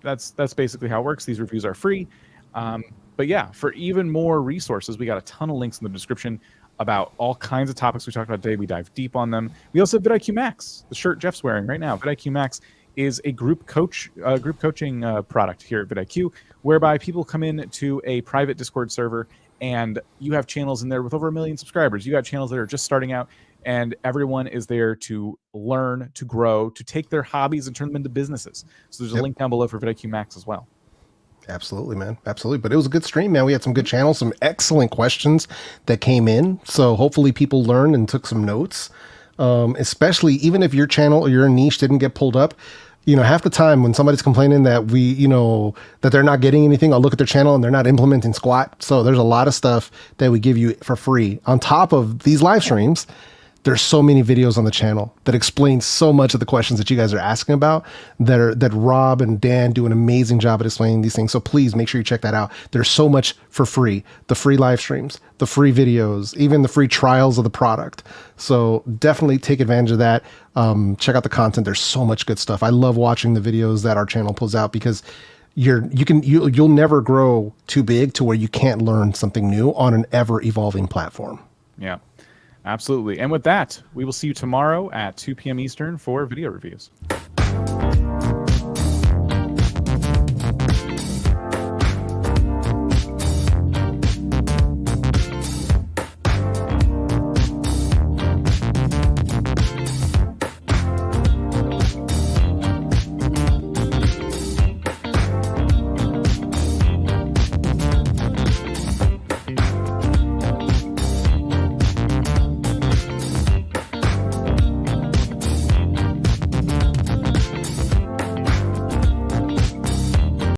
that's basically how it works. These reviews are free. But yeah, for even more resources, we got a ton of links in the description about all kinds of topics we talked about today. We dive deep on them. We also have vidIQ Max, the shirt Jeff's wearing right now. vidIQ Max is a group coaching product here at vidIQ, whereby people come in to a private Discord server and you have channels in there with over 1 million subscribers. You got channels that are just starting out and everyone is there to learn, to grow, to take their hobbies and turn them into businesses. So there's a link down below for vidIQ Max as well. Absolutely, man. Absolutely. But it was a good stream, man. We had some good channels, some excellent questions that came in. So hopefully people learned and took some notes, especially even if your channel or your niche didn't get pulled up. Half the time when somebody's complaining that that they're not getting anything, I'll look at their channel and they're not implementing squat. So there's a lot of stuff that we give you for free. On top of these live streams, there's so many videos on the channel that explain so much of the questions that you guys are asking about that Rob and Dan do an amazing job at explaining these things. So please make sure you check that out. There's so much for free, the free live streams, the free videos, even the free trials of the product. So definitely take advantage of that. Check out the content. There's so much good stuff. I love watching the videos that our channel pulls out because you'll never grow too big to where you can't learn something new on an ever evolving platform. Yeah. Absolutely. And with that, we will see you tomorrow at 2 p.m. Eastern for video reviews.